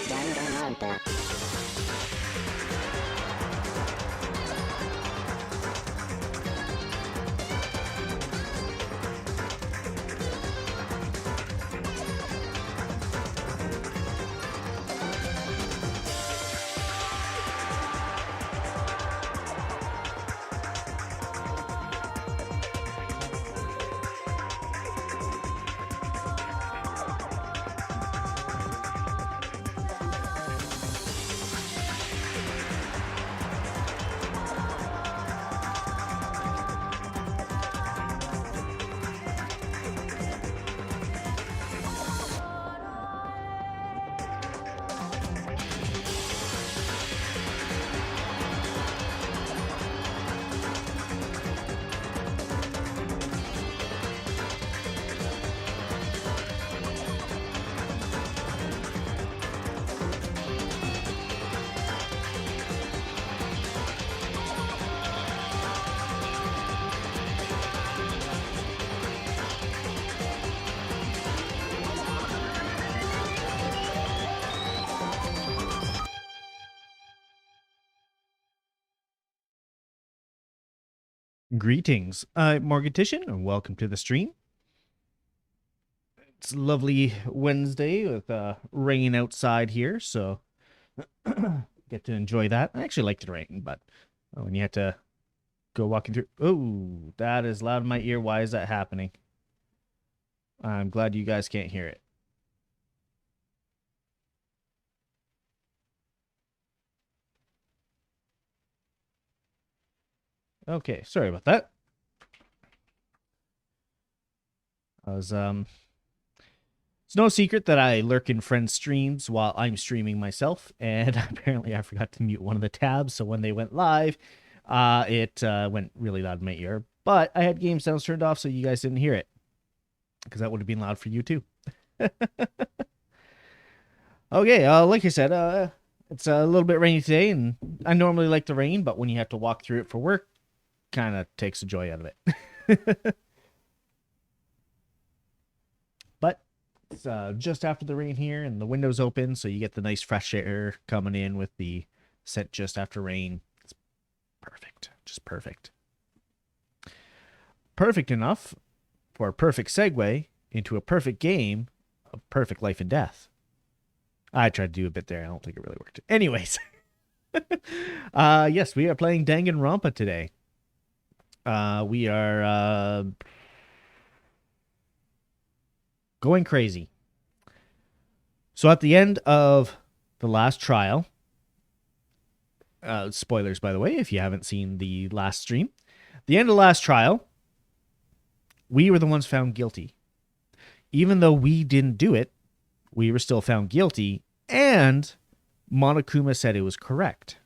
Danganronpa. Greetings, Morgatician, and welcome to the stream. It's a lovely Wednesday with rain outside here, so get to enjoy that. I actually like the rain, but when you have to go walking through... Oh, that is loud in my ear. Why is that happening? I'm glad you guys can't hear it. Okay, sorry about that. It's no secret that I lurk in friends' streams while I'm streaming myself, and apparently I forgot to mute one of the tabs, so when they went live, it went really loud in my ear. But I had game sounds turned off so you guys didn't hear it, because that would have been loud for you too. Okay, like I said, it's a little bit rainy today, and I normally like the rain, but when you have to walk through it for work, kind of takes the joy out of it. But it's just after the rain here, and the window's open, so you get the nice fresh air coming in with the set just after rain. It's perfect, just perfect. Perfect enough for a perfect segue into a perfect game of perfect life and death. I tried to do a bit there. I don't think it really worked. Anyways. Yes, we are playing Danganronpa today. We are going crazy. So at the end of the last trial, spoilers, by the way, if you haven't seen the last stream, the end of the last trial, we were the ones found guilty. Even though we didn't do it, we were still found guilty, and Monokuma said it was correct.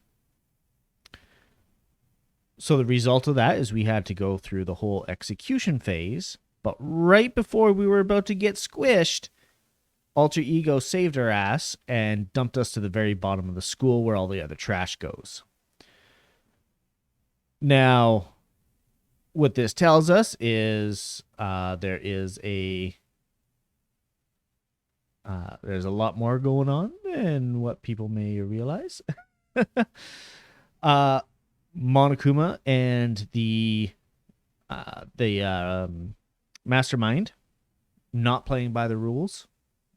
So the result of that is we had to go through the whole execution phase, but right before we were about to get squished, Alter Ego saved our ass and dumped us to the very bottom of the school where all the other trash goes. Now, what this tells us is there is there's a lot more going on than what people may realize. Monokuma and the mastermind not playing by the rules,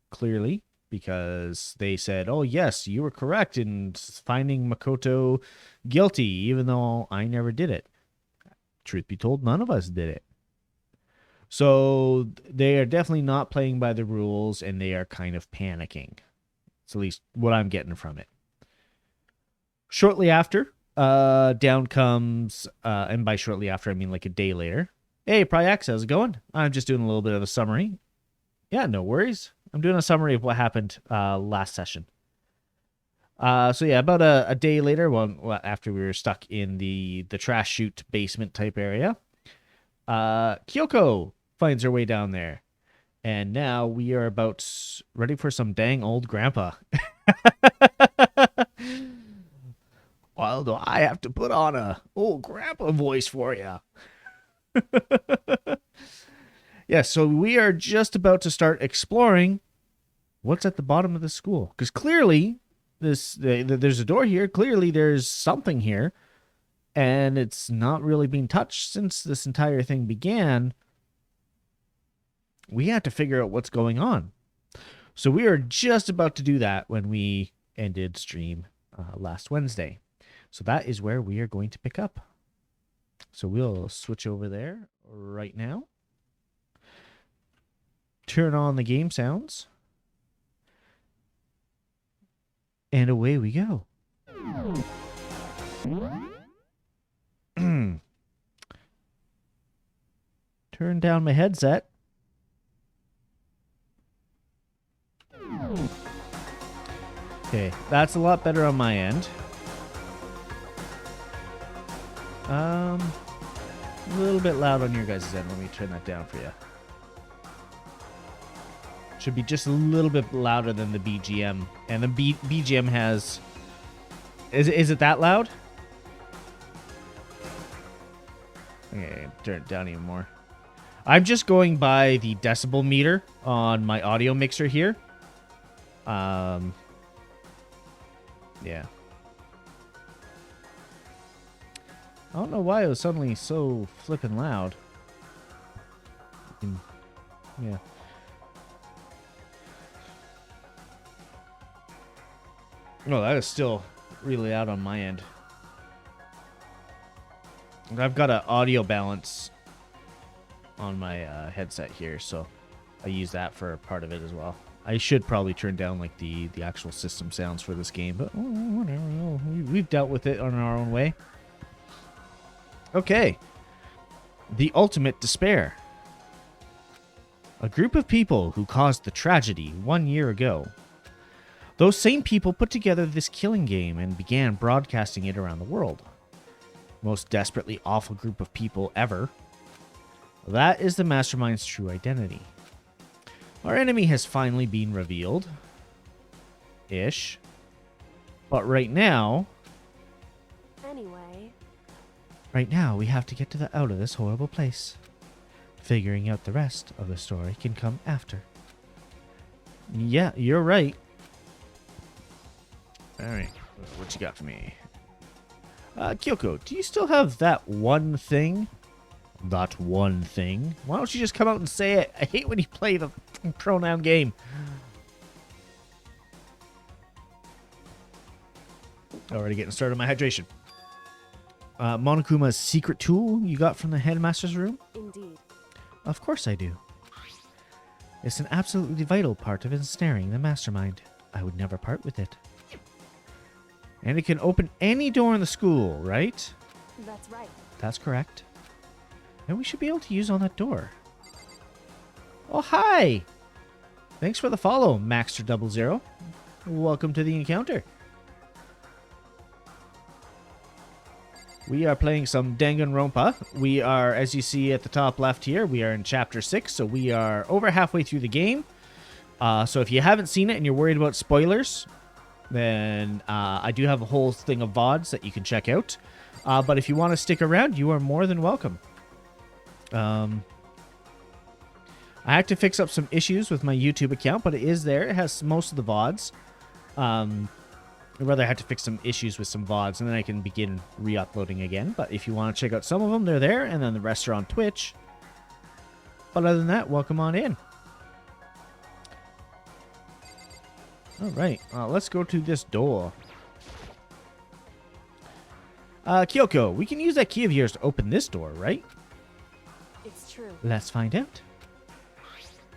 clearly, because they said, oh yes, you were correct in finding Makoto guilty, even though I never did it. Truth be told, none of us did it. So they are definitely not playing by the rules, and they are kind of panicking. It's at least what I'm getting from it. Shortly after, down comes, and by shortly after, I mean like a day later. Hey, Pryax, how's it going? I'm just doing a little bit of a summary. Yeah, no worries. I'm doing a summary of what happened last session. So yeah, about a day later, well, after we were stuck in the trash chute basement type area, Kyoko finds her way down there. And now we are about ready for some dang old grandpa. Well, do I have to put on a old grandpa voice for you? Yeah, so we are just about to start exploring what's at the bottom of the school. Because clearly, there's a door here. Clearly, there's something here. And it's not really been touched since this entire thing began. We had to figure out what's going on. So we are just about to do that when we ended stream last Wednesday. So that is where we are going to pick up. So we'll switch over there right now. Turn on the game sounds. And away we go. Turn down my headset. Okay, that's a lot better on my end. A little bit loud on your guys' end. Let me turn that down for you. Should be just a little bit louder than the BGM. And the BGM has... Is it that loud? Okay, turn it down even more. I'm just going by the decibel meter on my audio mixer here. Yeah. I don't know why it was suddenly so flippin' loud. Yeah. No, that is still really loud on my end. I've got an audio balance on my headset here, so I use that for part of it as well. I should probably turn down like the actual system sounds for this game, but whatever. We've dealt with it on our own way. Okay. The ultimate despair. A group of people who caused the tragedy 1 year ago. Those same people put together this killing game and began broadcasting it around the world. Most desperately awful group of people ever. That is the mastermind's true identity. Our enemy has finally been revealed. Ish. But right now... Right now, we have to get out of this horrible place. Figuring out the rest of the story can come after. Yeah, you're right. Alright, what you got for me? Kyoko, do you still have that one thing? That one thing? Why don't you just come out and say it? I hate when you play the pronoun game. Already getting started on my hydration. Monokuma's secret tool you got from the headmaster's room? Indeed. Of course I do. It's an absolutely vital part of ensnaring the mastermind. I would never part with it. And it can open any door in the school, right? That's right. That's correct. And we should be able to use on that door. Oh, hi! Thanks for the follow, Maxter00. Welcome to the encounter. We are playing some Danganronpa. We are, as you see at the top left here, we are in Chapter 6, so we are over halfway through the game. So if you haven't seen it and you're worried about spoilers, then I do have a whole thing of VODs that you can check out. But if you want to stick around, you are more than welcome. I had to fix up some issues with my YouTube account, but it is there. It has most of the VODs. I'd rather have to fix some issues with some VODs, and then I can begin re-uploading again. But if you want to check out some of them, they're there, and then the rest are on Twitch. But other than that, welcome on in. Alright, let's go to this door. Kyoko, we can use that key of yours to open this door, right? It's true. Let's find out.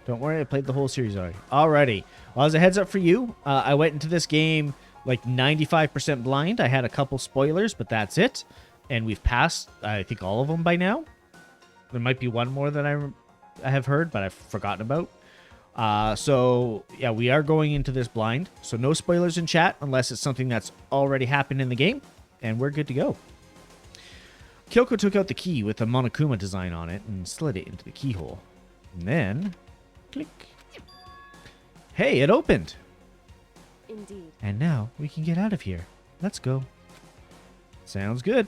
Don't worry, I played the whole series already. Alrighty. Well, as a heads up for you, I went into this game like 95% blind. I had a couple spoilers, but that's it. And we've passed, I think, all of them by now. There might be one more that I have heard, but I've forgotten about. So, yeah, we are going into this blind. So no spoilers in chat unless it's something that's already happened in the game. And we're good to go. Kyoko took out the key with the Monokuma design on it and slid it into the keyhole. And then Click. Hey, it opened. Indeed. And now we can get out of here. Let's go. Sounds good.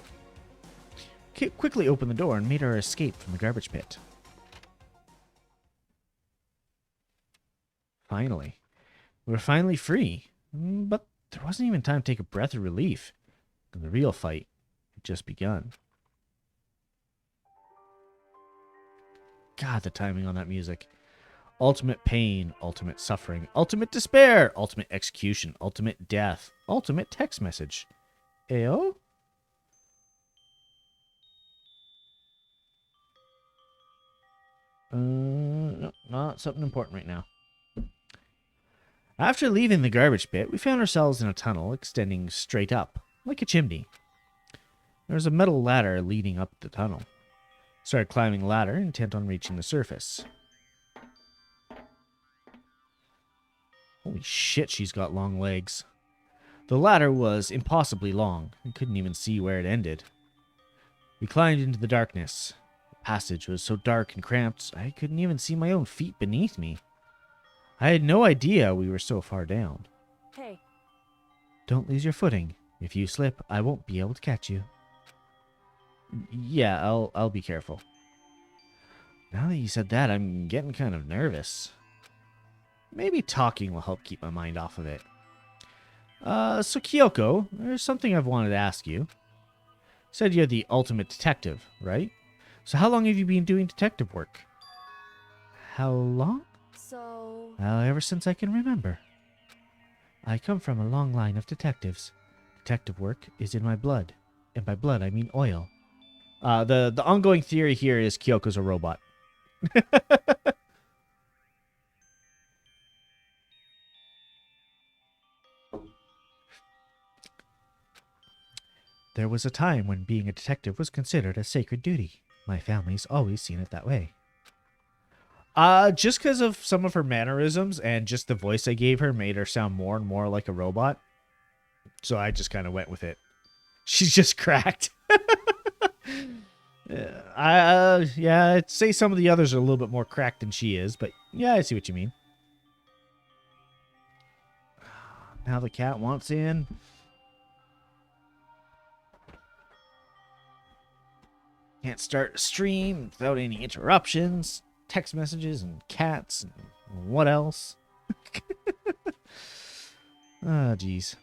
Kit quickly opened the door and made our escape from the garbage pit. Finally. We were finally free. But there wasn't even time to take a breath of relief. And the real fight had just begun. God, the timing on that music. Ultimate pain, ultimate suffering, ultimate despair, ultimate execution, ultimate death, ultimate text message. Ayo? No, not something important right now. After leaving the garbage pit, we found ourselves in a tunnel extending straight up, like a chimney. There was a metal ladder leading up the tunnel. Started climbing the ladder, intent on reaching the surface. Holy shit, she's got long legs. The ladder was impossibly long. I couldn't even see where it ended. We climbed into the darkness. The passage was so dark and cramped, I couldn't even see my own feet beneath me. I had no idea we were so far down. Hey. Don't lose your footing. If you slip, I won't be able to catch you. Yeah, I'll be careful. Now that you said that, I'm getting kind of nervous. Maybe talking will help keep my mind off of it. So Kyoko, there's something I've wanted to ask you. You said you're the ultimate detective, right? So how long have you been doing detective work? How long? So... Ever since I can remember. I come from a long line of detectives. Detective work is in my blood. And by blood, I mean oil. The ongoing theory here is Kyoko's a robot. There was a time when being a detective was considered a sacred duty. My family's always seen it that way. Just because of some of her mannerisms and just the voice I gave her made her sound more and more like a robot. So I just kind of went with it. She's just cracked. Yeah, I'd say some of the others are a little bit more cracked than she is, but yeah, I see what you mean. Now the cat wants in. Can't start a stream without any interruptions, text messages, and cats, and what else? Ah, jeez.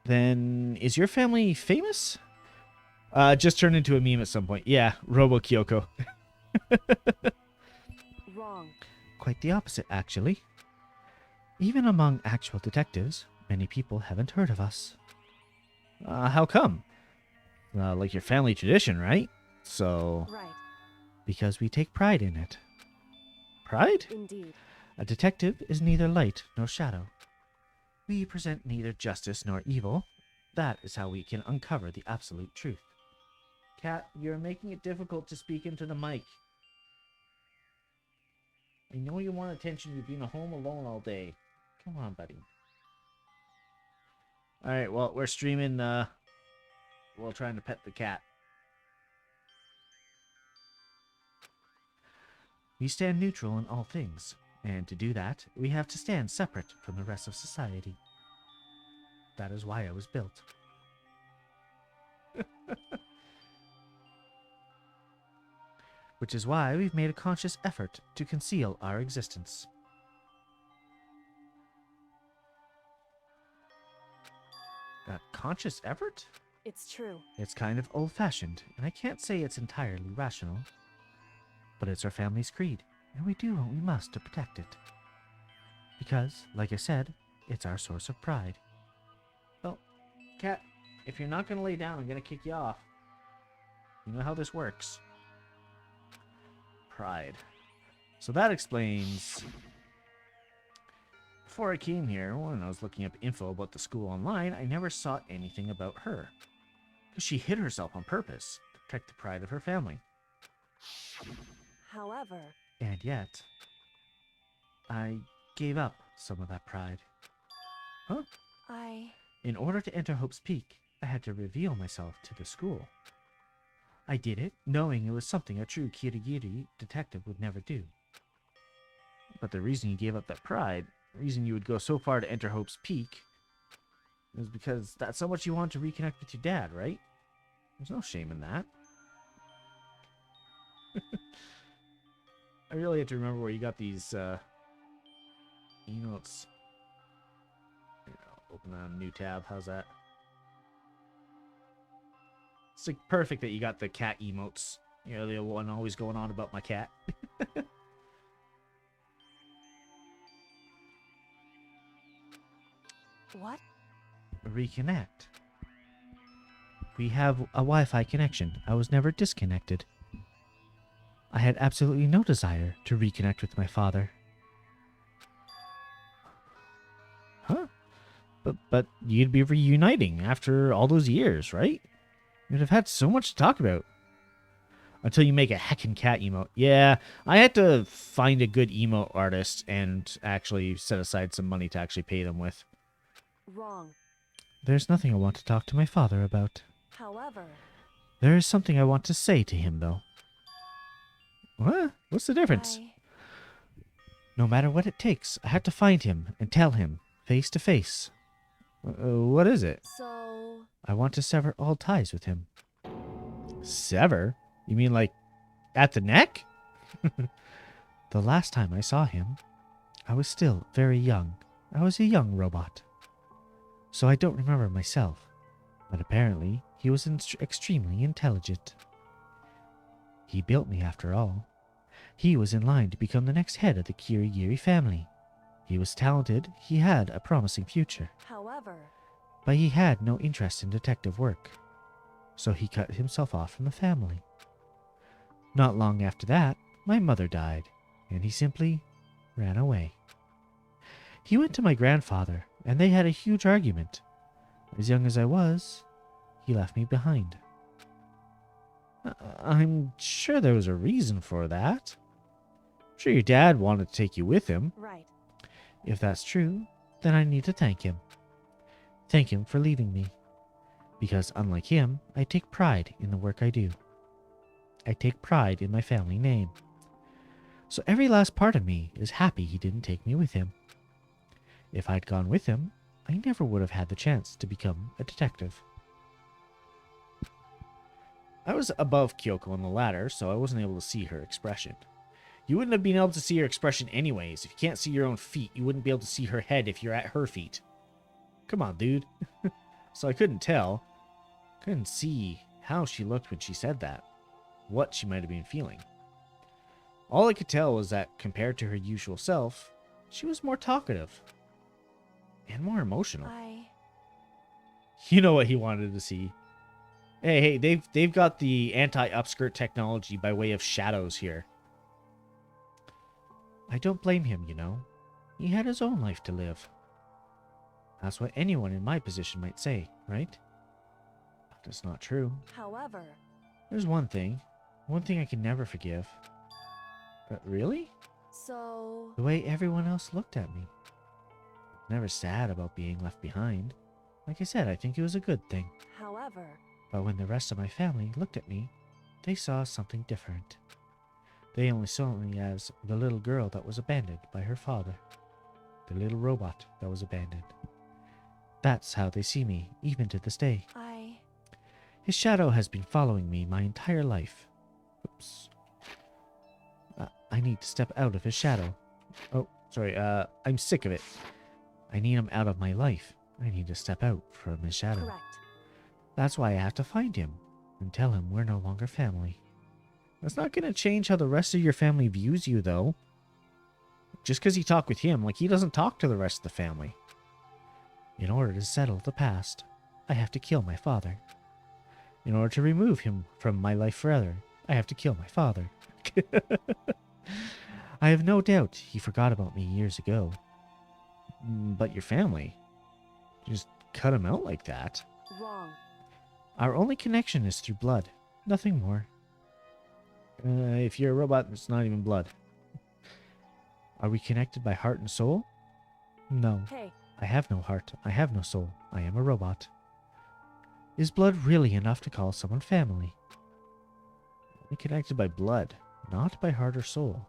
Then, is your family famous? Just turned into a meme at some point. Yeah, Robo Kyoko. Wrong. Quite the opposite, actually. Even among actual detectives, many people haven't heard of us. How come? Like your family tradition, right? So... Right. Because we take pride in it. Pride? Indeed. A detective is neither light nor shadow. We present neither justice nor evil. That is how we can uncover the absolute truth. Cat, you're making it difficult to speak into the mic. I know you want attention. You've been home alone all day. Come on, buddy. Alright, well, we're streaming, while trying to pet the cat. We stand neutral in all things, and to do that, we have to stand separate from the rest of society. That is why I was built. Which is why we've made a conscious effort to conceal our existence. A conscious effort? It's true. It's kind of old-fashioned, and I can't say it's entirely rational. But it's our family's creed, and we do what we must to protect it. Because, like I said, it's our source of pride. Well, Cat, if you're not going to lay down, I'm going to kick you off. You know how this works. Pride. So that explains... Before I came here, when I was looking up info about the school online, I never saw anything about her. Because she hid herself on purpose to protect the pride of her family. However... And yet, I gave up some of that pride. Huh? In order to enter Hope's Peak, I had to reveal myself to the school. I did it, knowing it was something a true Kirigiri detective would never do. But the reason you gave up that pride, the reason you would go so far to enter Hope's Peak, is because that's how much you want to reconnect with your dad, right? There's no shame in that. I really have to remember where you got these emotes. Here, I'll open a new tab. How's that? It's like perfect that you got the cat emotes. You know, the one always going on about my cat. What? Reconnect. We have a Wi-Fi connection. I was never disconnected. I had absolutely no desire to reconnect with my father. Huh? But you'd be reuniting after all those years, right? You'd have had so much to talk about. Until you make a heckin' cat emote. Yeah, I had to find a good emote artist and actually set aside some money to actually pay them with. Wrong. There's nothing I want to talk to my father about. However... There is something I want to say to him, though. What? What's the difference? No matter what it takes, I have to find him and tell him, face to face. What is it? So... I want to sever all ties with him. Sever? You mean like at the neck? The last time I saw him, I was still very young. I was a young robot. So I don't remember myself. But apparently, he was extremely intelligent. He built me after all. He was in line to become the next head of the Kirigiri family. He was talented, he had a promising future. However... But he had no interest in detective work. So he cut himself off from the family. Not long after that, my mother died, and he simply ran away. He went to my grandfather, and they had a huge argument. As young as I was, he left me behind. I'm sure there was a reason for that. I'm sure your dad wanted to take you with him. Right. If that's true, then I need to thank him. Thank him for leaving me. Because unlike him, I take pride in the work I do. I take pride in my family name. So every last part of me is happy he didn't take me with him. If I'd gone with him, I never would have had the chance to become a detective. I was above Kyoko on the ladder, so I wasn't able to see her expression. You wouldn't have been able to see her expression anyways. If you can't see your own feet, you wouldn't be able to see her head if you're at her feet. Come on, dude. So I couldn't tell. Couldn't see how she looked when she said that. What she might have been feeling. All I could tell was that compared to her usual self, she was more talkative. And more emotional. You know what he wanted to see. Hey, they've got the anti-upskirt technology by way of shadows here. I don't blame him, you know. He had his own life to live. That's what anyone in my position might say, right? But that's not true. However... There's one thing I can never forgive. Really? So... The way everyone else looked at me. Never sad about being left behind. Like I said, I think it was a good thing. However... But when the rest of my family looked at me, they saw something different. They only saw me as the little girl that was abandoned by her father. The little robot that was abandoned. That's how they see me, even to this day. His shadow has been following me my entire life. Oops. I need to step out of his shadow. Oh, sorry, I'm sick of it. I need him out of my life. I need to step out from his shadow. Correct. That's why I have to find him and tell him we're no longer family. That's not going to change how the rest of your family views you, though. Just because you talk with him, like he doesn't talk to the rest of the family. In order to settle the past, I have to kill my father. In order to remove him from my life forever, I have to kill my father. I have no doubt he forgot about me years ago. But your family? Just cut him out like that? Wrong. Our only connection is through blood. Nothing more. If you're a robot, it's not even blood. Are we connected by heart and soul? No. Hey. I have no heart. I have no soul. I am a robot. Is blood really enough to call someone family? Only connected by blood, not by heart or soul.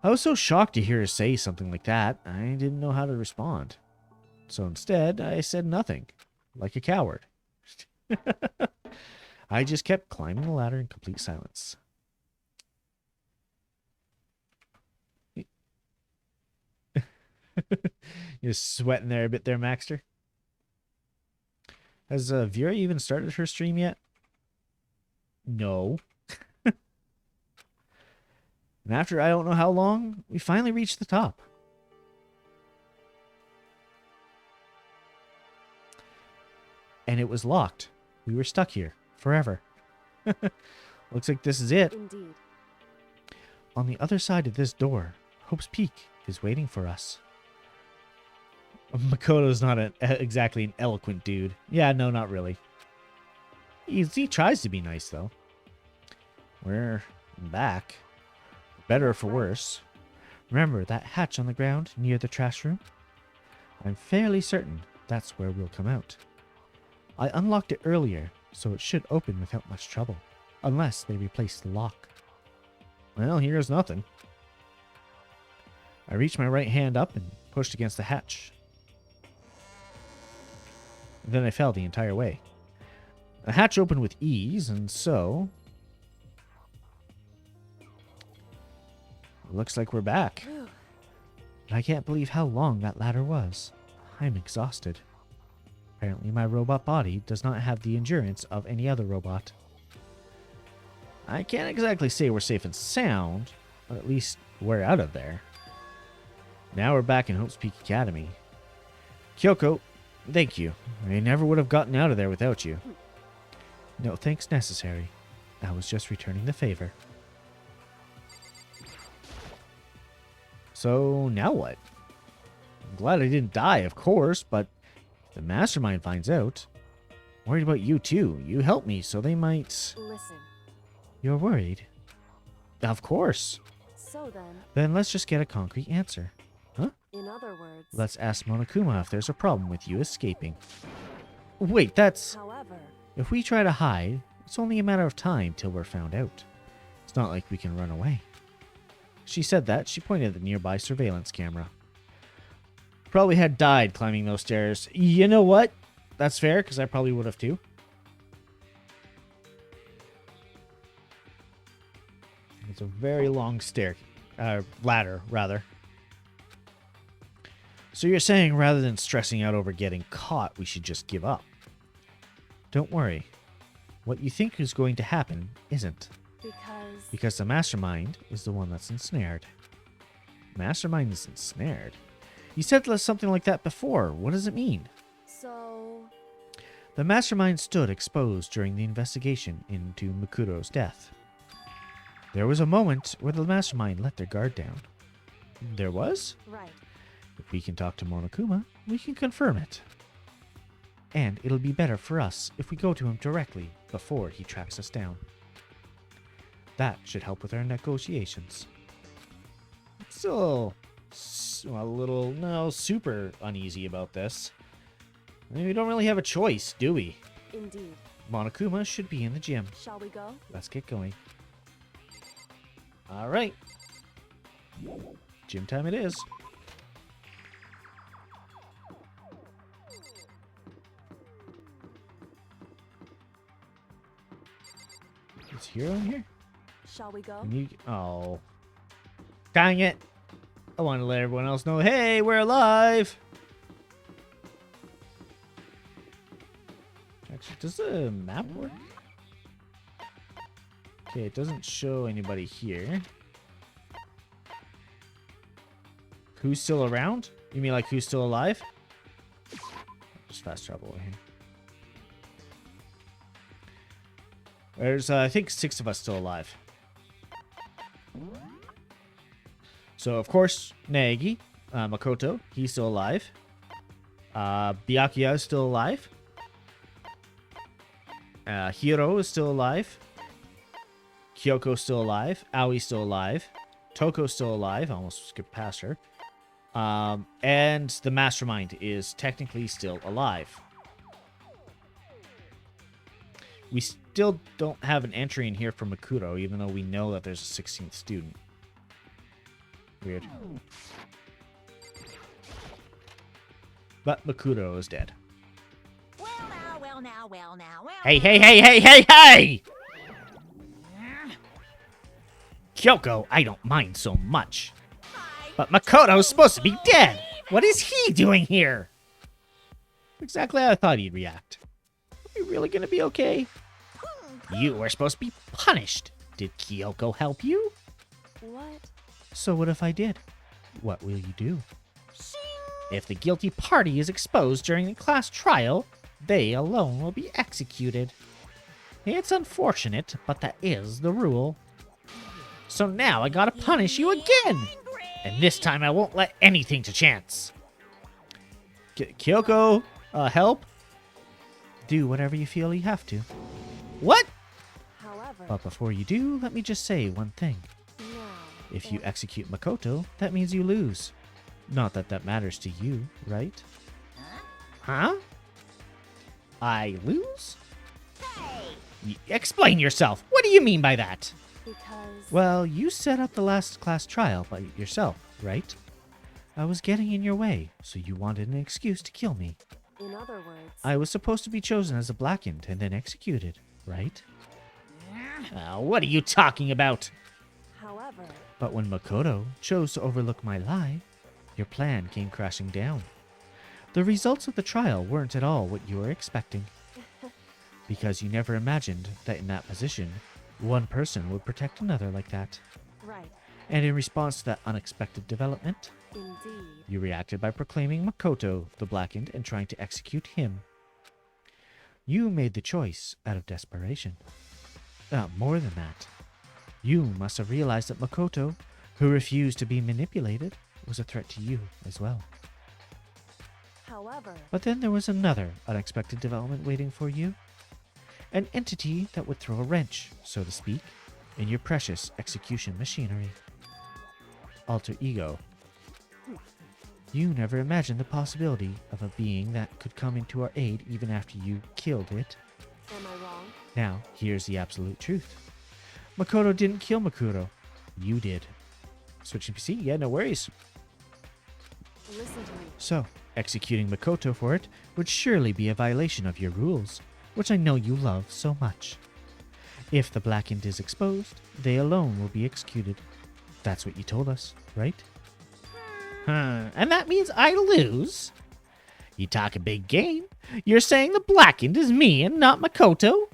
I was so shocked to hear her say something like that, I didn't know how to respond. So instead, I said nothing, like a coward. I just kept climbing the ladder in complete silence. You're sweating there a bit there, Maxter. Has Vera even started her stream yet? No. And after I don't know how long, we finally reached the top. And it was locked. We were stuck here forever. Looks like this is it. Indeed. On the other side of this door, Hope's Peak is waiting for us. Makoto's not exactly an eloquent dude. Yeah, no, not really. He tries to be nice, though. We're back. Better for worse. Remember that hatch on the ground near the trash room? I'm fairly certain that's where we'll come out. I unlocked it earlier, so it should open without much trouble. Unless they replace the lock. Well, here's nothing. I reached my right hand up and pushed against the hatch. Then I fell the entire way. The hatch opened with ease, and so... looks like we're back. I can't believe how long that ladder was. I'm exhausted. Apparently my robot body does not have the endurance of any other robot. I can't exactly say we're safe and sound, but at least we're out of there. Now we're back in Hope's Peak Academy. Kyoko, thank you. I never would have gotten out of there without you. No thanks necessary. I was just returning the favor. So, now what? I'm glad I didn't die, of course, but if the mastermind finds out, I'm worried about you too. You helped me, so they might... Listen. You're worried? Of course. So then... Then let's just get a concrete answer. Huh? In other words... Let's ask Monokuma if there's a problem with you escaping. Wait, that's... However... If we try to hide, it's only a matter of time till we're found out. It's not like we can run away. She said that. She pointed at the nearby surveillance camera. Probably had died climbing those stairs. You know what? That's fair, because I probably would have too. It's a very long ladder, rather. So you're saying rather than stressing out over getting caught, we should just give up? Don't worry. What you think is going to happen isn't. Because the mastermind is the one that's ensnared. Mastermind is ensnared? You said something like that before. What does it mean? So... The mastermind stood exposed during the investigation into Makoto's death. There was a moment where the mastermind let their guard down. There was? Right. If we can talk to Monokuma, we can confirm it. And it'll be better for us if we go to him directly before he tracks us down. That should help with our negotiations. Still a little, no, super uneasy about this. I mean, we don't really have a choice, do we? Indeed. Monokuma should be in the gym. Shall we go? Let's get going. All right. Gym time it is. Is Hero in here? Shall we go? Oh. Dang it. I want to let everyone else know, hey, we're alive. Actually, does the map work? Okay, it doesn't show anybody here. Who's still around? You mean like who's still alive? Just fast travel over here. There's, I think, 6 of us still alive. So, of course, Naegi, Makoto, he's still alive. Byakuya is still alive. Hiro is still alive. Kyoko's still alive. Aoi's still alive. Toko's still alive. I almost skipped past her. And the mastermind is technically still alive. still don't have an entry in here for Makoto, even though we know that there's a 16th student. Weird. But Makoto is dead. Hey, hey, hey, hey, hey, hey! Kyoko, I don't mind so much. But Makoto's supposed to be dead! What is he doing here? Exactly how I thought he'd react. Are you really gonna be okay? You were supposed to be punished. Did Kyoko help you? What? So what if I did? What will you do? If the guilty party is exposed during the class trial, they alone will be executed. It's unfortunate, but that is the rule. So now I gotta punish you again! And this time I won't let anything to chance. Kyoko, help? Do whatever you feel you have to. What? However, But before you do, let me just say one thing. now, If you execute Makoto, that means you lose. Not that that matters to you, right? Huh? I lose? Explain yourself. What do you mean by that? because Well, you set up the last class trial by yourself, right? I was getting in your way, so you wanted an excuse to kill me. in other words, I was supposed to be chosen as a blackened and then executed, right? What are you talking about? however, But when Makoto chose to overlook my lie, your plan came crashing down. The results of the trial weren't at all what you were expecting. Because you never imagined that in that position, one person would protect another like that. right, And in response to that unexpected development, indeed, you reacted by proclaiming Makoto the blackened and trying to execute him. You made the choice out of desperation. More than that, you must have realized that Makoto, who refused to be manipulated, was a threat to you as well. however, But then there was another unexpected development waiting for you. An entity that would throw a wrench, so to speak, in your precious execution machinery. Alter ego. You never imagined the possibility of a being that could come into our aid even after you killed it. am I wrong? Now, here's the absolute truth. Makoto didn't kill Makoto. You did. Switching PC? Yeah, no worries. Listen to me. So, executing Makoto for it would surely be a violation of your rules, which I know you love so much. If the blackened is exposed, they alone will be executed. That's what you told us, right? And that means I lose? You talk a big game. You're saying the blackened is me and not Makoto?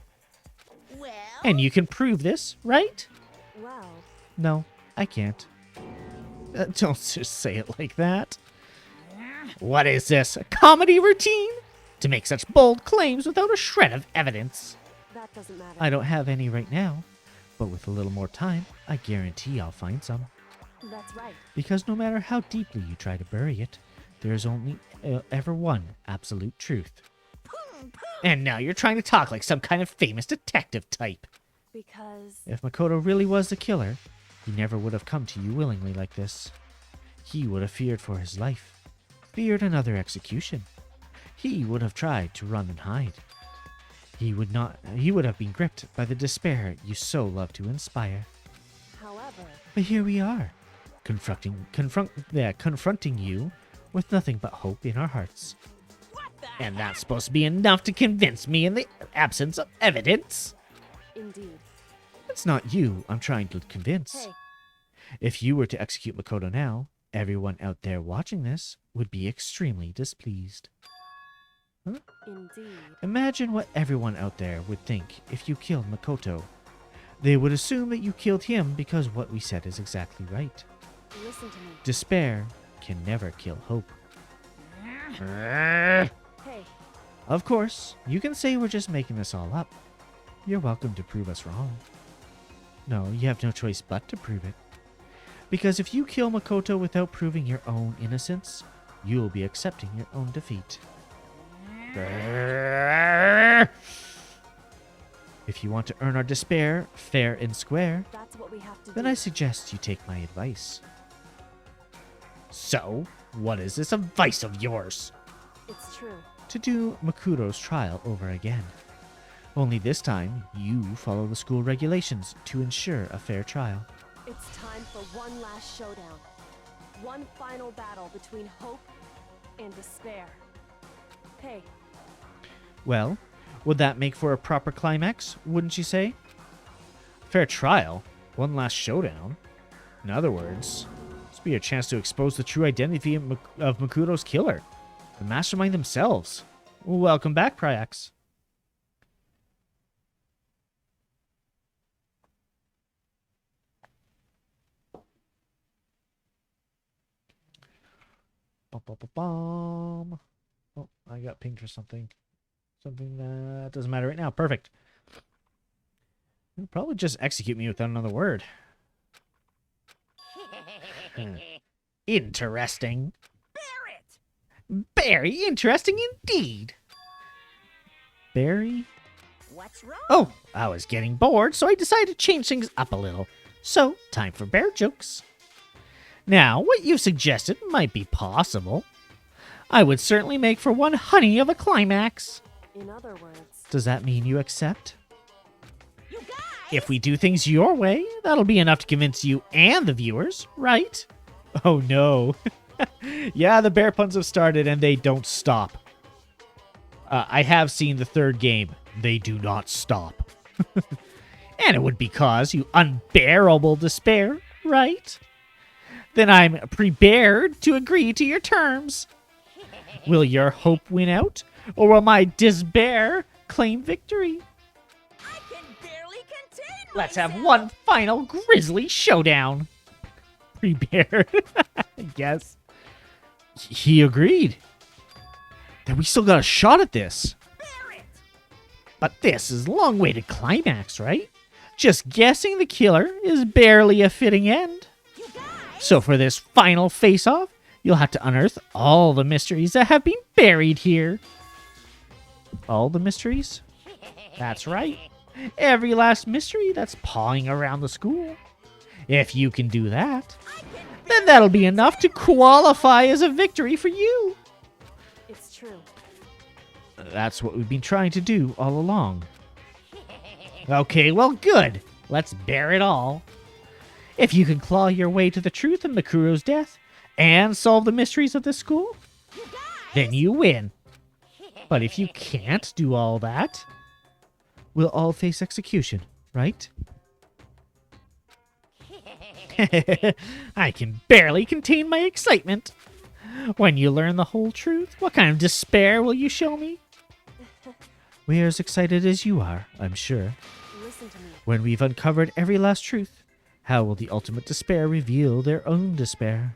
And you can prove this, right? Well, No, I can't. Don't just say it like that. What is this, a comedy routine? To make such bold claims without a shred of evidence. that doesn't matter. I don't have any right now, but with a little more time, I guarantee I'll find some. That's right. Because no matter how deeply you try to bury it, there is only ever one absolute truth. And now you're trying to talk like some kind of famous detective type. Because If Makoto really was the killer, he never would have come to you willingly like this. He would have feared for his life, feared another execution. He would have tried to run and hide. He would have been gripped by the despair you so love to inspire. however, But here we are, confronting you with nothing but hope in our hearts. And that's supposed to be enough to convince me in the absence of evidence? indeed. It's not you I'm trying to convince. Hey, If you were to execute Makoto now, everyone out there watching this would be extremely displeased. indeed. Imagine what everyone out there would think if you killed Makoto. They would assume that you killed him because what we said is exactly right. Listen to me. Despair can never kill hope. Hey, Of course, you can say we're just making this all up. You're welcome to prove us wrong. No, you have no choice but to prove it. Because if you kill Makoto without proving your own innocence, you'll be accepting your own defeat. If you want to earn our despair fair and square, that's what we have to then do. I suggest you take my advice. So, what is this advice of yours? It's true. To do Makoto's trial over again. Only this time, you follow the school regulations to ensure a fair trial. It's time for one last showdown. One final battle between hope and despair. Hey, Well, would that make for a proper climax, wouldn't you say? Fair trial? One last showdown? In other words, this will be your chance to expose the true identity of Makoto's killer. The mastermind themselves. Welcome back, Pryax. Bum. Oh, I got pinged for something. Something that doesn't matter right now. Perfect. You'll probably just execute me without another word. Interesting. Very interesting indeed. Barry? What's wrong? Oh, I was getting bored, so I decided to change things up a little. So, time for bear jokes. Now, what you suggested might be possible. I would certainly make for one honey of a climax. in other words, Does that mean you accept? You guys! If we do things your way, that'll be enough to convince you and the viewers, right? Oh no. Yeah, the bear puns have started and they don't stop. I have seen the third game. They do not stop. And it would be cause you unbearable despair, right? Then I'm prepared to agree to your terms. Will your hope win out, or will my despair claim victory? I can barely contain Let's have myself. one final grisly showdown. Prepared, I guess. He agreed. Then we still got a shot at this. Bear it! But this is a long way to climax, right? Just guessing the killer is barely a fitting end. You guys! So for this final face-off, you'll have to unearth all the mysteries that have been buried here. All the mysteries? That's right. Every last mystery that's pawing around the school. If you can do that, I can then that'll be enough to qualify as a victory for you. it's true. That's what we've been trying to do all along. Okay, well, good. Let's bear it all. If you can claw your way to the truth of Makuro's death and solve the mysteries of this school, You guys! then you win. But if you can't do all that, we'll all face execution, right? I can barely contain my excitement. When you learn the whole truth, what kind of despair will you show me? We're as excited as you are, I'm sure. Listen to me. When we've uncovered every last truth, how will the ultimate despair reveal their own despair?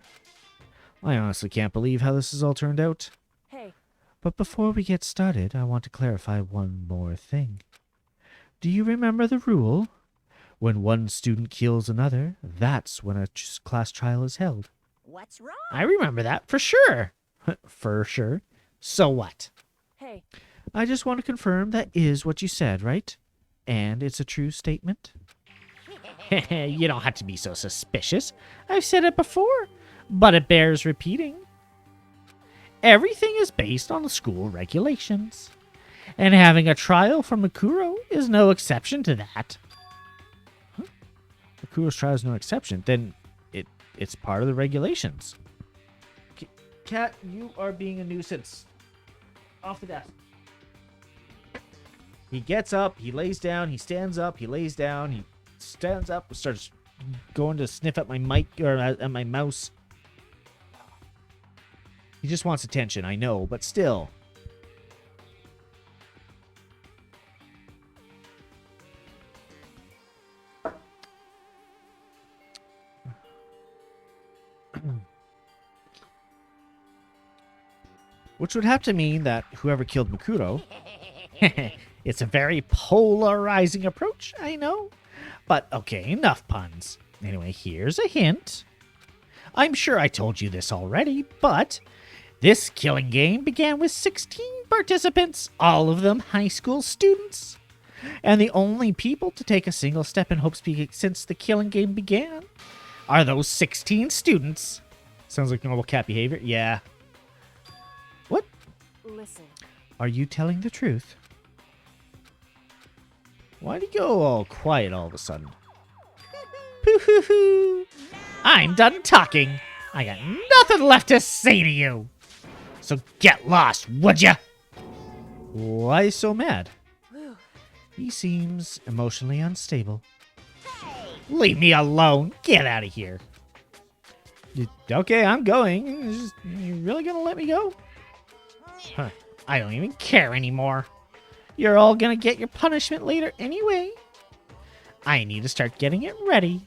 I honestly can't believe how this has all turned out. Hey, But before we get started, I want to clarify one more thing. Do you remember the rule? When one student kills another, that's when a class trial is held. What's wrong? I remember that for sure. For sure. So what? hey, I just want to confirm that is what you said, right? And it's a true statement? You don't have to be so suspicious. I've said it before, but it bears repeating. Everything is based on the school regulations, and having a trial for Makuro is no exception to that. Huh? Makuro's trial is no exception. Then it's part of the regulations. Cat, you are being a nuisance. Off the desk. He gets up, he lays down, he stands up, he lays down, he stands up, starts going to sniff at my mic or at my mouse. He just wants attention, I know, but still. Which would have to mean that whoever killed Makuro... It's a very polarizing approach, I know. But okay, enough puns. Anyway, here's a hint. I'm sure I told you this already, but this killing game began with 16 participants, all of them high school students. And the only people to take a single step in Hope's Peak since the killing game began are those 16 students. Sounds like normal cat behavior. Yeah. What? listen. Are you telling the truth? Why'd he go all quiet all of a sudden? Poo-hoo-hoo. I'm done talking. I got nothing left to say to you. So get lost, would ya? Why so mad? He seems emotionally unstable. Leave me alone. Get out of here. Okay, I'm going. You really gonna let me go? Huh. I don't even care anymore. You're all gonna get your punishment later anyway. I need to start getting it ready.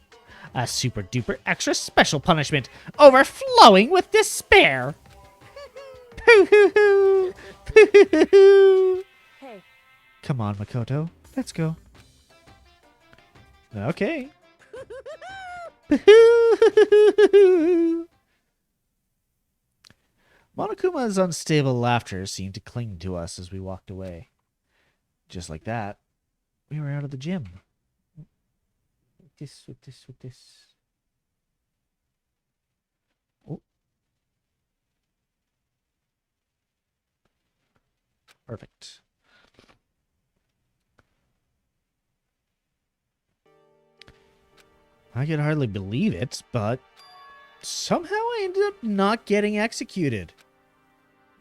A super duper extra special punishment overflowing with despair. Poo-hoo-hoo. Poo-hoo-hoo. Hey, Come on, Makoto. Let's go. Okay. Monokuma's unstable laughter seemed to cling to us as we walked away. Just like that, we were out of the gym. With this. Oh. Perfect. I could hardly believe it, but somehow I ended up not getting executed.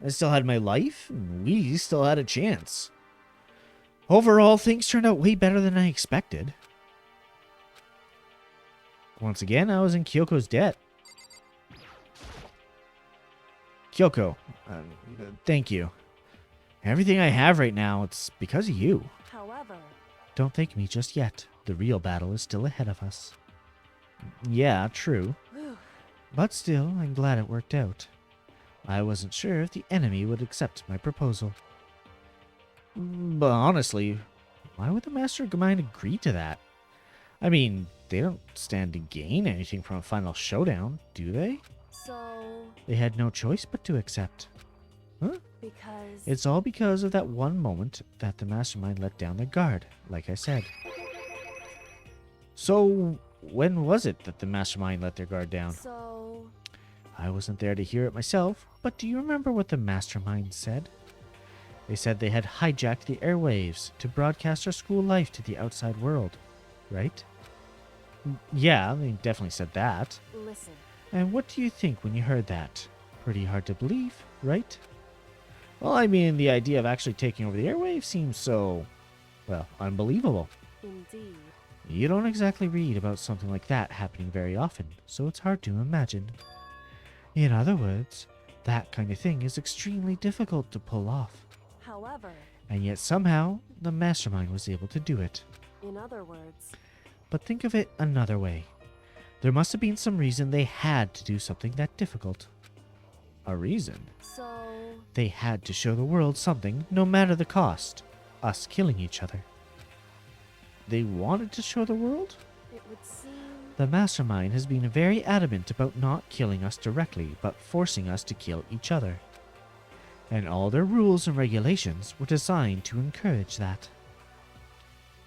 I still had my life, and we still had a chance. Overall, things turned out way better than I expected. Once again, I was in Kyoko's debt. Kyoko, thank you. Everything I have right now, it's because of you. however, Don't thank me just yet. The real battle is still ahead of us. Yeah, true. But still, I'm glad it worked out. I wasn't sure if the enemy would accept my proposal. But honestly, why would the Mastermind agree to that? I mean, they don't stand to gain anything from a final showdown, do they? so They had no choice but to accept. Huh? because It's all because of that one moment that the Mastermind let down their guard, like I said. So, when was it that the Mastermind let their guard down? so I wasn't there to hear it myself, but do you remember what the Mastermind said? They said they had hijacked the airwaves to broadcast our school life to the outside world, right? Yeah, they definitely said that. listen. And what do you think when you heard that? Pretty hard to believe, right? Well, I mean, the idea of actually taking over the airwaves seems so, well, unbelievable. Indeed. You don't exactly read about something like that happening very often, so it's hard to imagine. In other words, that kind of thing is extremely difficult to pull off. However, And yet somehow, the Mastermind was able to do it. in other words, But think of it another way. There must have been some reason they had to do something that difficult. A reason? so They had to show the world something, no matter the cost. Us killing each other. They wanted to show the world? it would seem The Mastermind has been very adamant about not killing us directly, but forcing us to kill each other. And all their rules and regulations were designed to encourage that.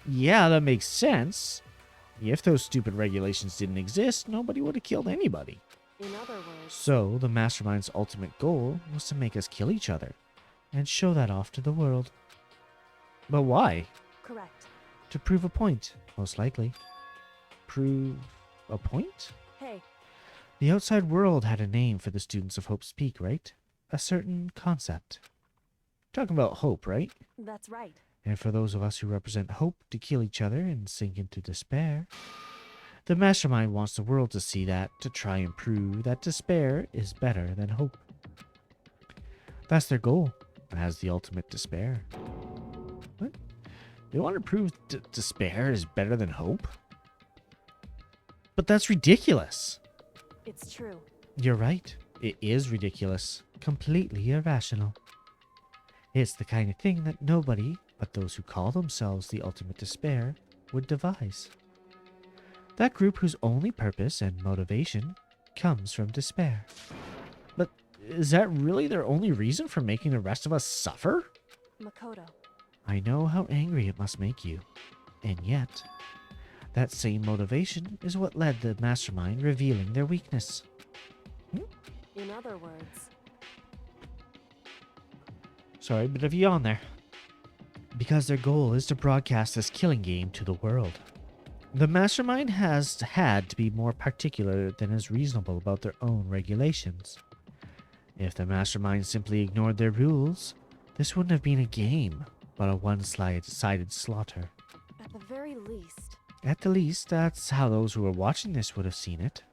Yeah, that makes sense. If those stupid regulations didn't exist, nobody would have killed anybody. in other words, So, the Mastermind's ultimate goal was to make us kill each other, and show that off to the world. But why? correct. To prove a point, most likely. Prove a point? Hey, The outside world had a name for the students of Hope's Peak, right? A certain concept. Talking about hope, right? that's right. And for those of us who represent hope to kill each other and sink into despair, the Mastermind wants the world to see that, to try and prove that despair is better than hope. That's their goal, as the ultimate despair. What? They want to prove despair is better than hope? But that's ridiculous. It's true. You're right. It is ridiculous. Completely irrational. It's the kind of thing that nobody, but those who call themselves the ultimate despair, would devise. That group whose only purpose and motivation comes from despair. But is that really their only reason for making the rest of us suffer? Makoto, I know how angry it must make you. And yet, that same motivation is what led the Mastermind revealing their weakness. in other words, Sorry, bit of a yawn there. because their goal is to broadcast this killing game to the world. The mastermind has had to be more particular than is reasonable about their own regulations. If the mastermind simply ignored their rules, this wouldn't have been a game, but a one-sided slaughter. At the very least. At the least, that's how those who were watching this would have seen it.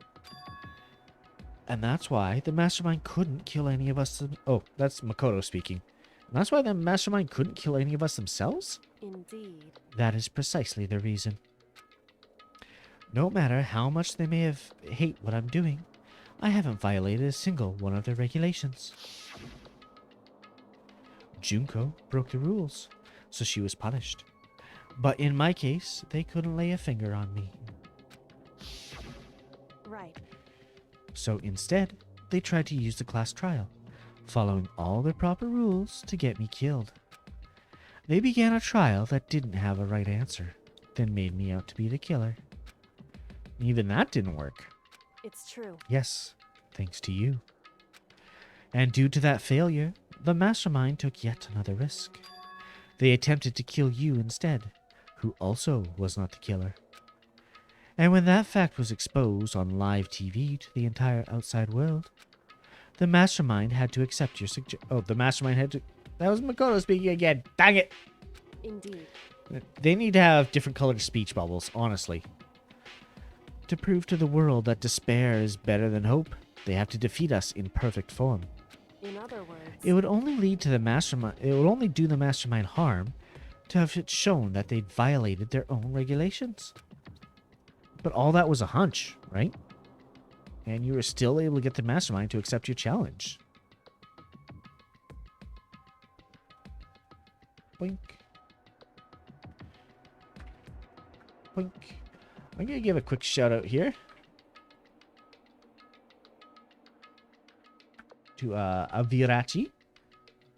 And that's why the mastermind couldn't kill any of us. Oh, that's Makoto speaking. And that's why the mastermind couldn't kill any of us themselves? Indeed. That is precisely the reason. No matter how much they may have hate what I'm doing, I haven't violated a single one of their regulations. Junko broke the rules, so she was punished. But in my case, they couldn't lay a finger on me. Right. So instead, they tried to use the class trial, following all the proper rules to get me killed. They began a trial that didn't have a right answer, then made me out to be the killer. Even that didn't work. It's true. Yes, thanks to you. And due to that failure, the mastermind took yet another risk. They attempted to kill you instead, who also was not the killer. And when that fact was exposed on live TV to the entire outside world, the mastermind had to accept your suggestion. Oh, the mastermind had to... That was Makoto speaking again. Dang it! Indeed. They need to have different colored speech bubbles, honestly. To prove to the world that despair is better than hope, they have to defeat us in perfect form. In other words. It would only lead to the mastermind. It would only do the mastermind harm to have it shown that they'd violated their own regulations. But all that was a hunch, right? And you were still able to get the mastermind to accept your challenge. Boink. Boink. I'm going to give a quick shout out here to Avirachi.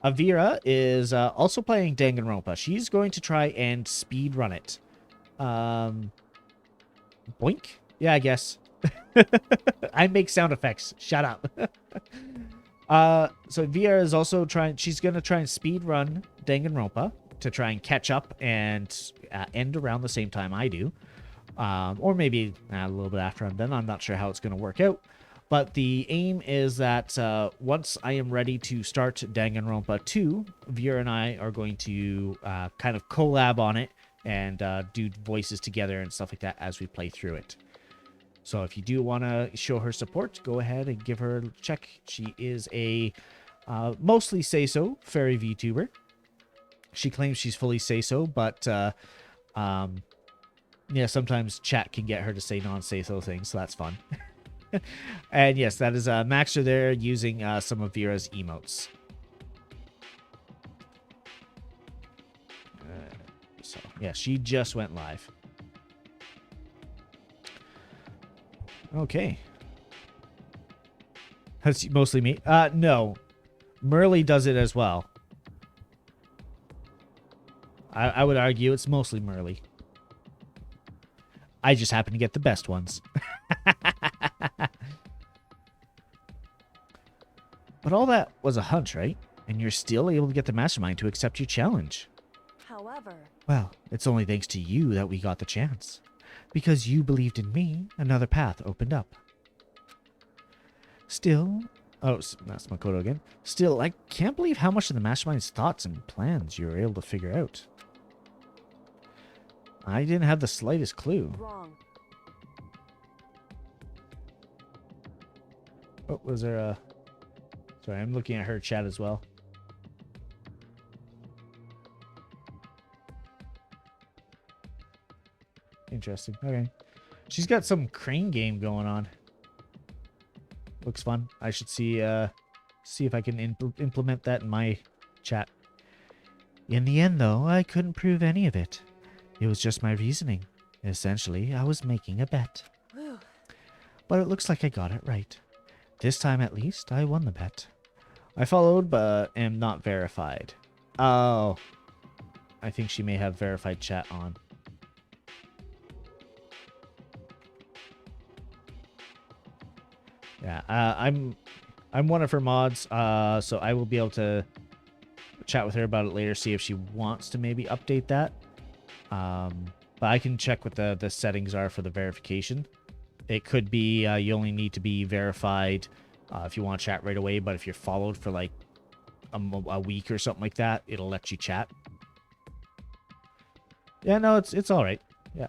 Avira is also playing Danganronpa. She's going to try and speed run it. Boink? Yeah, I guess. I make sound effects. Shut up. So Avira is also trying... She's going to try and speed run Danganronpa to try and catch up and end around the same time I do. Or maybe a little bit after I'm done. I'm not sure how it's going to work out. But the aim is that once I am ready to start Danganronpa 2, Vera and I are going to kind of collab on it and do voices together and stuff like that as we play through it. So if you do want to show her support, go ahead and give her a check. She is a mostly say-so fairy VTuber. She claims she's fully say-so, but yeah, sometimes chat can get her to say non-say-so things, so that's fun. And yes, that is Maxer there using some of Vera's emotes. So yeah, she just went live. Okay. That's mostly me. No. Merly does it as well. I would argue it's mostly Merly. I just happen to get the best ones. But all that was a hunch, right? And you're still able to get the mastermind to accept your challenge. However. Well, it's only thanks to you that we got the chance. Because you believed in me, another path opened up. Still... Oh, that's Makoto again. Still, I can't believe how much of the mastermind's thoughts and plans you were able to figure out. I didn't have the slightest clue. Wrong. Oh, was there a... Sorry, I'm looking at her chat as well. Interesting. Okay. She's got some crane game going on. Looks fun. I should see if I can implement that in my chat. In the end, though, I couldn't prove any of it. It was just my reasoning. Essentially, I was making a bet. Whew. But it looks like I got it right. This time, at least, I won the bet. I followed, but am not verified. Oh. I think she may have verified chat on. Yeah, I'm one of her mods, so I will be able to chat with her about it later, see if she wants to maybe update that. But I can check what the settings are for the verification. It could be you only need to be verified if you want to chat right away, but if you're followed for like a week or something like that, it'll let you chat. Yeah, no, it's all right. Yeah.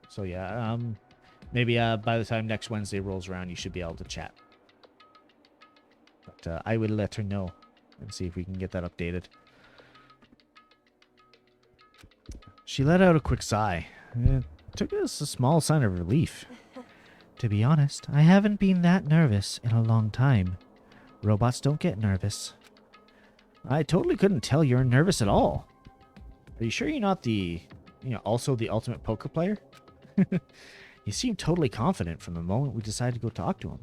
So yeah, maybe by the time next Wednesday rolls around, you should be able to chat. But I will let her know and see if we can get that updated. She let out a quick sigh. It took us a small sign of relief. To be honest, I haven't been that nervous in a long time. Robots don't get nervous. I totally couldn't tell you're nervous at all. Are you sure you're not also the ultimate poker player? You seem totally confident from the moment we decided to go talk to him.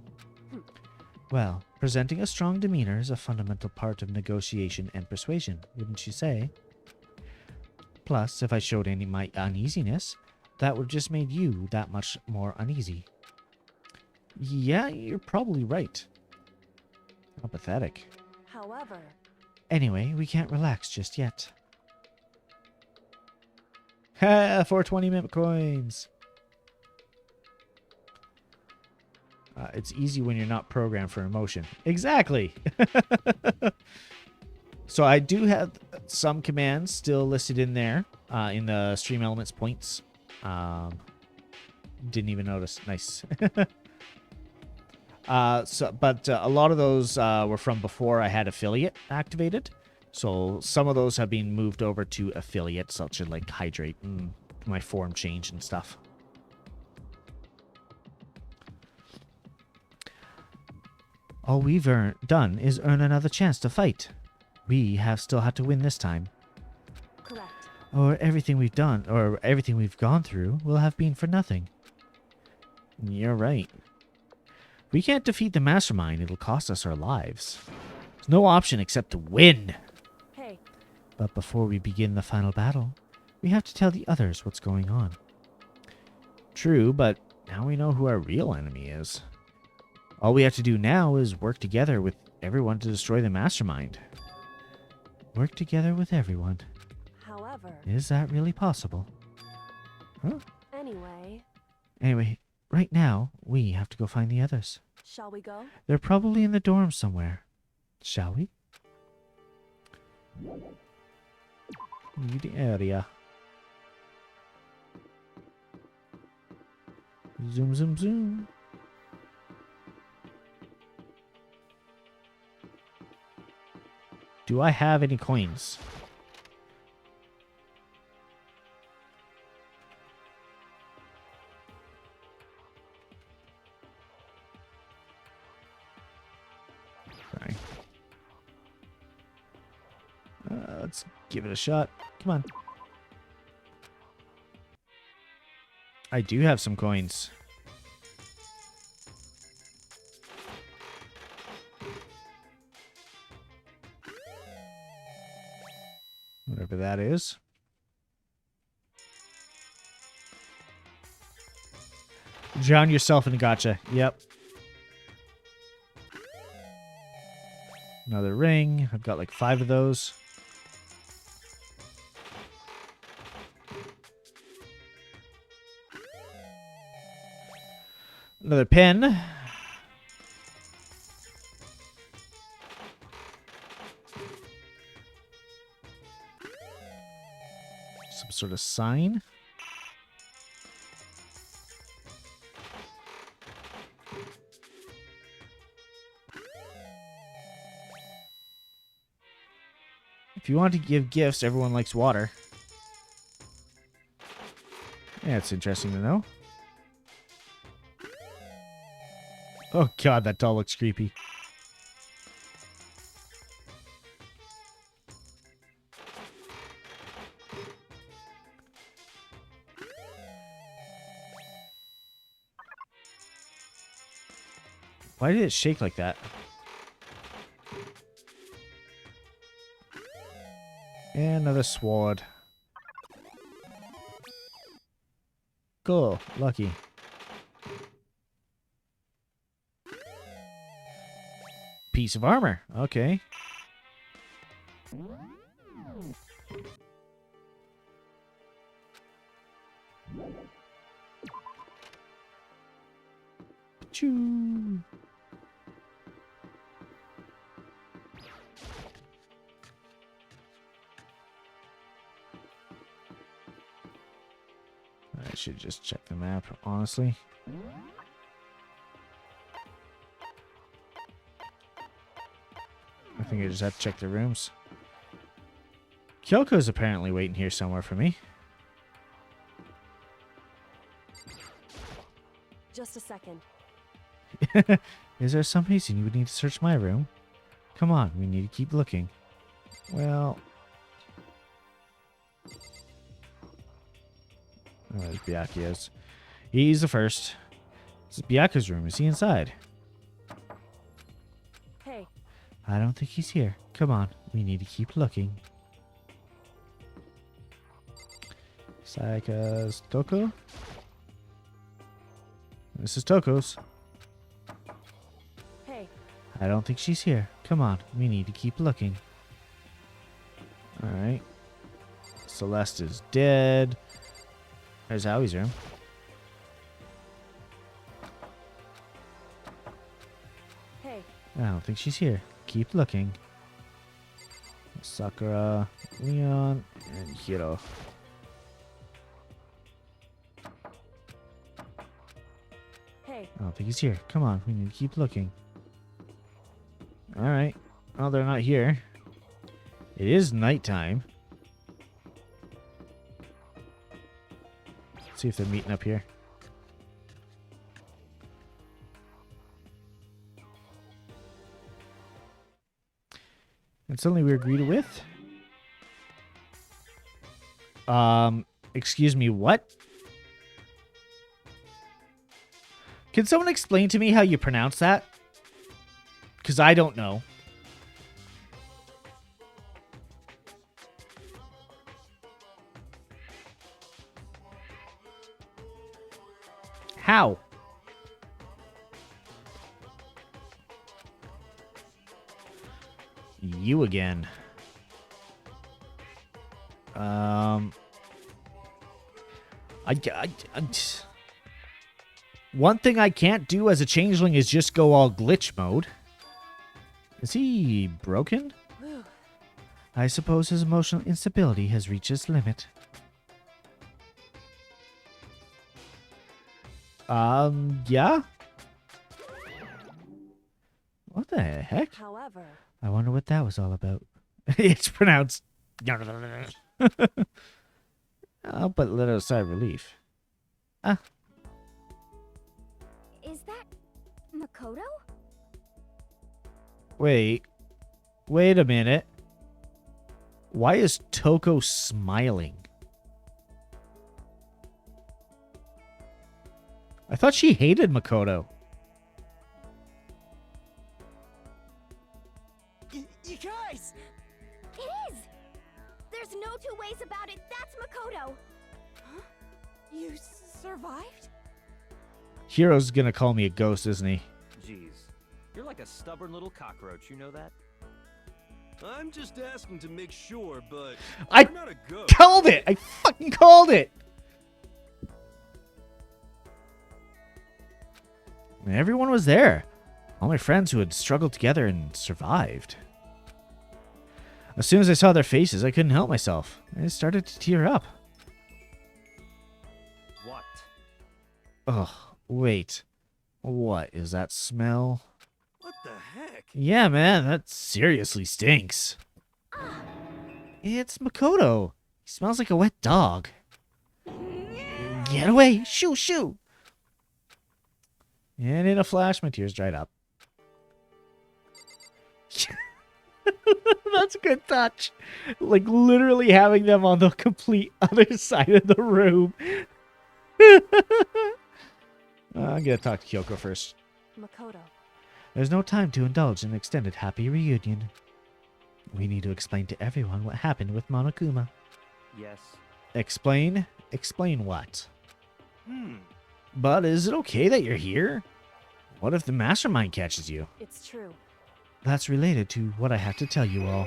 Well, presenting a strong demeanor is a fundamental part of negotiation and persuasion, wouldn't you say? Plus, if I showed any my uneasiness, that would have just made you that much more uneasy. Yeah, you're probably right. How pathetic. However... Anyway, we can't relax just yet. Ha! 420 mint coins! It's easy when you're not programmed for emotion. Exactly! So I do have some commands still listed in there, in the Stream Elements points. Didn't even notice. Nice. But a lot of those were from before I had affiliate activated. So some of those have been moved over to affiliate, such as like hydrate and my form change and stuff. All we've done is earn another chance to fight. We have still had to win this time. Correct. Or everything we've done, or everything we've gone through will have been for nothing. You're right. We can't defeat the mastermind. It'll cost us our lives. There's no option except to win. Hey. But before we begin the final battle, we have to tell the others what's going on. True, but now we know who our real enemy is. All we have to do now is work together with everyone to destroy the mastermind. Work together with everyone. However... Is that really possible? Huh? Anyway, right now, we have to go find the others. shall we go? They're probably in the dorm somewhere. Shall we? Leave the area. Zoom, zoom, zoom. Do I have any coins? Sorry. Let's give it a shot. Come on. I do have some coins. Whatever that is. Drown yourself in a gotcha. Yep. Another ring. I've got like 5 of those. Another pen. Some sort of sign. If you want to give gifts, everyone likes water. Yeah, it's interesting to know. Oh god, that doll looks creepy. Why did it shake like that? And another sword. Cool. Lucky. Piece of armor. Okay. Choo. I should just check the map, honestly. I think I just have to check the rooms. Kyoko's apparently waiting here somewhere for me. Just a second. Is there some reason you would need to search my room? Come on, we need to keep looking. Well... Oh, there's Byakuya's. He's the first. This is Byakuya's room. Is he inside? Hey, I don't think he's here. Come on, we need to keep looking. Sayaka's Toko? This is Toko's. hey, I don't think she's here. Come on, we need to keep looking. Alright. Celeste is dead. There's Howie's room. hey. I don't think she's here. Keep looking. Sakura, Leon, and Hiro. Hey, I don't think he's here. Come on, we need to keep looking. Alright. Well, they're not here. It is nighttime. Let's see if they're meeting up here. And suddenly we agreed with. Excuse me, what? Can someone explain to me how you pronounce that? Because I don't know. How? You again. One thing I can't do as a changeling is just go all glitch mode. Is he broken? whew. I suppose his emotional instability has reached its limit. Yeah? What the heck? However, I wonder what that was all about. It's pronounced. I'll put a little sigh of relief. Ah. Is that Makoto? Wait a minute. Why is Toko smiling? I thought she hated Makoto. You guys! It is! There's no two ways about it. That's Makoto. Huh? You survived? Hiro's gonna call me a ghost, isn't he? Jeez, you're like a stubborn little cockroach, you know that? I'm just asking to make sure, but I you're not a ghost. called it! I fucking called it! Everyone was there. All my friends who had struggled together and survived. As soon as I saw their faces, I couldn't help myself. I started to tear up. What? Ugh, wait. What is that smell? What the heck? Yeah, man, that seriously stinks. It's Makoto. He smells like a wet dog. Get away! Shoo, shoo! And in a flash, my tears dried up. That's a good touch. Like, literally having them on the complete other side of the room. I'm gonna talk to Kyoko first. Makoto. There's no time to indulge in an extended happy reunion. We need to explain to everyone what happened with Monokuma. Yes. Explain? Explain what? But is it okay that you're here? What if the mastermind catches you? It's true. That's related to what I have to tell you all.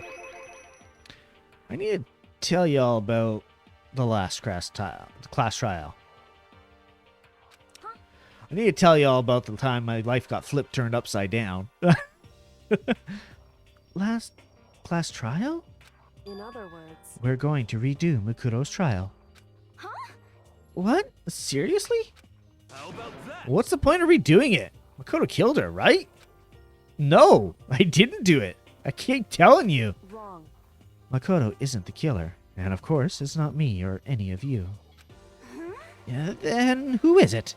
I need to tell you all about the last class trial. I need to tell you all about the time my life got turned upside down. Last class trial? In other words, We're going to redo Makoto's trial. Huh? What? Seriously? How about that? What's the point of redoing it? Makoto killed her, right? No, I didn't do it. I keep telling you. wrong. Makoto isn't the killer. And of course, it's not me or any of you. Then who is it?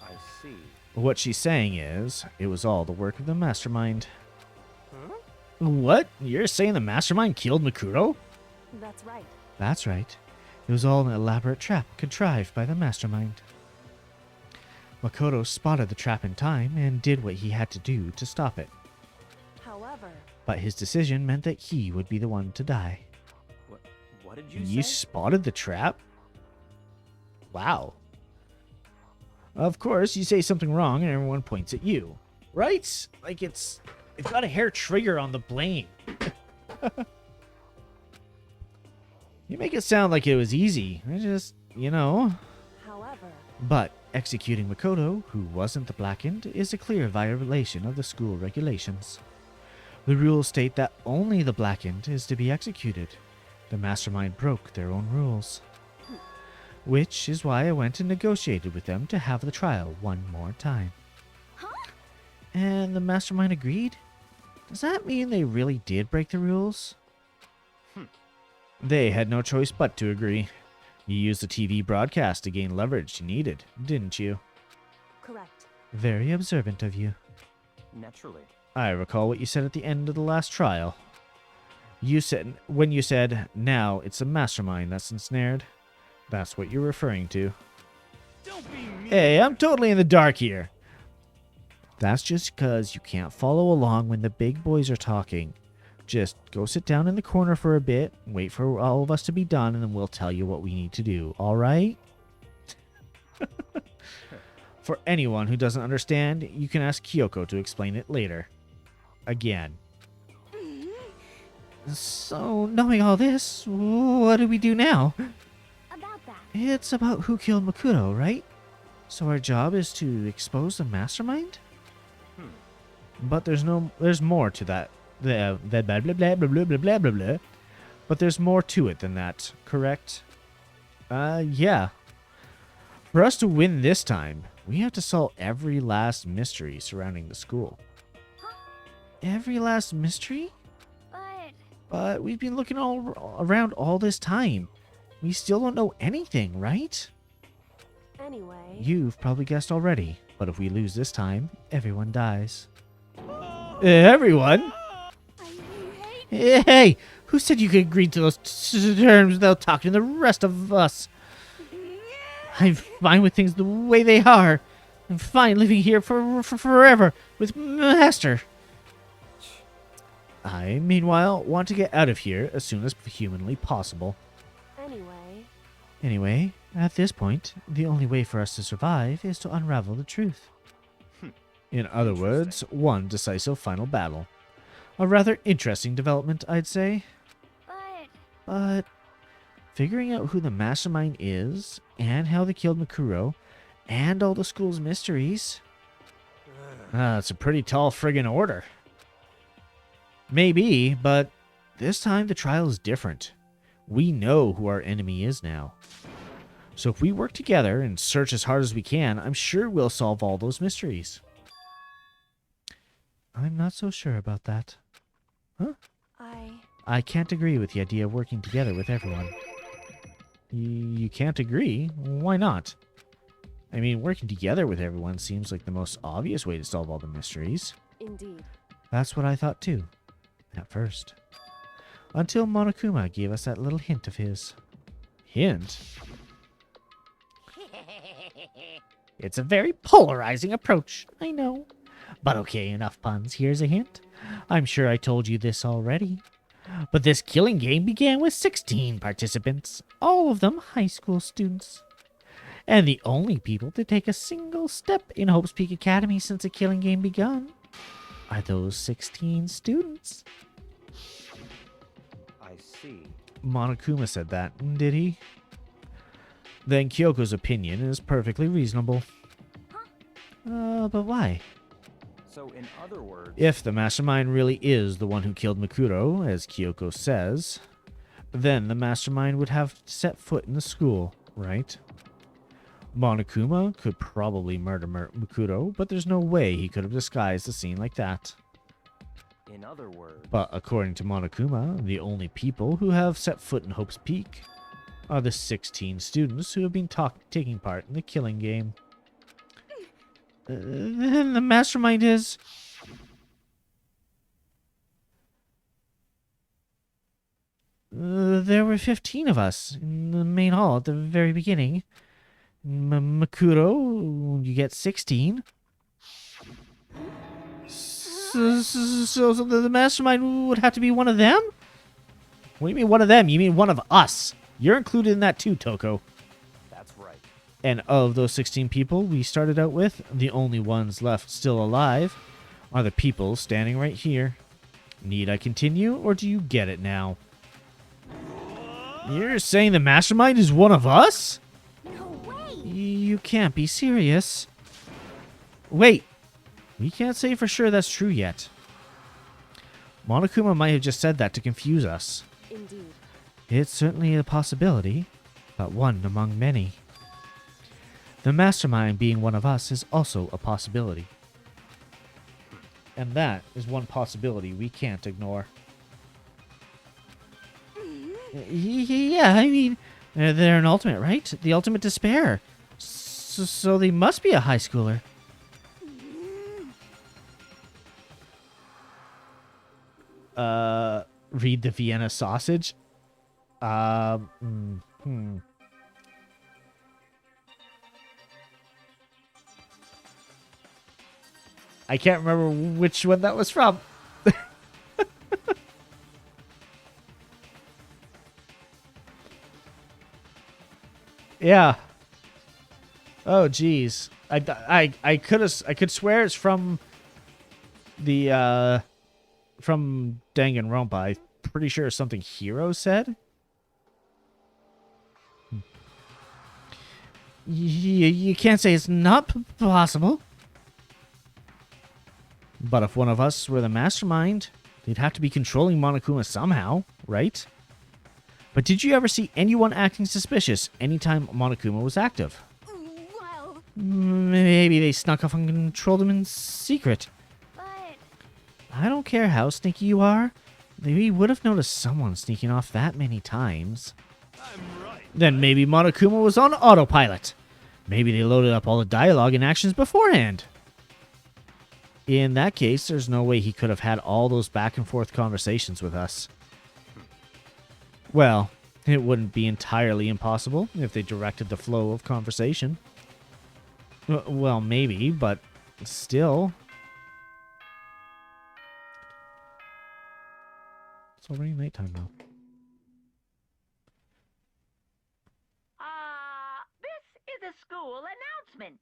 I see. What she's saying is, it was all the work of the mastermind. Huh? What? You're saying the mastermind killed Makoto? That's right. That's right. It was all an elaborate trap contrived by the mastermind. Makoto spotted the trap in time and did what he had to do to stop it. However, But his decision meant that he would be the one to die. What did you You say? spotted the trap? Wow. Of course, you say something wrong and everyone points at you. Right? Like it's got a hair trigger on the blame. You make it sound like it was easy. I just, however, But executing Makoto, who wasn't the blackened, is a clear violation of the school regulations. The rules state that only the blackened is to be executed. The mastermind broke their own rules. Which is why I went and negotiated with them to have the trial one more time. Huh? And the mastermind agreed? Does that mean they really did break the rules? They had no choice but to agree. You used the TV broadcast to gain leverage you needed, didn't you? correct. Very observant of you. Naturally. I recall what you said at the end of the last trial. When you said, now it's a mastermind that's ensnared. That's what you're referring to. Don't be mean. Hey, I'm totally in the dark here. That's just because you can't follow along when the big boys are talking. Just go sit down in the corner for a bit, wait for all of us to be done, and then we'll tell you what we need to do, alright? For anyone who doesn't understand, you can ask Kyoko to explain it later. Again. So, knowing all this, what do we do now? About that. It's about who killed Makoto, right? So our job is to expose the mastermind? But there's more to that. Blah, blah, blah, blah, blah, blah, blah, blah, blah, blah. But there's more to it than that, correct? Yeah. For us to win this time, we have to solve every last mystery surrounding the school. Every last mystery? But we've been looking all around all this time. We still don't know anything, right? Anyway, You've probably guessed already, but if we lose this time, everyone dies. Everyone? Hey, who said you could agree to those terms without talking to the rest of us? I'm fine with things the way they are. I'm fine living here for forever with Master. I, meanwhile, want to get out of here as soon as humanly possible. Anyway, at this point, the only way for us to survive is to unravel the truth. In other words, one decisive final battle. A rather interesting development, I'd say. But figuring out who the mastermind is, and how they killed Makuro, and all the school's mysteries, it's a pretty tall friggin' order. Maybe, but this time the trial is different. We know who our enemy is now. So if we work together and search as hard as we can, I'm sure we'll solve all those mysteries. I'm not so sure about that. Huh? I can't agree with the idea of working together with everyone. You can't agree? Why not? I mean, working together with everyone seems like the most obvious way to solve all the mysteries. Indeed. That's what I thought too. At first. Until Monokuma gave us that little hint of his. Hint? It's a very polarizing approach, I know. But okay, enough puns. Here's a hint. I'm sure I told you this already. But this killing game began with 16 participants, all of them high school students. And the only people to take a single step in Hope's Peak Academy since the killing game begun are those 16 students. I see. Monokuma said that, did he? Then Kyoko's opinion is perfectly reasonable. But why? So, in other words, If the mastermind really is the one who killed Makuro, as Kyoko says, then the mastermind would have set foot in the school, right? Monokuma could probably murder Makuro, but there's no way he could have disguised the scene like that. in other words, But according to Monokuma, the only people who have set foot in Hope's Peak are the 16 students who have been taking part in the killing game. Then the mastermind is... there were 15 of us in the main hall at the very beginning. Makuro, you get 16. So the mastermind would have to be one of them? What do you mean one of them? You mean one of us. You're included in that too, Toko. that's right. And of those 16 people we started out with, the only ones left still alive are the people standing right here. Need I continue, or do you get it now? You're saying the mastermind is one of us? No way! You can't be serious. Wait. We can't say for sure that's true yet. Monokuma might have just said that to confuse us. Indeed. It's certainly a possibility, but one among many. The mastermind being one of us is also a possibility. And that is one possibility we can't ignore. Yeah, I mean, they're an ultimate, right? The ultimate despair. So they must be a high schooler. Read the Vienna sausage? I can't remember which one that was from. Yeah. Oh, geez. I could swear it's from the from Danganronpa. I'm pretty sure it's something Hero said. You can't say it's not possible. But if one of us were the mastermind, they'd have to be controlling Monokuma somehow, right? But did you ever see anyone acting suspicious anytime Monokuma was active? Well, Maybe they snuck off and controlled him in secret. but I don't care how sneaky you are. We would have noticed someone sneaking off that many times. I'm right. Then maybe Monokuma was on autopilot. Maybe they loaded up all the dialogue and actions beforehand. In that case, there's no way he could have had all those back and forth conversations with us. Well, it wouldn't be entirely impossible if they directed the flow of conversation. Well, maybe, but still. It's already nighttime now. This is a school announcement.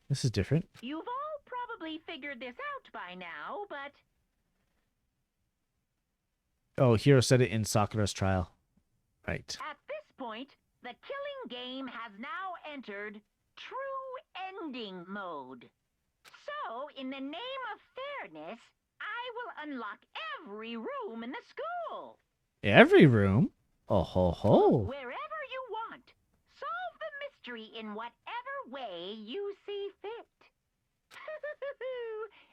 This is different. You've all probably figured this out by now, but Oh, Hiro said it in Sakura's trial. Right. at this point, the killing game has now entered true ending mode. So, in the name of fairness, I will unlock every room in the school. Every room? Oh ho ho. Wherever you want. Solve the mystery in whatever way you see fit.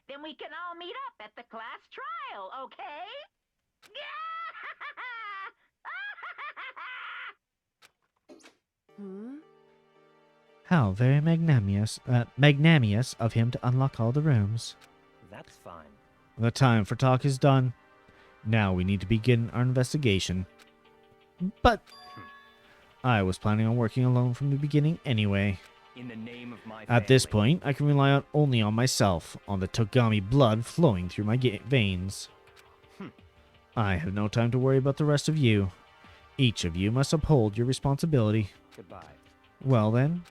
Then we can all meet up at the class trial, okay? Hmm? How very magnanimous of him to unlock all the rooms. That's fine. The time for talk is done. Now we need to begin our investigation. But I was planning on working alone from the beginning anyway. In the name of my At this family. point, I can rely only on myself, on the Togami blood flowing through my veins. I have no time to worry about the rest of you. Each of you must uphold your responsibility. Goodbye. Well then.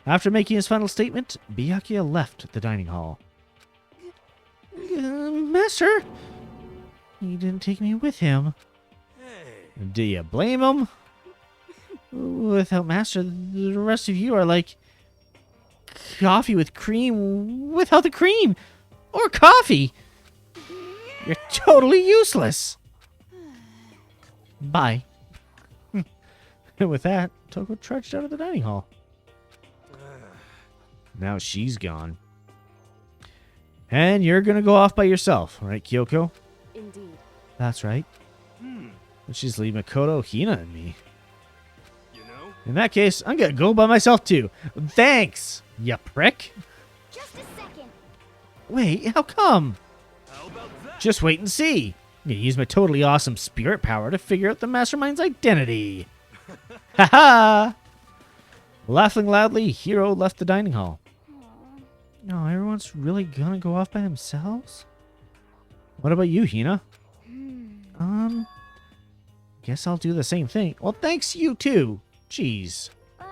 After making his final statement, Byakuya left the dining hall. Master? He didn't take me with him. Hey. Do you blame him? Without Master, the rest of you are like coffee with cream without the cream. Or coffee. You're totally useless. Bye. And with that, Toko trudged out of the dining hall. Now she's gone. And you're gonna go off by yourself, right, Kyoko? Indeed. That's right. But she's leaving Makoto, Hina, and me. You know? In that case, I'm gonna go by myself too. Thanks, you prick. Just a second. Wait, how come? How about that? Just wait and see. I'm gonna use my totally awesome spirit power to figure out the mastermind's identity. Haha! Laughing loudly, Hiro left the dining hall. No, everyone's really gonna go off by themselves? What about you, Hina? Guess I'll do the same thing. Well, thanks you too. Jeez. But,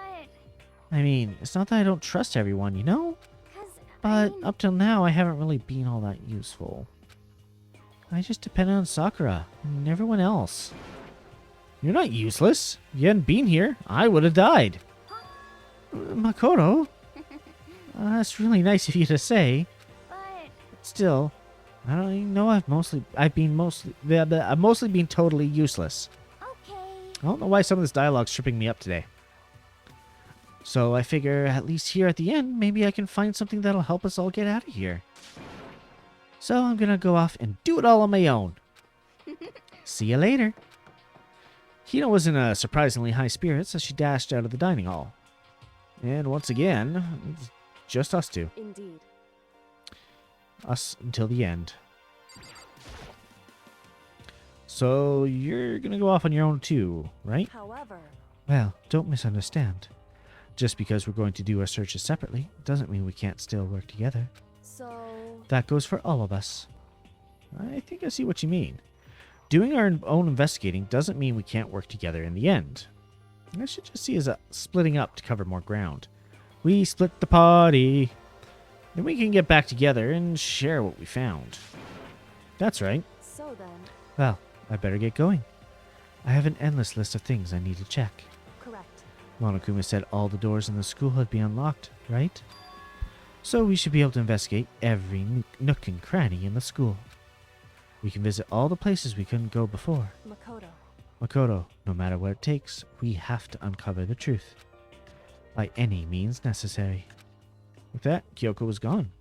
I mean, it's not that I don't trust everyone, you know? 'cause, But up till now, I haven't really been all that useful. I just depend on Sakura and everyone else. You're not useless. If you hadn't been here, I would have died. Makoto? That's really nice of you to say. but, Still, I don't even know. I've mostly been totally useless. okay. I don't know why some of this dialogue's tripping me up today. So I figure at least here at the end, maybe I can find something that'll help us all get out of here. So I'm gonna go off and do it all on my own. See you later. Hina was in a surprisingly high spirits as she dashed out of the dining hall. And once again, it's just us two. Indeed. Us until the end. So you're gonna go off on your own too, right? However, Well, don't misunderstand. Just because we're going to do our searches separately doesn't mean we can't still work together. so That goes for all of us. I think I see what you mean. Doing our own investigating doesn't mean we can't work together in the end. I should just see as a splitting up to cover more ground. We split the party. Then we can get back together and share what we found. That's right. so then, Well, I better get going. I have an endless list of things I need to check. correct. Monokuma said all the doors in the school had been unlocked, right? So we should be able to investigate every nook and cranny in the school. We can visit all the places we couldn't go before. Makoto, no matter what it takes, we have to uncover the truth. By any means necessary. With that, Kyoko was gone,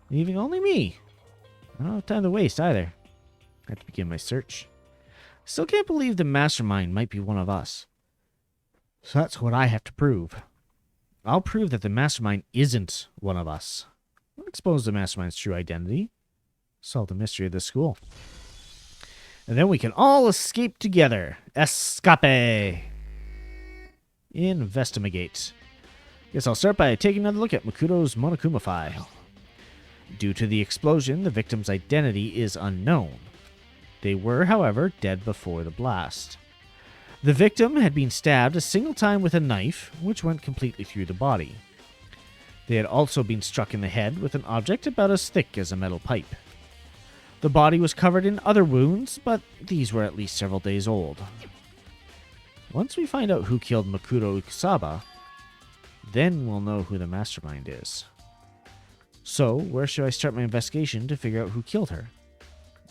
leaving only me. I don't have time to waste either. I have to begin my search. Still can't believe the mastermind might be one of us. So that's what I have to prove. I'll prove that the mastermind isn't one of us. I'll expose the mastermind's true identity. Solve the mystery of the school. And then we can all escape together. Escape! Investigate. Guess I'll start by taking another look at Makoto's Monokuma file. Due to the explosion, the victim's identity is unknown. They were, however, dead before the blast. The victim had been stabbed a single time with a knife, which went completely through the body. They had also been struck in the head with an object about as thick as a metal pipe. The body was covered in other wounds, but these were at least several days old. Once we find out who killed Makoto Ukusaba, then we'll know who the mastermind is. So, where should I start my investigation to figure out who killed her?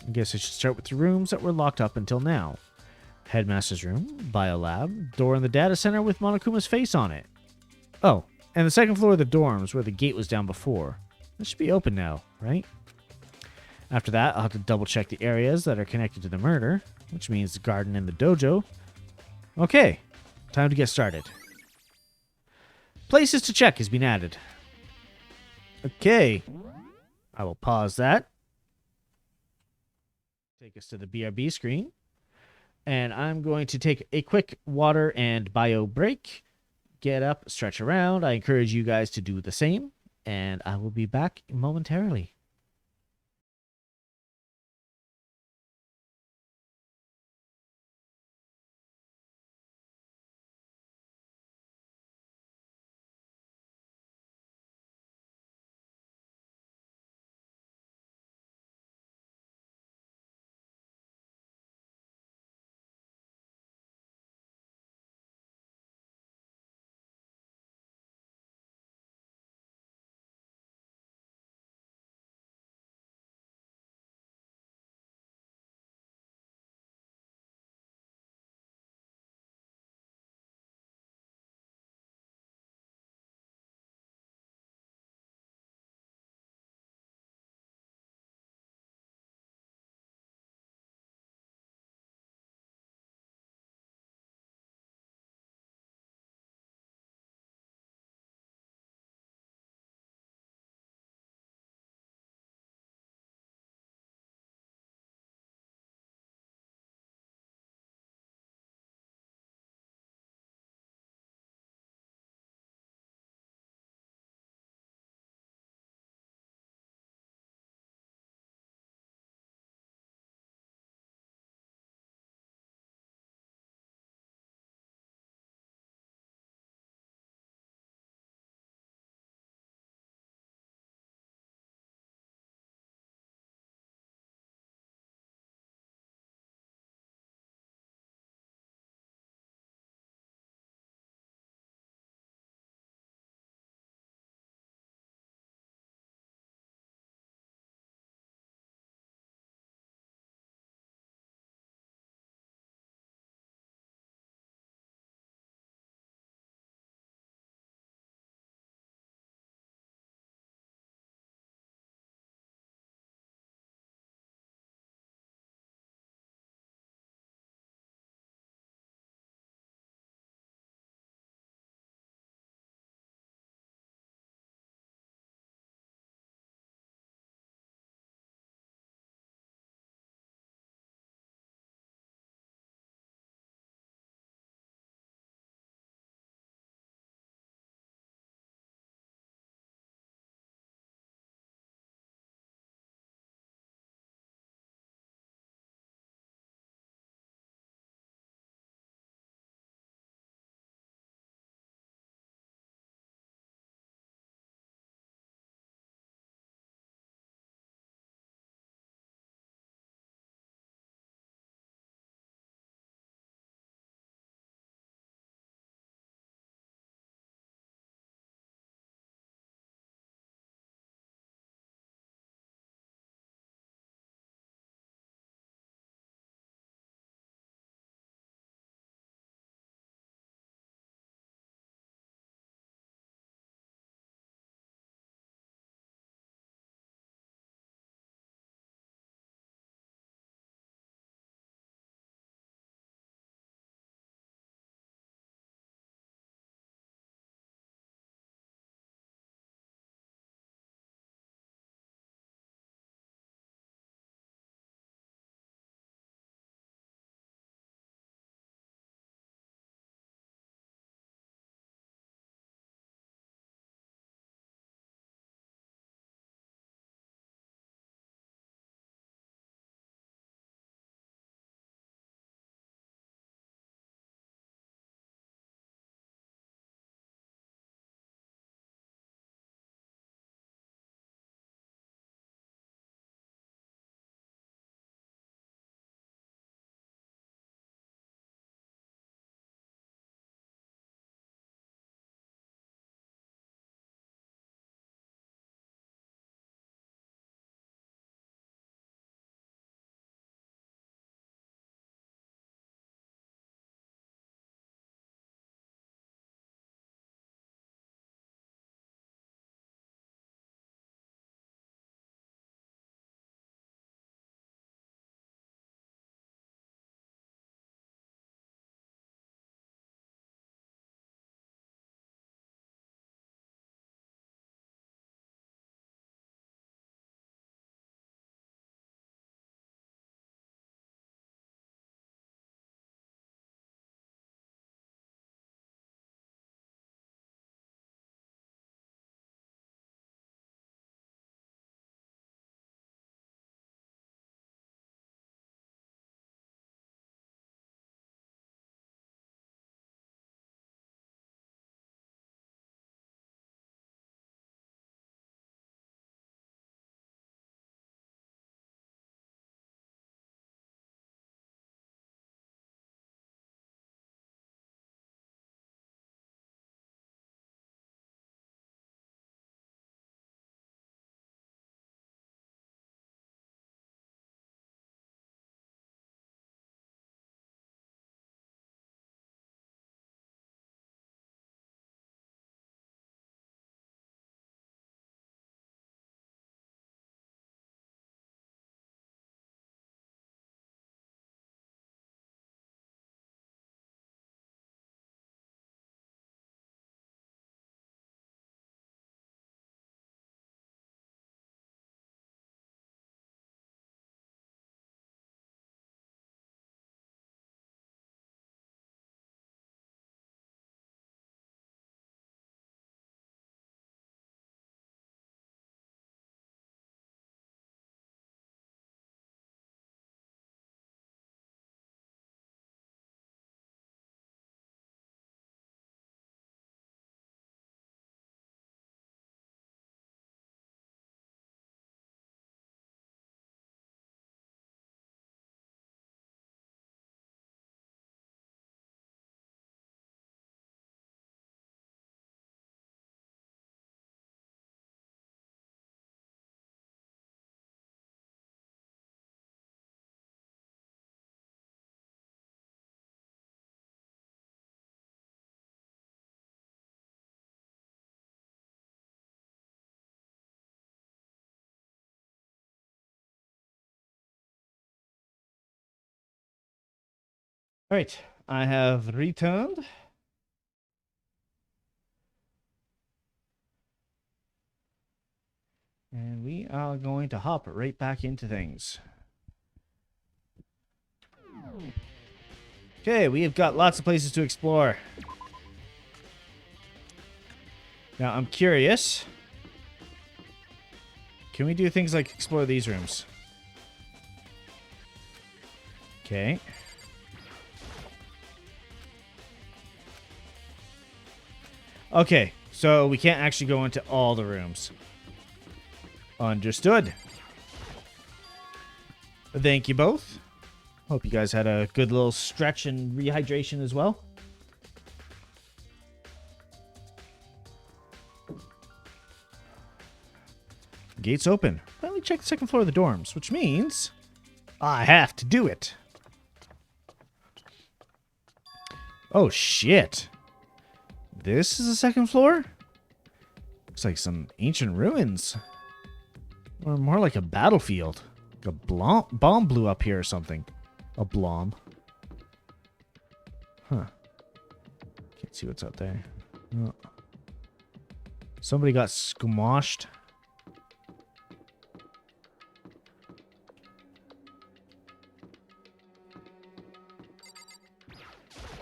I guess I should start with the rooms that were locked up until now. Headmaster's room, biolab, door in the data center with Monokuma's face on it. Oh, and the second floor of the dorms where the gate was down before. That should be open now, right? After that, I'll have to double check the areas that are connected to the murder, which means the garden and the dojo. Okay, time to get started. Places to check has been added. Okay, I will pause that. Take us to the BRB screen. And I'm going to take a quick water and bio break. Get up, stretch around. I encourage you guys to do the same. And I will be back momentarily. All right, I have returned. And we are going to hop right back into things. Okay, we have got lots of places to explore. Now, I'm curious. Can we do things like explore these rooms? Okay. Okay, so we can't actually go into all the rooms. Understood. Thank you both. Hope you guys had a good little stretch and rehydration as well. Gates open. Finally check the second floor of the dorms, which means I have to do it. Oh, shit. This is the second floor? Looks like some ancient ruins. Or more like a battlefield. Like a bomb blew up here or something. A blom. Huh. Can't see what's out there. Oh. Somebody got squashed.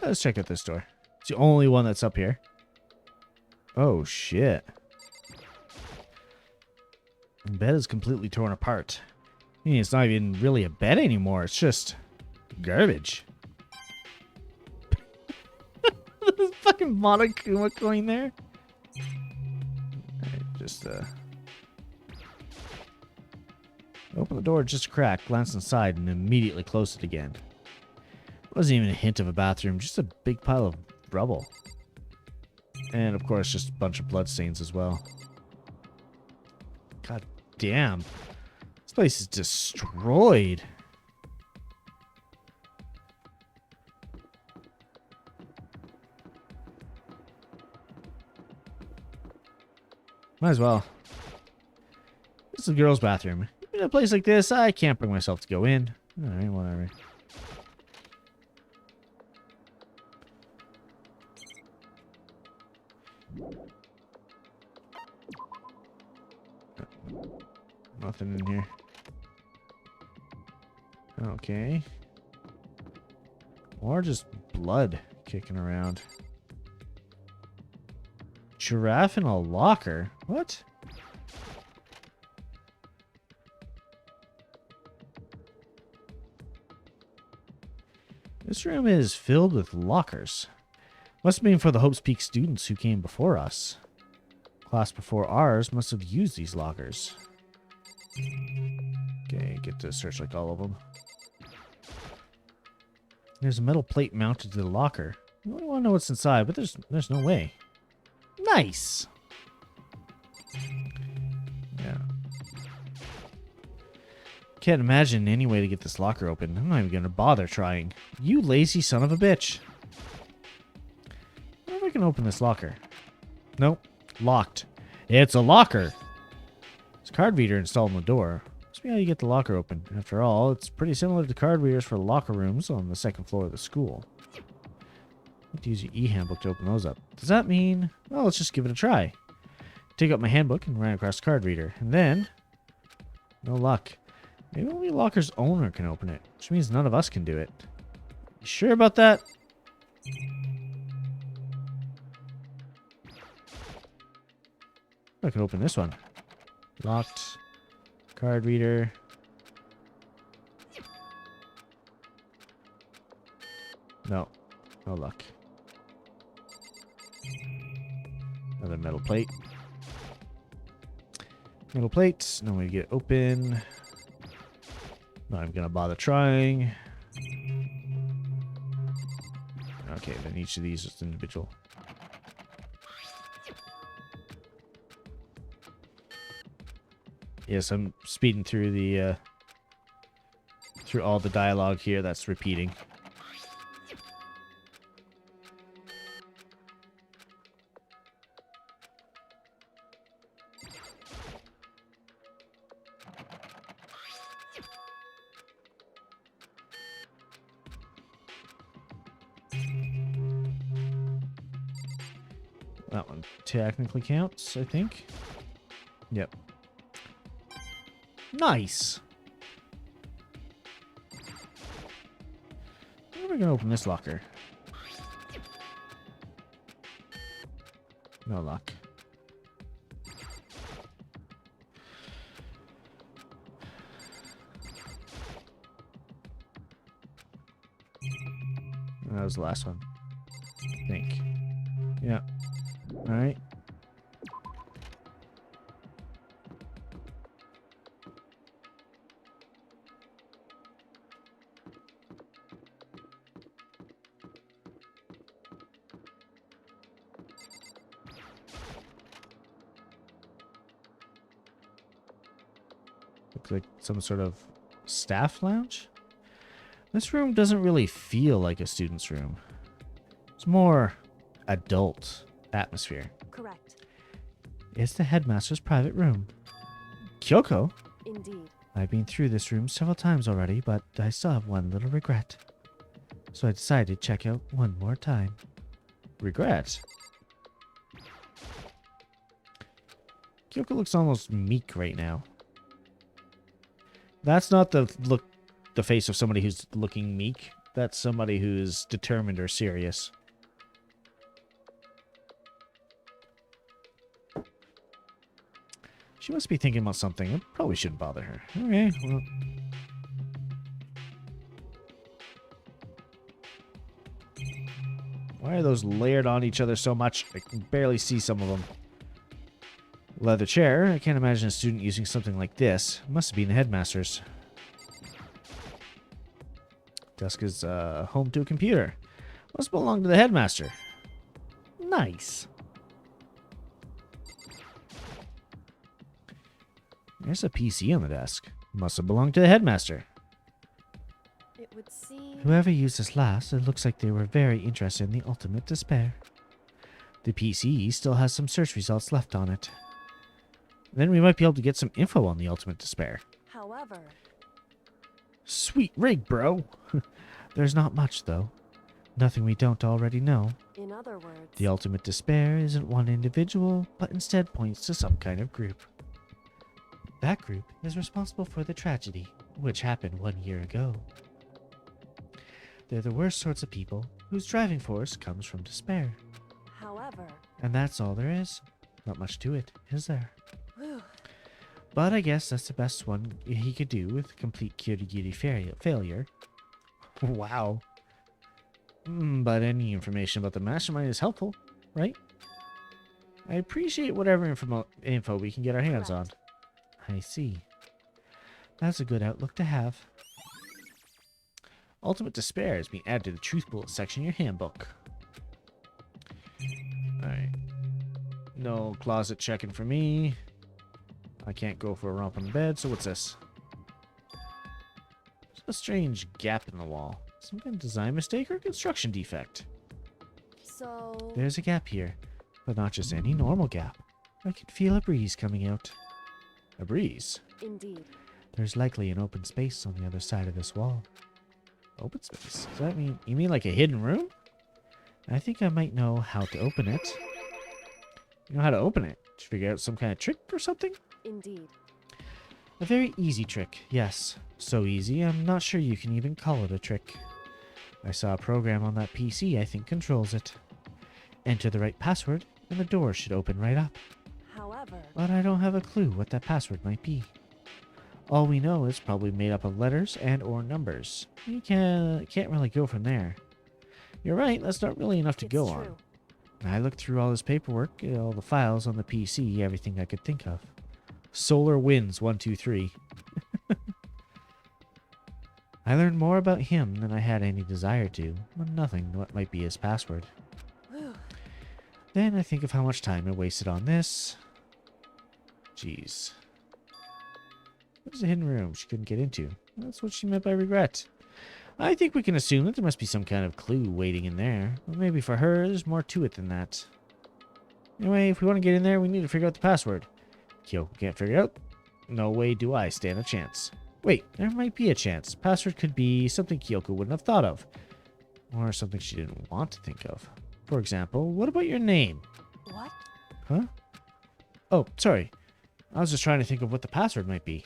Let's check out this door. It's the only one that's up here. Oh, shit. The bed is completely torn apart. I mean, it's not even really a bed anymore. It's just garbage. This fucking Monokuma coin there. Right, just, open the door just a crack, glance inside, and immediately close it again. Wasn't even a hint of a bathroom, just a big pile of rubble. And of course, just a bunch of bloodstains as well. God damn. This place is destroyed. Might as well. This is the girls' bathroom. In a place like this, I can't bring myself to go in. Alright, whatever. Nothing in here. Okay. Or just blood kicking around. Giraffe in a locker? What? This room is filled with lockers. Must have been for the Hopes Peak students who came before us. Class before ours must have used these lockers. Okay, get to search like all of them. There's a metal plate mounted to the locker. I really want to know what's inside, but there's no way. Nice! Yeah. Can't imagine any way to get this locker open. I'm not even gonna bother trying. You lazy son of a bitch. I wonder if I can open this locker. Nope. Locked. It's a locker! There's a card reader installed on the door. Must be how you get the locker open. After all, it's pretty similar to card readers for locker rooms on the second floor of the school. You have to use your e-handbook to open those up. Does that mean... Well, let's just give it a try. Take out my handbook and run across the card reader. And then... No luck. Maybe only the locker's owner can open it. Which means none of us can do it. You sure about that? I can open this one. Locked. Card reader. No. No luck. Another metal plate. Metal plate. No way to get it open. Not even gonna bother trying. Okay, then each of these is individual. Yes, I'm speeding through the through all the dialogue here that's repeating. That one technically counts, I think. Yep. Nice. How are we gonna open this locker? No luck. That was the last one, I think. Yeah. All right. Looks like some sort of staff lounge. This room doesn't really feel like a student's room. It's more adult atmosphere. Correct. It's the headmaster's private room. Kyoko? Indeed. I've been through this room several times already, but I still have one little regret. So I decided to check out one more time. Regret? Kyoko looks almost meek right now. That's not the face of somebody who's looking meek. That's somebody who's determined or serious. She must be thinking about something. It probably shouldn't bother her. Okay, well. Why are those layered on each other so much? I can barely see some of them. Leather chair. I can't imagine a student using something like this. It must have been the headmaster's. Desk is home to a computer. Must belong to the headmaster. Nice. There's a PC on the desk. Must have belonged to the headmaster. It would seem... Whoever used this last, it looks like they were very interested in the ultimate despair. The PC still has some search results left on it. Then we might be able to get some info on the ultimate despair. However... Sweet rig, bro. There's not much, though. Nothing we don't already know. In other words... The ultimate despair isn't one individual, but instead points to some kind of group. That group is responsible for the tragedy, which happened 1 year ago. They're the worst sorts of people whose driving force comes from despair. However... And that's all there is. Not much to it, is there? Whew. But I guess that's the best one he could do with complete cutie failure. Wow. But any information about the mastermind is helpful, right? I appreciate whatever info we can get our hands on. I see. That's a good outlook to have. Ultimate Despair has been added to the Truth Bullet section of your handbook. Alright. No closet checking for me. I can't go for a romp on the bed, so what's this? There's a strange gap in the wall. Some kind of design mistake or construction defect. So... There's a gap here, but not just any normal gap. I can feel a breeze coming out. A breeze? Indeed. There's likely an open space on the other side of this wall. Open space? Does that mean... You mean like a hidden room? I think I might know how to open it. You know how to open it? Did you figure out some kind of trick or something? Indeed. A very easy trick, yes. So easy, I'm not sure you can even call it a trick. I saw a program on that PC I think controls it. Enter the right password, and the door should open right up. However... But I don't have a clue what that password might be. All we know is probably made up of letters and or numbers. You can't really go from there. You're right, that's not really enough to go on. I looked through all this paperwork, all the files on the PC, everything I could think of. Solar Winds 123. I learned more about him than I had any desire to, but nothing what might be his password. Whew. Then I think of how much time I wasted on this. Jeez. There's a hidden room she couldn't get into. That's what she meant by regret. I think we can assume that there must be some kind of clue waiting in there. Or maybe for her, there's more to it than that. Anyway, if we want to get in there, we need to figure out the password. Kyoko can't figure it out. No way do I stand a chance. Wait, there might be a chance. Password could be something Kyoko wouldn't have thought of. Or something she didn't want to think of. For example, what about your name? What? Huh? Oh, sorry. I was just trying to think of what the password might be.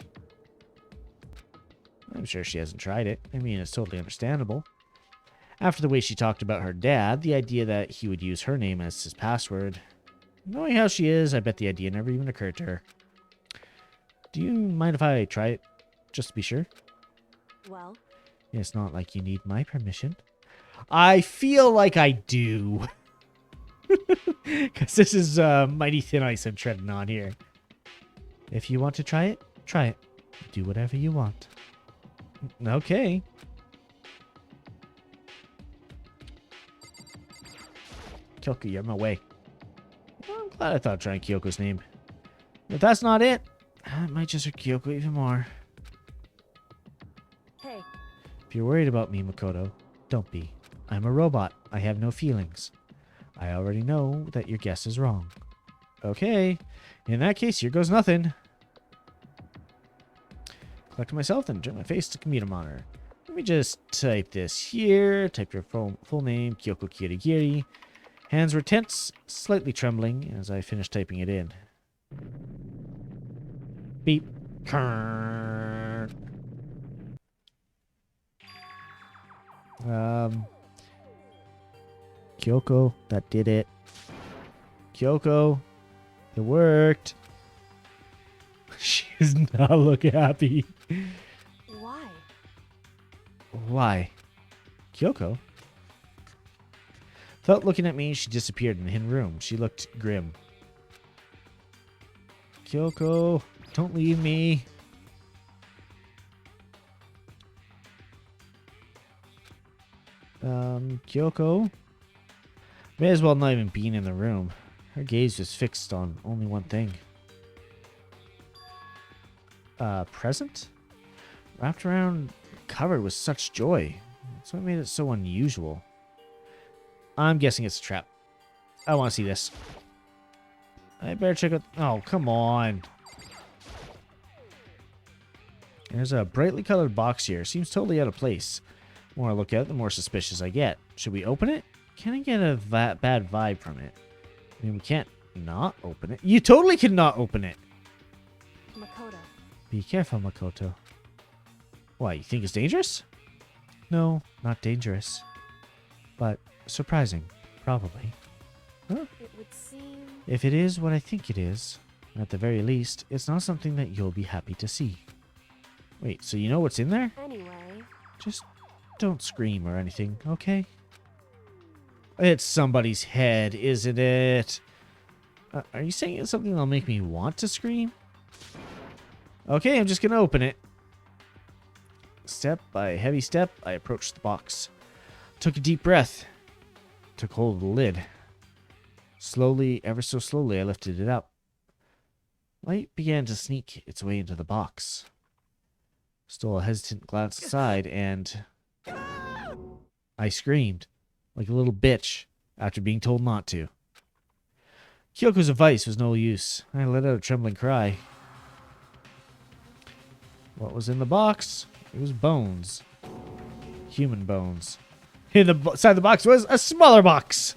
I'm sure she hasn't tried it. I mean, it's totally understandable. After the way she talked about her dad, the idea that he would use her name as his password. Knowing how she is, I bet the idea never even occurred to her. Do you mind if I try it? Just to be sure? Well, It's not like you need my permission. I feel like I do. Because this is mighty thin ice I'm treading on here. If you want to try it, try it. Do whatever you want. Okay. Kyoko, you're in my way. Well, I'm glad I thought of trying Kyoko's name. If that's not it, it might just hurt Kyoko even more. hey, If you're worried about me, Makoto, don't be. I'm a robot. I have no feelings. I already know that your guess is wrong. Okay. In that case, here goes nothing. Collect myself, then turn my face to computer monitor. Let me just type this here. Type your full name, Kyoko Kirigiri. Hands were tense, slightly trembling as I finished typing it in. Beep. Kyoko, that did it. Kyoko, it worked. She does not look happy. why? Why? Kyoko? Without looking at me, she disappeared in the hidden room. She looked grim. Kyoko, don't leave me. Kyoko? May as well not even be in the room. Her gaze was fixed on only one thing. Present? Wrapped around, covered with such joy. That's what made it so unusual. I'm guessing it's a trap. I want to see this. I better check out... Oh, come on. There's a brightly colored box here. Seems totally out of place. The more I look at it, the more suspicious I get. Should we open it? Can I get a bad vibe from it? I mean, we can't not open it. You totally cannot open it. Makoto. Be careful, Makoto. Why, you think it's dangerous? No, not dangerous. But surprising, probably. Huh? It would seem... If it is what I think it is, at the very least, it's not something that you'll be happy to see. Wait, so you know what's in there? Anyway, Just don't scream or anything, okay? It's somebody's head, isn't it? Are you saying it's something that'll make me want to scream? Okay, I'm just gonna open it. Step by heavy step, I approached the box. Took a deep breath. Took hold of the lid. Slowly, ever so slowly, I lifted it up. Light began to sneak its way into the box. Stole a hesitant glance aside, and I screamed like a little bitch after being told not to. Kyoko's advice was no use. I let out a trembling cry. What was in the box? It was bones. Human bones. In the side of the box was a smaller box.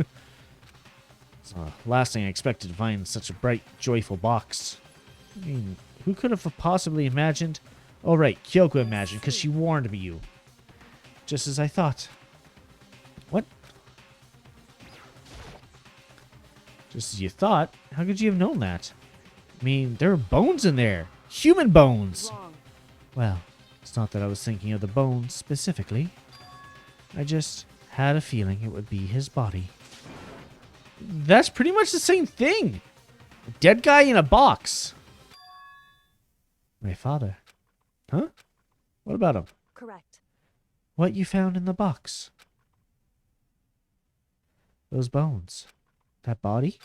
It's the last thing I expected to find in such a bright, joyful box. I mean, who could have possibly imagined? Oh, right, Kyoko imagined, because she warned me you. Just as I thought. What? Just as you thought? How could you have known that? I mean, there are bones in there. Human bones. wrong. Well, it's not that I was thinking of the bones specifically. I just had a feeling it would be his body. That's pretty much the same thing. A dead guy in a box. My father. Huh? What about him? Correct. What you found in the box? Those bones. That body?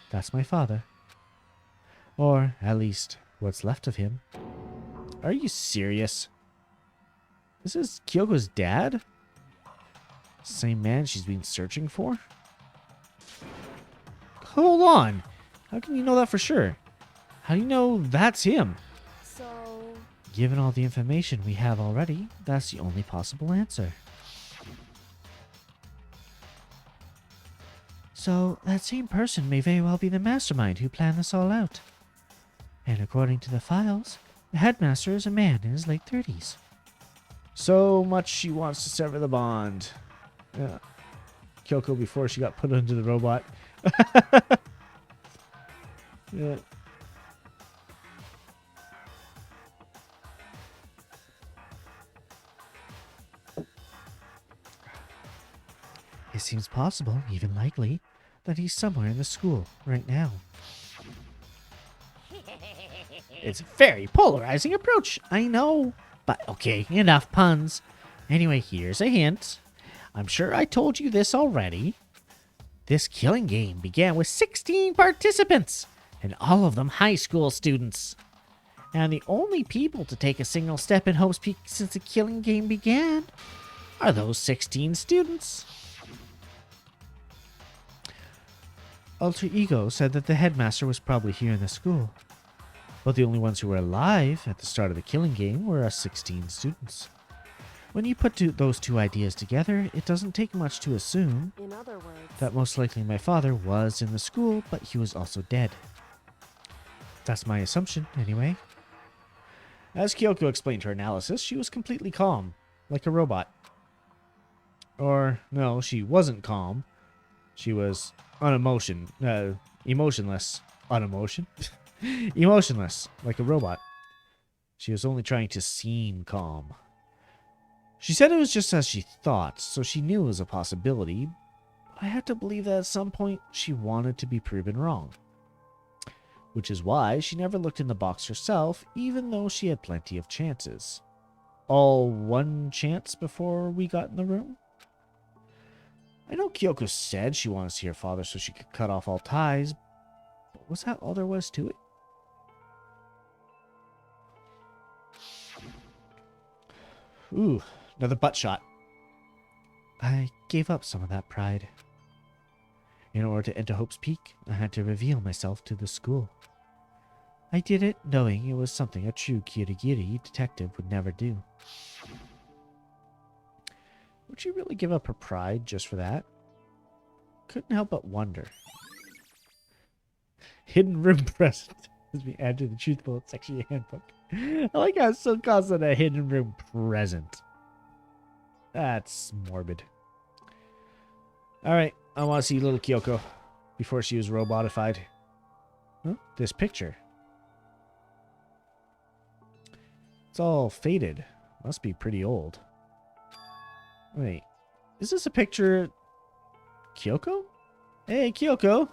That's my father. Or, at least, what's left of him. Are you serious? This is Kyoko's dad? Same man she's been searching for? Hold on. How can you know that for sure? How do you know that's him? So, Given all the information we have already, that's the only possible answer. So, that same person may very well be the mastermind who planned this all out. And according to the files, the headmaster is a man in his late 30s. So much she wants to sever the bond. Yeah. Kyoko before she got put into the robot. Yeah. It seems possible, even likely, that he's somewhere in the school right now. It's a very polarizing approach, I know. But okay, enough puns. Anyway, here's a hint. I'm sure I told you this already. This killing game began with 16 participants, and all of them high school students. And the only people to take a single step in Hope's Peak since the killing game began are those 16 students. Alter Ego said that the headmaster was probably here in the school, but the only ones who were alive at the start of the killing game were us 16 students. When you put those two ideas together, it doesn't take much to assume In other words, that most likely my father was in the school, but he was also dead. That's my assumption, anyway. As Kyoko explained her analysis, she was completely calm, like a robot. Or, no, she wasn't calm. She was emotionless. Unemotion? Emotionless, like a robot. She was only trying to seem calm. She said it was just as she thought, so she knew it was a possibility. I had to believe that at some point she wanted to be proven wrong. Which is why she never looked in the box herself, even though she had plenty of chances. All one chance before we got in the room? I know Kyoko said she wanted to see her father so she could cut off all ties, but was that all there was to it? Ooh, another butt shot. I gave up some of that pride. In order to enter Hope's Peak, I had to reveal myself to the school. I did it knowing it was something a true Kirigiri detective would never do. Would she really give up her pride just for that? Couldn't help but wonder. Hidden room present as we add to the truth bullet section of your handbook. I like how it still calls it a hidden room present. That's morbid. Alright, I want to see little Kyoko before she was robotified. Huh? This picture. It's all faded. Must be pretty old. Wait, is this a picture of Kyoko? Hey, Kyoko!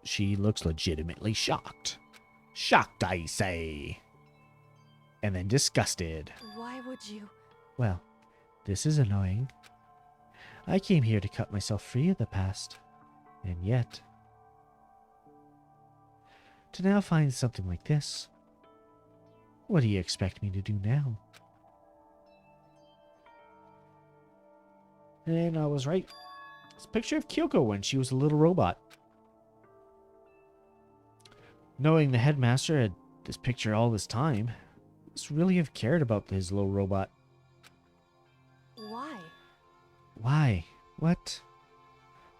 She looks legitimately shocked. Shocked, I say. And then disgusted. why would you? Well, this is annoying. I came here to cut myself free of the past. And yet, to now find something like this. What do you expect me to do now? And I was right. It's a picture of Kyoko when she was a little robot. Knowing the headmaster had this picture all this time, must really have cared about his little robot. Why? Why? What?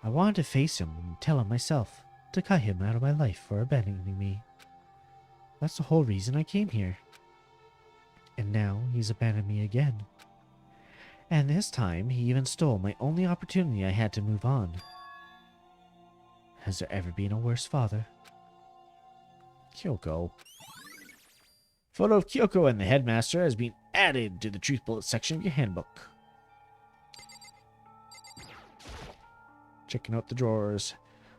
I wanted to face him and tell him myself, to cut him out of my life for abandoning me. That's the whole reason I came here. And now he's abandoned me again. And this time, he even stole my only opportunity I had to move on. Has there ever been a worse father? Kyoko. Photo of Kyoko and the headmaster has been added to the truth bullet section of your handbook. Checking out the drawers.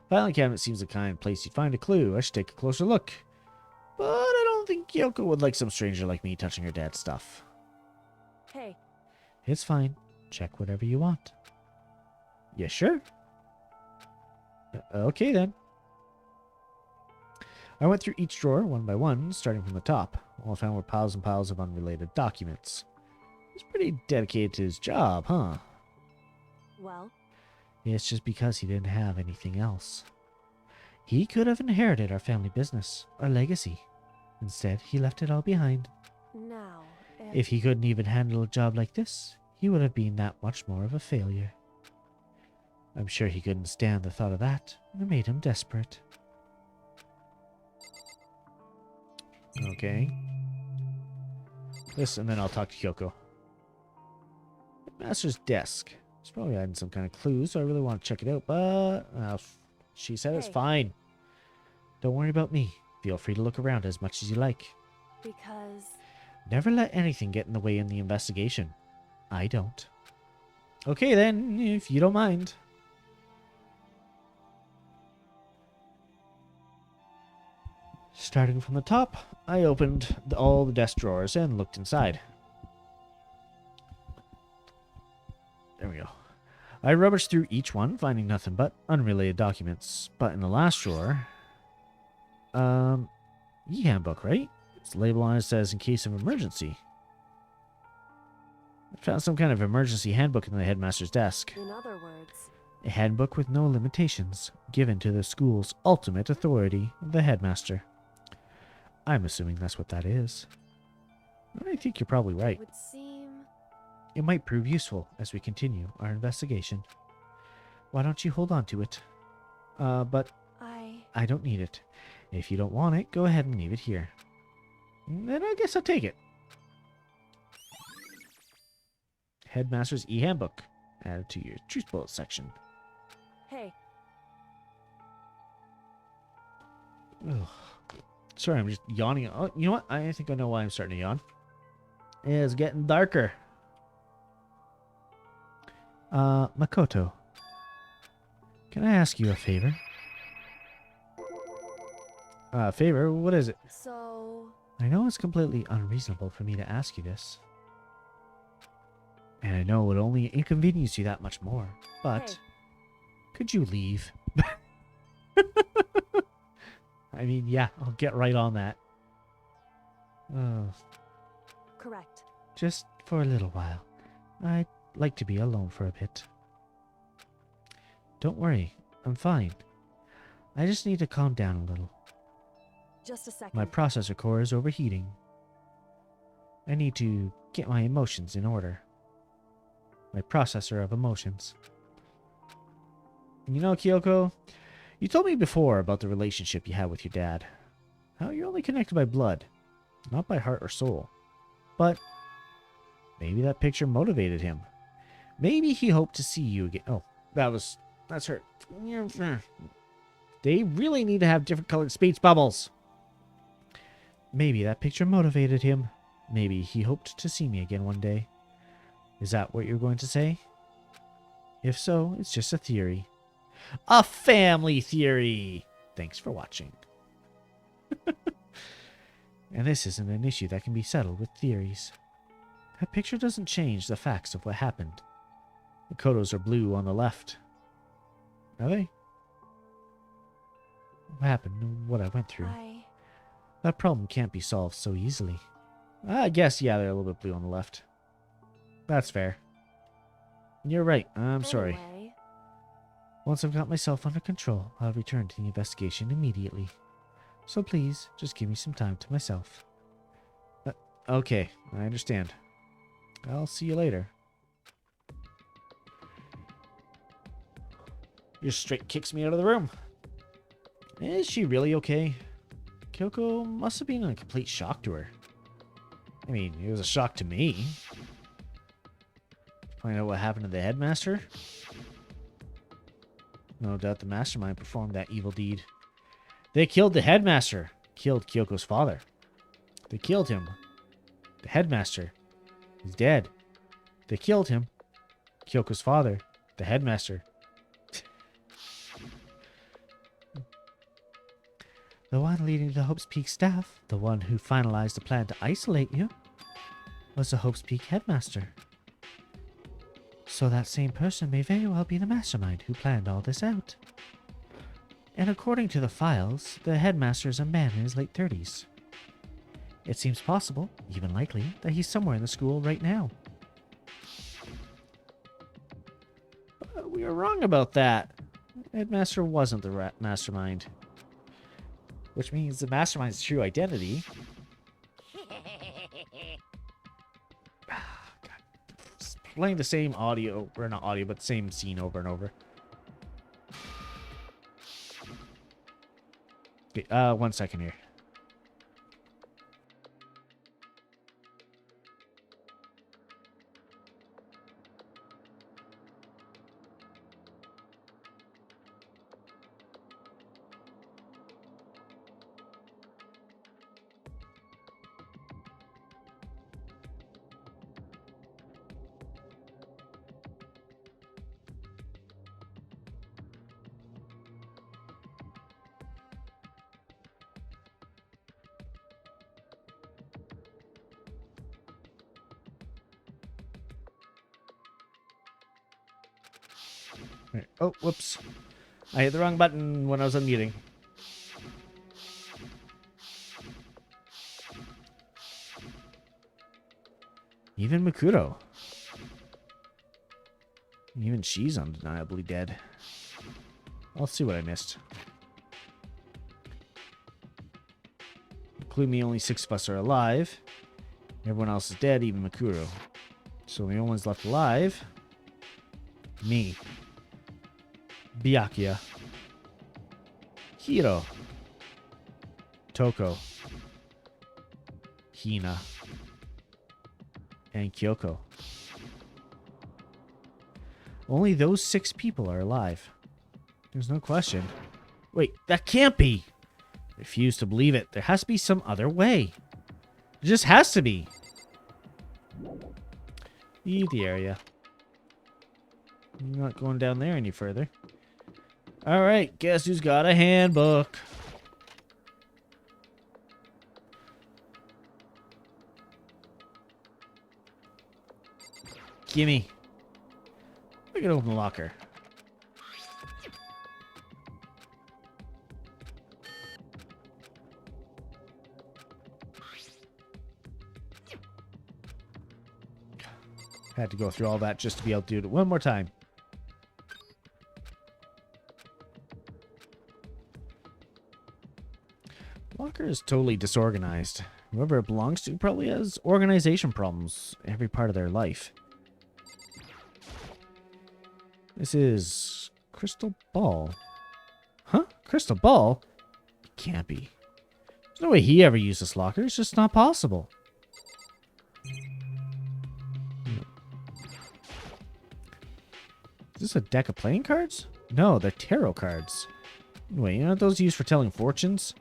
Filing cabinet seems the kind of place you'd find a clue. I should take a closer look. But I don't think Kyoko would like some stranger like me touching her dad's stuff. Hey, It's fine. Check whatever you want. Yeah, sure. Okay, then. I went through each drawer one by one, starting from the top. All I found were piles and piles of unrelated documents. He's pretty dedicated to his job, huh? well, It's just because he didn't have anything else. He could have inherited our family business, our legacy. Instead, he left it all behind. now, If he couldn't even handle a job like this, he would have been that much more of a failure. I'm sure he couldn't stand the thought of that. It made him desperate. Okay. Listen, and then I'll talk to Kyoko. Master's desk. It's probably hiding some kind of clue, so I really want to check it out, but she said it's Hey. fine. Don't worry about me. Feel free to look around as much as you like. Because... Never let anything get in the way in the investigation. I don't. Okay then, if you don't mind. Starting from the top, I opened all the desk drawers and looked inside. There we go. I rummaged through each one, finding nothing but unrelated documents. But in the last drawer... e-handbook, right? It's labeled on it, says in case of emergency. I found some kind of emergency handbook in the headmaster's desk. in other words... A handbook with no limitations, given to the school's ultimate authority, the headmaster. I'm assuming that's what that is. I think you're probably right. would seem... It might prove useful as we continue our investigation. Why don't you hold on to it? But I don't need it. If you don't want it, go ahead and leave it here. Then I guess I'll take it. Headmaster's e-handbook. Added to your truth bullet section. Hey, Ugh. Sorry, I'm just yawning. Oh, you know what? I think I know why I'm starting to yawn. It's getting darker. Makoto. Can I ask you a favor? Favor? What is it? so... I know it's completely unreasonable for me to ask you this. And I know it only inconveniences you that much more. But, Hey. could you leave? I mean, yeah, I'll get right on that. Oh, Correct. just for a little while. I'd like to be alone for a bit. Don't worry, I'm fine. I just need to calm down a little. Just a second. My processor core is overheating. I need to get my emotions in order. My processor of emotions. You know, Kyoko, you told me before about the relationship you had with your dad. How you're only connected by blood, not by heart or soul. But maybe that picture motivated him. Maybe he hoped to see you again. Oh, that's hurt. They really need to have different colored speech bubbles. Maybe that picture motivated him. Maybe he hoped to see me again one day. Is that what you're going to say? If so, it's just a theory. A family theory! Thanks for watching. And this isn't an issue that can be settled with theories. That picture doesn't change the facts of what happened. The Kodos are blue on the left. Are they? What happened? What I went through. That problem can't be solved so easily. I guess, yeah, they're a little bit blue on the left. That's fair. You're right. I'm sorry. Anyway, Once I've got myself under control, I'll return to the investigation immediately. So please, just give me some time to myself. Okay, I understand. I'll see you later. Just straight kicks me out of the room. Is she really okay? Kyoko must have been a complete shock to her. I mean, it was a shock to me. Find out what happened to the headmaster? No doubt the mastermind performed that evil deed. They killed the headmaster. Killed Kyoko's father. They killed him. The headmaster. He's dead. They killed him. Kyoko's father. The headmaster. The one leading the Hope's Peak staff, the one who finalized the plan to isolate you, was the Hope's Peak headmaster. So that same person may very well be the mastermind who planned all this out. And according to the files, the headmaster is a man in his late 30s. It seems possible, even likely, that he's somewhere in the school right now. But we were wrong about that. Headmaster wasn't the mastermind. Which means the mastermind's true identity. God. Just playing the same audio, or not audio, but the same scene over and over. Okay, 1 second here. Right. Oh, whoops. I hit the wrong button when I was unmuting. Even Makuto. Even she's undeniably dead. I'll see what I missed. Include me, only 6 of us are alive. Everyone else is dead, even Makuto. So the only ones left alive... me. Byakuya. Hiro. Toko. Hina. And Kyoko. Only those 6 people are alive. There's no question. Wait, that can't be! I refuse to believe it. There has to be some other way. There just has to be. Leave the area. I'm not going down there any further. Alright, guess who's got a handbook? Gimme. We can open the locker. Had to go through all that just to be able to do it one more time. Locker is totally disorganized. Whoever it belongs to probably has organization problems every part of their life. This is Crystal Ball. Huh? Crystal Ball? It can't be. There's no way he ever used this locker. It's just not possible. Is this a deck of playing cards? No, they're tarot cards. Wait, you know those used for telling fortunes?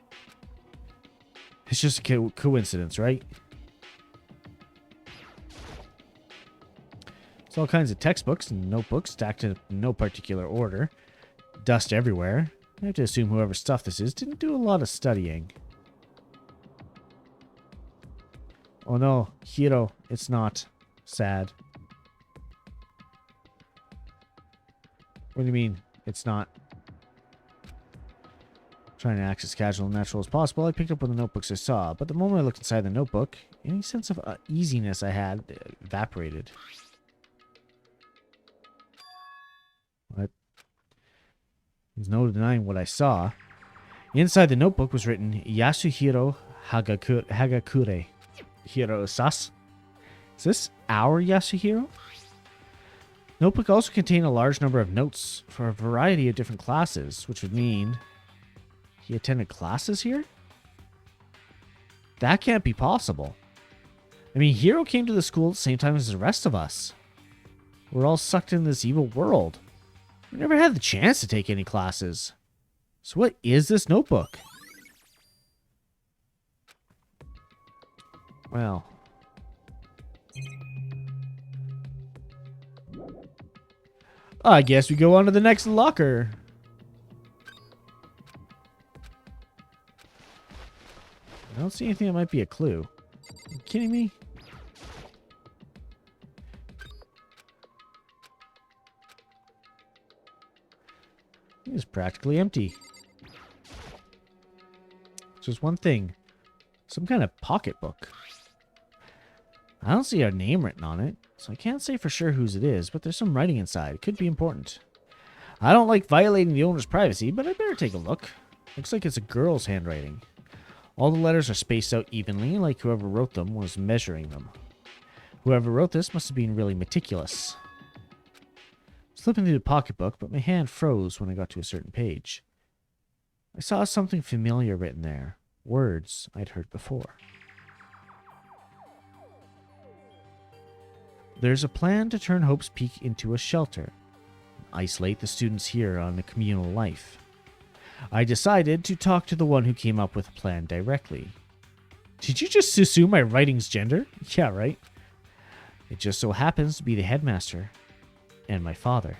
It's just a coincidence, right? It's all kinds of textbooks and notebooks stacked in no particular order. Dust everywhere. I have to assume whoever stuff this is didn't do a lot of studying. Oh no, Hiro, it's not. Sad. What do you mean, it's not? Trying to act as casual and natural as possible, I picked up one of the notebooks I saw, but the moment I looked inside the notebook, any sense of easiness I had evaporated. What? There's no denying what I saw. Inside the notebook was written, Yasuhiro Hagakure. Hiro-sas? Is this our Yasuhiro? Notebook also contained a large number of notes for a variety of different classes, which would mean he attended classes here? That can't be possible. I mean, Hiro came to the school at the same time as the rest of us. We're all sucked into this evil world. We never had the chance to take any classes. So what is this notebook? Well. I guess we go on to the next locker. I don't see anything that might be a clue. Are you kidding me? It's practically empty. Just one thing. Some kind of pocketbook. I don't see our name written on it, so I can't say for sure whose it is, but there's some writing inside. It could be important. I don't like violating the owner's privacy, but I better take a look. Looks like it's a girl's handwriting. All the letters are spaced out evenly, like whoever wrote them was measuring them. Whoever wrote this must have been really meticulous. Slipping through the pocketbook, but my hand froze when I got to a certain page. I saw something familiar written there. Words I'd heard before. There's a plan to turn Hope's Peak into a shelter. Isolate the students here on a communal life. I decided to talk to the one who came up with the plan directly. Did you just assume my writing's gender? Yeah, right. It just so happens to be the headmaster and my father.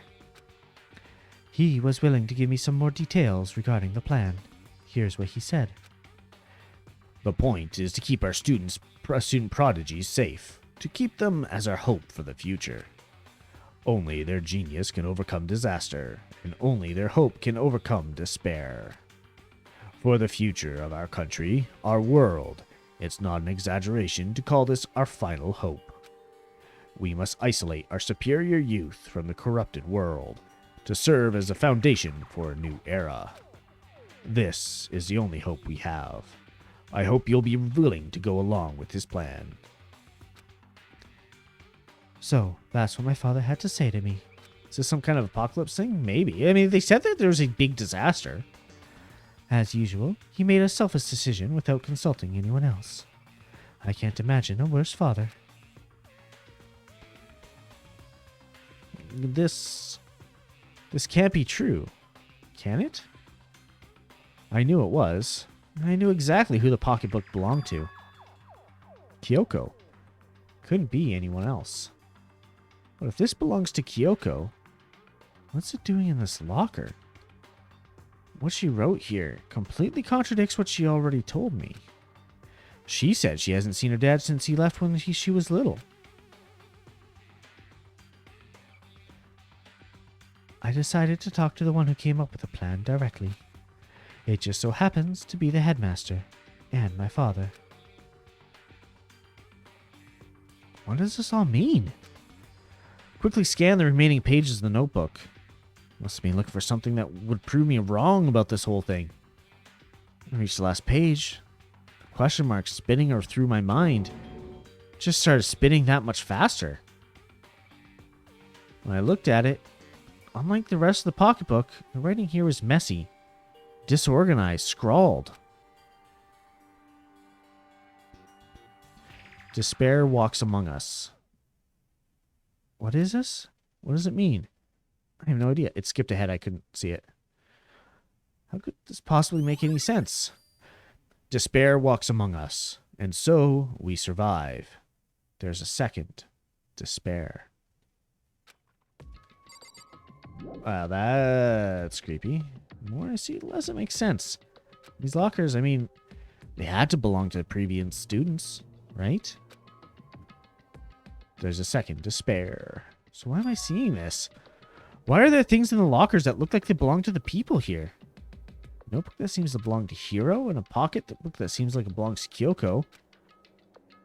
He was willing to give me some more details regarding the plan. Here's what he said. The point is to keep our student prodigies safe, to keep them as our hope for the future. Only their genius can overcome disaster, and only their hope can overcome despair. For the future of our country, our world, it's not an exaggeration to call this our final hope. We must isolate our superior youth from the corrupted world, to serve as a foundation for a new era. This is the only hope we have. I hope you'll be willing to go along with his plan. So, that's what my father had to say to me. Is this some kind of apocalypse thing? Maybe. I mean, they said that there was a big disaster. As usual, he made a selfish decision without consulting anyone else. I can't imagine a worse father. This can't be true. Can it? I knew it was. I knew exactly who the pocketbook belonged to. Kyoko. Couldn't be anyone else. But if this belongs to Kyoko, what's it doing in this locker? What she wrote here completely contradicts what she already told me. She said she hasn't seen her dad since he left when she was little. I decided to talk to the one who came up with the plan directly. It just so happens to be the headmaster and my father. What does this all mean? Quickly scan the remaining pages of the notebook. Must have been looking for something that would prove me wrong about this whole thing. I reached the last page. Question mark spinning through my mind. Just started spinning that much faster. When I looked at it, unlike the rest of the pocketbook, the writing here was messy, disorganized, scrawled. Despair walks among us. What is this? What does it mean? I have no idea. It skipped ahead. I couldn't see it. How could this possibly make any sense? Despair walks among us, and so we survive. There's a second. Despair. Wow, that's creepy. The more I see, the less it makes sense. These lockers, I mean, they had to belong to previous students, right? There's a second. Despair. So why am I seeing this? Why are there things in the lockers that look like they belong to the people here? A notebook that seems to belong to Hiro, and a pocket that seems like it belongs to Kyoko.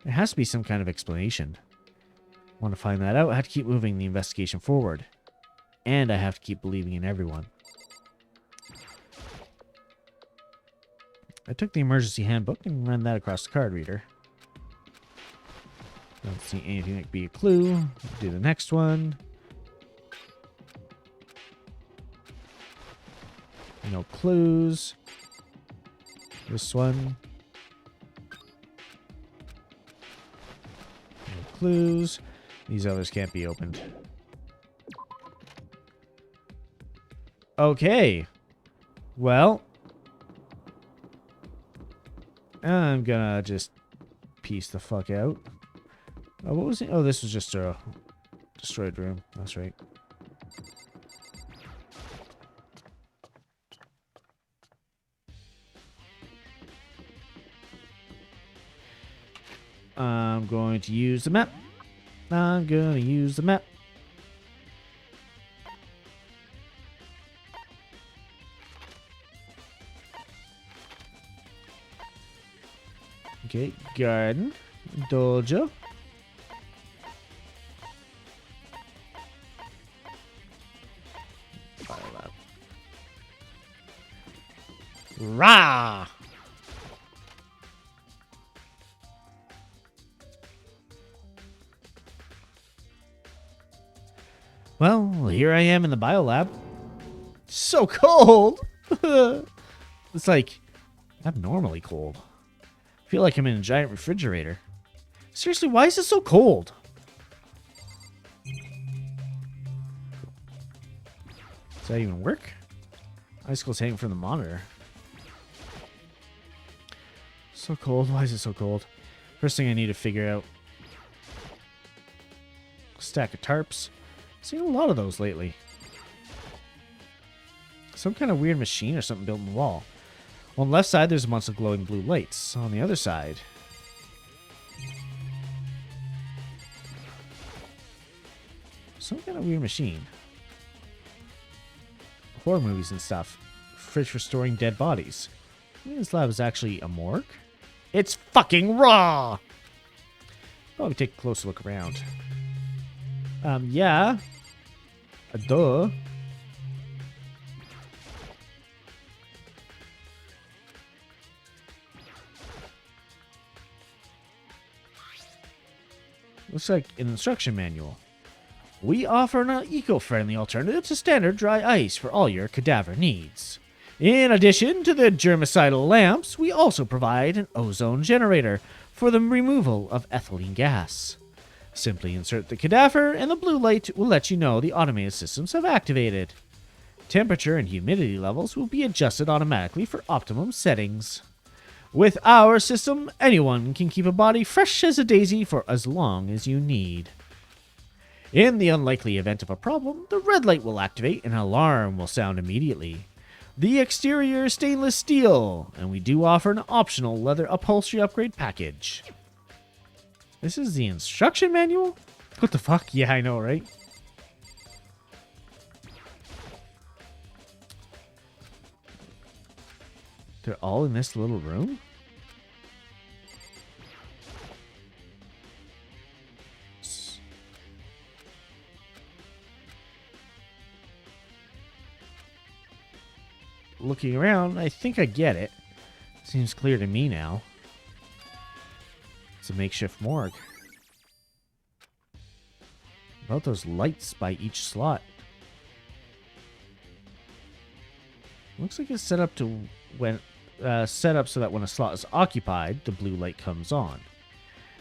There has to be some kind of explanation. I want to find that out. I have to keep moving the investigation forward. And I have to keep believing in everyone. I took the emergency handbook and ran that across the card reader. Don't see anything that could be a clue. Do the next one. No clues. This one. No clues. These others can't be opened. Okay. Well. I'm gonna just piece the fuck out. What was it? Oh, this was just a destroyed room. That's right. I'm going to use the map. I'm going to use the map. Okay, garden, dojo. Rah! Well, here I am in the biolab. So cold! It's like abnormally cold. I feel like I'm in a giant refrigerator. Seriously, why is it so cold? Does that even work? Icicles hanging from the monitor. So cold. Why is it so cold? First thing I need to figure out. Stack of tarps. Seen a lot of those lately. Some kind of weird machine or something built in the wall. On the left side, there's a bunch of glowing blue lights. On the other side, some kind of weird machine. Horror movies and stuff. Fridge for storing dead bodies. Maybe this lab is actually a morgue? It's fucking raw! Probably take a closer look around. Yeah. Duh. Looks like an instruction manual. We offer an eco-friendly alternative to standard dry ice for all your cadaver needs. In addition to the germicidal lamps, we also provide an ozone generator for the removal of ethylene gas. Simply insert the cadaver and the blue light will let you know the automated systems have activated. Temperature and humidity levels will be adjusted automatically for optimum settings. With our system, anyone can keep a body fresh as a daisy for as long as you need. In the unlikely event of a problem, the red light will activate and an alarm will sound immediately. The exterior is stainless steel, and we do offer an optional leather upholstery upgrade package. This is the instruction manual? What the fuck? Yeah, I know, right? They're all in this little room? Looking around, I think I get it. Seems clear to me now. It's a makeshift morgue. About those lights by each slot. Looks like it's set up to when set up so that when a slot is occupied, the blue light comes on.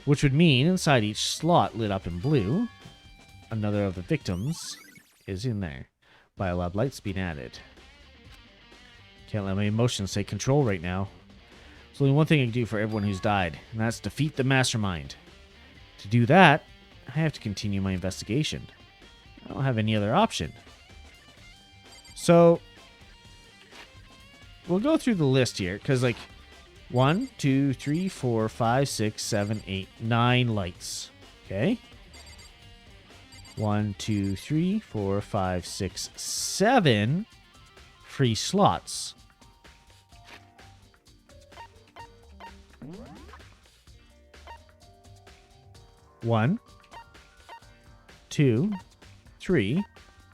Which would mean inside each slot lit up in blue, another of the victims is in there. Biolab lights being added. Can't let my emotions say control right now. There's only one thing I can do for everyone who's died, and that's defeat the mastermind. To do that, I have to continue my investigation. I don't have any other option. So, we'll go through the list here, because, like, 1, 2, 3, 4, 5, 6, 7, 8, 9 lights. Okay? 1, 2, 3, 4, 5, 6, 7 free slots. One, 2, 3,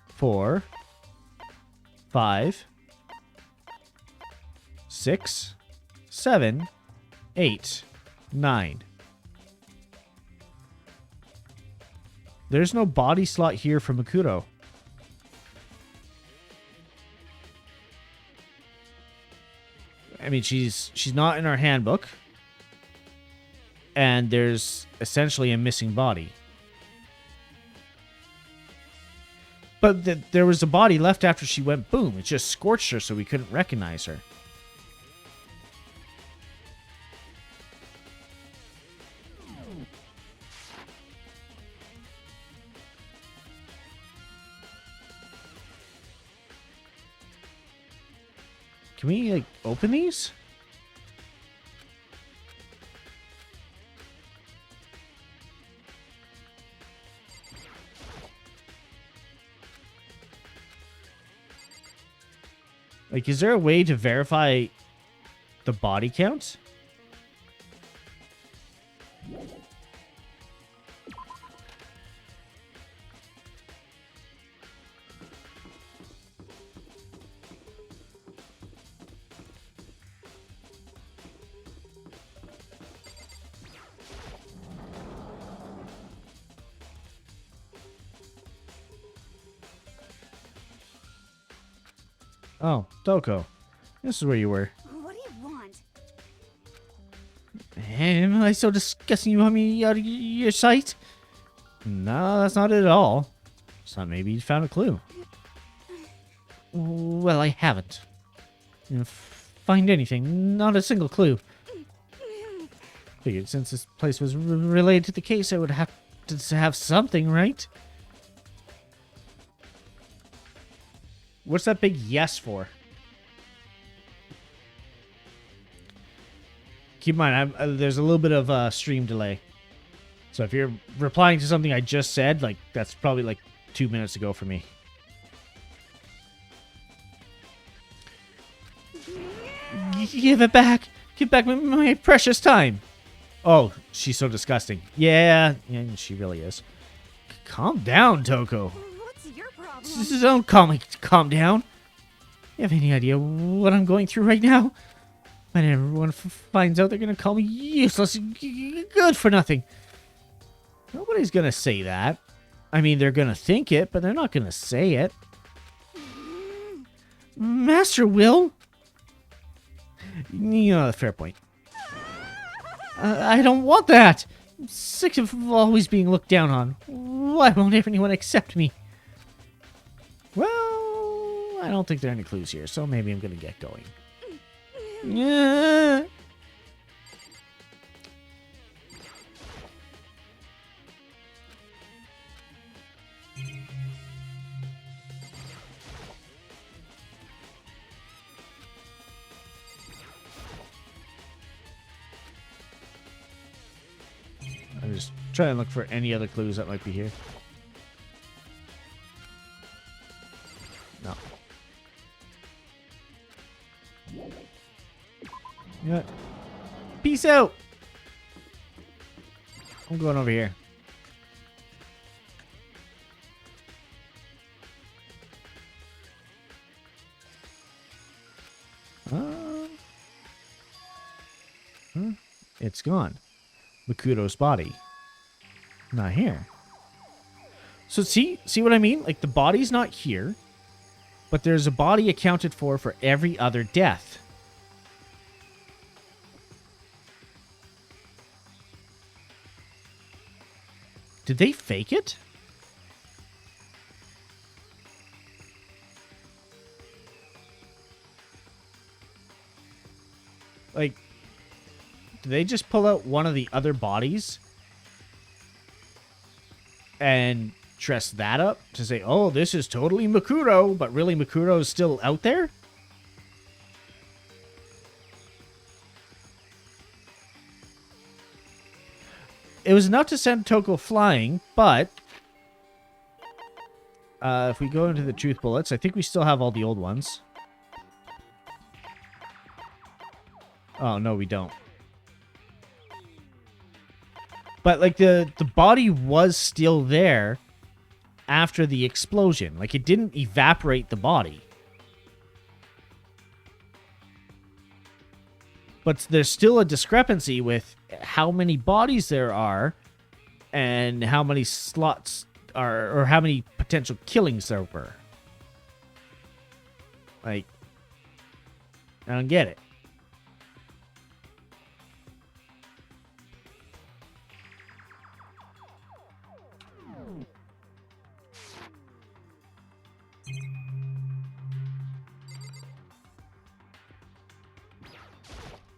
4, 5, 6, 7, 8, 9. There's no body slot here for Makoto. I mean, she's not in our handbook. And there's essentially a missing body. But there was a body left after she went boom. It just scorched her so we couldn't recognize her. Can we, like, open these? Like, is there a way to verify the body count? Oh, Doko. This is where you were. Am I so disgusting you want me out of your sight? No, that's not it at all. Just thought maybe you found a clue. Well, I haven't. Didn't find anything. Not a single clue. Figured since this place was related to the case, I would have to have something, right? What's that big yes for? Keep in mind, there's a little bit of stream delay. So if you're replying to something I just said, like, that's probably like 2 minutes ago for me. Give it back! Give back my precious time! Oh, she's so disgusting. Yeah, she really is. Calm down, Toko. What's your problem? Don't calm down. You have any idea what I'm going through right now? When everyone finds out, they're going to call me useless, good for nothing. Nobody's going to say that. I mean, they're going to think it, but they're not going to say it. Master Will? You know, fair point. I don't want that. I'm sick of always being looked down on. Why won't anyone accept me? Well, I don't think there are any clues here, so maybe I'm going to get going. Yeah. I'm just trying to look for any other clues that might be here. No. Yeah. Peace out. I'm going over here. It's gone. Makoto's body. Not here. So see what I mean? Like the body's not here, but there's a body accounted for every other death. Did they fake it? Like, did they just pull out one of the other bodies and dress that up to say, oh, this is totally Makoto, but really Makoto is still out there? It was enough to send Toko flying, but if we go into the truth bullets, I think we still have all the old ones. Oh, no, we don't. But, like, the body was still there after the explosion. Like, it didn't evaporate the body. But there's still a discrepancy with how many bodies there are and how many slots are, or how many potential killings there were. Like, I don't get it.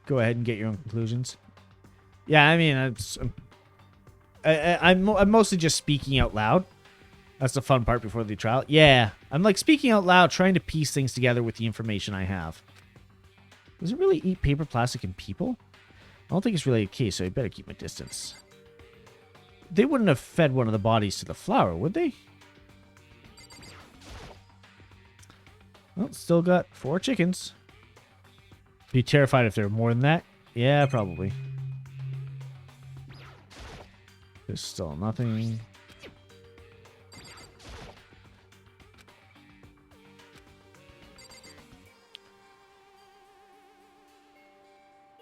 Go ahead and get your own conclusions. Yeah, I mean, I'm mostly just speaking out loud. That's the fun part before the trial. Yeah, I'm like speaking out loud, trying to piece things together with the information I have. Does it really eat paper, plastic, and people? I don't think it's really a case, so I better keep my distance. They wouldn't have fed one of the bodies to the flower, would they? Well, still got 4 chickens. Be terrified if there were more than that. Yeah, probably. There's still nothing.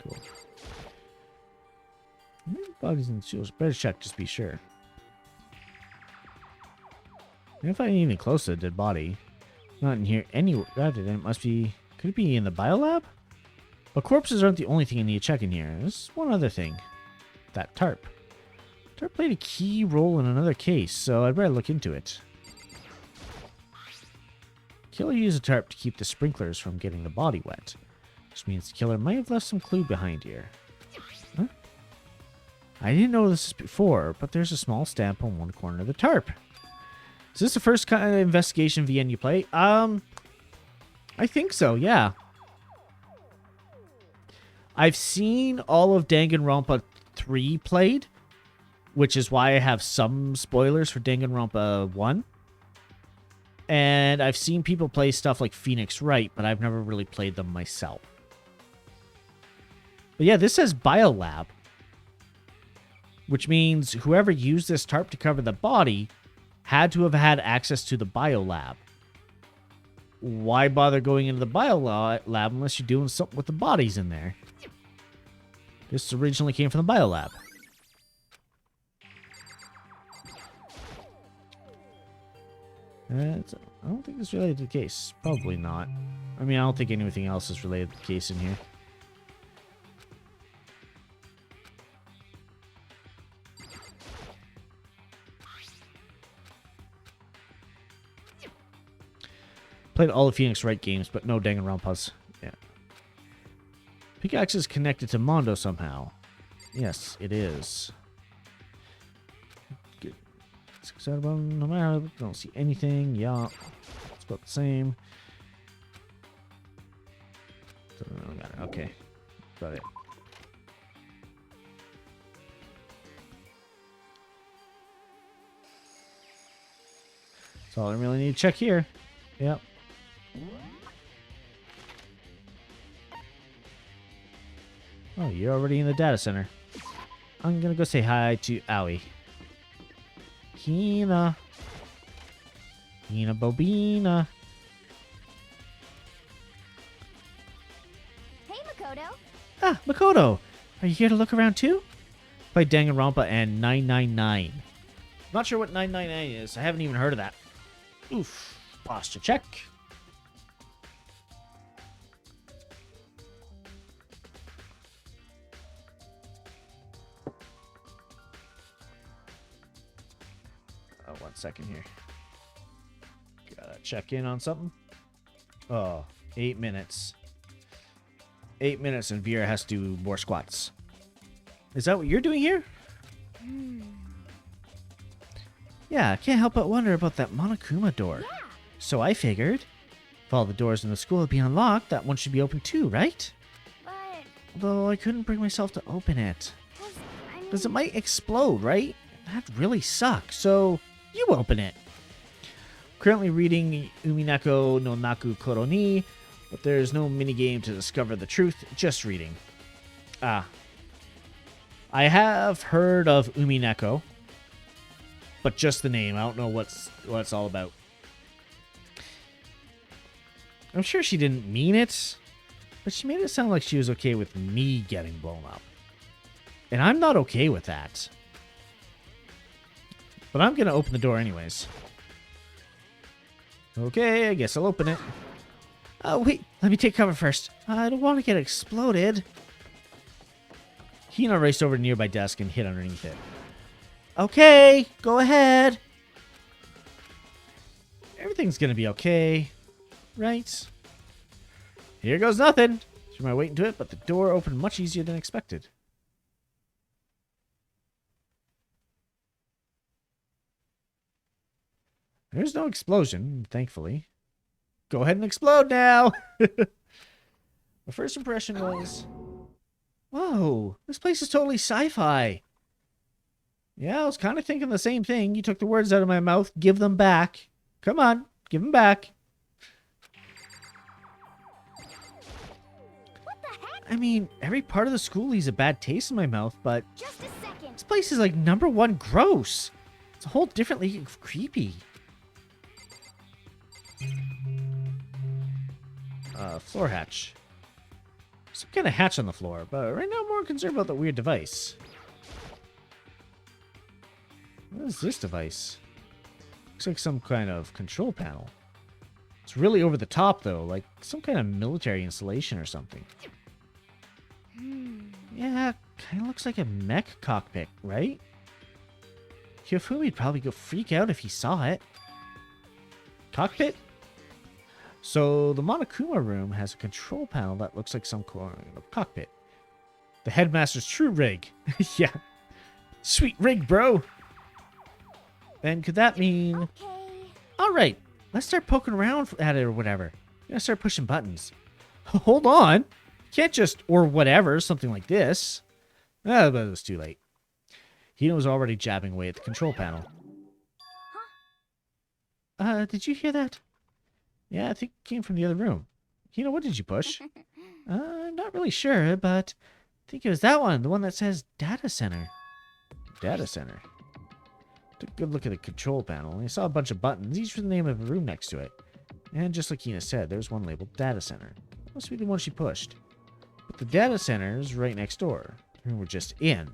Cool. Bodies in the sewers. Better check, just be sure. If I'm even close to a dead body, not in here anywhere. God, then it must be. Could it be in the biolab? But corpses aren't the only thing I need to check in here. There's one other thing. that tarp. Tarp played a key role in another case, so I'd better look into it. Killer used a tarp to keep the sprinklers from getting the body wet, which means the killer might have left some clue behind here. Huh? I didn't know this before, but there's a small stamp on one corner of the tarp. Is this the first kind of investigation VN you play? I think so, yeah. I've seen all of Danganronpa 3 played, which is why I have some spoilers for Danganronpa 1. And I've seen people play stuff like Phoenix Wright, but I've never really played them myself. But yeah, this says Biolab, which means whoever used this tarp to cover the body had to have had access to the Biolab. Why bother going into the Biolab unless you're doing something with the bodies in there? This originally came from the Biolab. I don't think it's related to the case. Probably not. I mean, I don't think anything else is related to the case in here. Played all the Phoenix Wright games, but no Danganronpas. Yeah. Pickaxe is connected to Mondo somehow. Yes, it is. Good. No matter, don't see anything. Yeah, it's about the same. Okay, got it. That's all I really need to check here. Yep. Oh, you're already in the data center. I'm gonna go say hi to Owie. Hina. Hina Bobina. Hey, Makoto. Ah, Makoto. Are you here to look around too? Play Danganronpa and 999. Not sure what 999 is. I haven't even heard of that. Oof. Posture check. Oh, 1 second here. Gotta check in on something. Oh, 8 minutes. 8 minutes and Vera has to do more squats. Is that what you're doing here? Yeah, I can't help but wonder about that Monokuma door. Yeah. So I figured, if all the doors in the school would be unlocked, that one should be open too, right? But, Although I couldn't bring myself to open it. 'cause, I mean, Because it might explode, right? That'd really suck, so you open it. Currently reading Umineko no Naku Koro ni, but there's no minigame to discover the truth, just reading. Ah. I have heard of Umineko, but just the name. I don't know what it's all about. I'm sure she didn't mean it, but she made it sound like she was okay with me getting blown up. And I'm not okay with that. But I'm going to open the door anyways. Okay, I guess I'll open it. Oh, wait, let me take cover first. I don't want to get exploded. Hina raced over to a nearby desk and hid underneath it. Okay, go ahead. Everything's going to be okay. Right? Here goes nothing. Threw my weight into it, but the door opened much easier than expected. There's no explosion, thankfully. Go ahead and explode now! My first impression was... Whoa, this place is totally sci-fi. Yeah, I was kind of thinking the same thing. You took the words out of my mouth. Give them back. Come on, give them back. I mean, every part of the school leaves a bad taste in my mouth, but just a second. this place is like #1 gross. It's a whole different league of creepy. Floor hatch. Some kind of hatch on the floor, but right now I'm more concerned about the weird device. What is this device? Looks like some kind of control panel. It's really over the top, though, like some kind of military installation or something. Yeah, kind of looks like a mech cockpit, right? Kyofumi'd probably go freak out if he saw it. Cockpit? So the Monokuma room has a control panel that looks like some kind of cockpit. The headmaster's true rig. Yeah. Sweet rig, bro. Then could that mean... Okay. Alright, let's start poking around at it or whatever. Gotta start pushing buttons. Hold on. Can't just, or whatever, something like this. Ah, but it was too late. Hina was already jabbing away at the control panel. Did you hear that? Yeah, I think it came from the other room. Hina, what did you push? I'm not really sure, but I think it was that one. The one that says data center. Data center. Took a good look at the control panel, and I saw a bunch of buttons, each with the name of a room next to it. And just like Hina said, there's one labeled data center. Must be the one she pushed. But the data center is right next door. The room we're just in.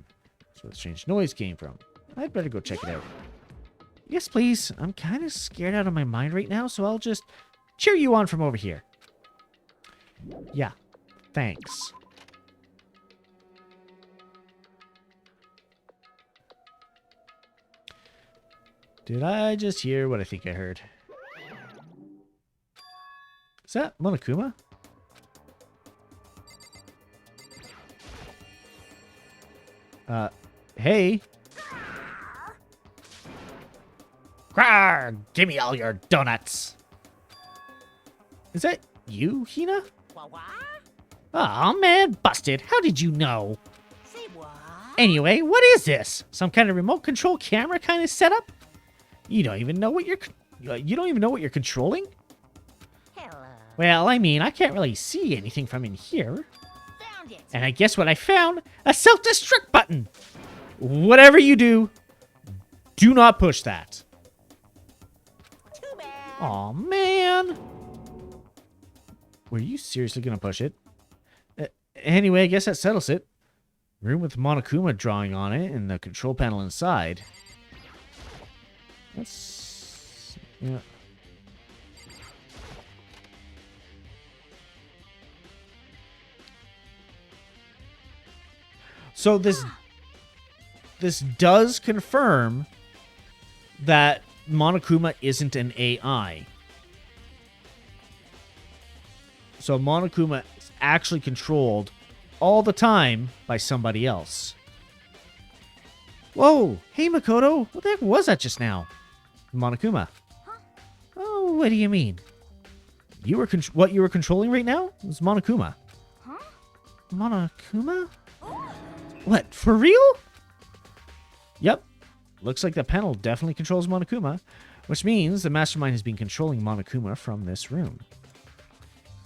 That's where the strange noise came from. I'd better go check it out. Yes, please. I'm kind of scared out of my mind right now, so I'll just cheer you on from over here. Yeah. Thanks. Did I just hear what I think I heard? Is that Monokuma? Hey. Grawr! Give me all your donuts. Is that you, Hina? Aw, man, busted. How did you know? Say what? Anyway, what is this? Some kind of remote control camera kind of setup? You don't even know what you're controlling? Hello. Well, I mean, I can't really see anything from in here. Found it. And I guess what I found? A self-destruct button. Whatever you do, do not push that. Too bad. Aw, man. Were you seriously going to push it? Anyway, I guess that settles it. Room with Monokuma drawing on it and the control panel inside. That's... yeah. So this does confirm that Monokuma isn't an AI. So Monokuma is actually controlled all the time by somebody else. Whoa! Hey, Makoto! What the heck was that just now? Monokuma. Huh? Oh, what do you mean? What you were controlling right now was Monokuma. Huh? Monokuma? What, for real? Yep. Looks like the panel definitely controls Monokuma, which means the mastermind has been controlling Monokuma from this room.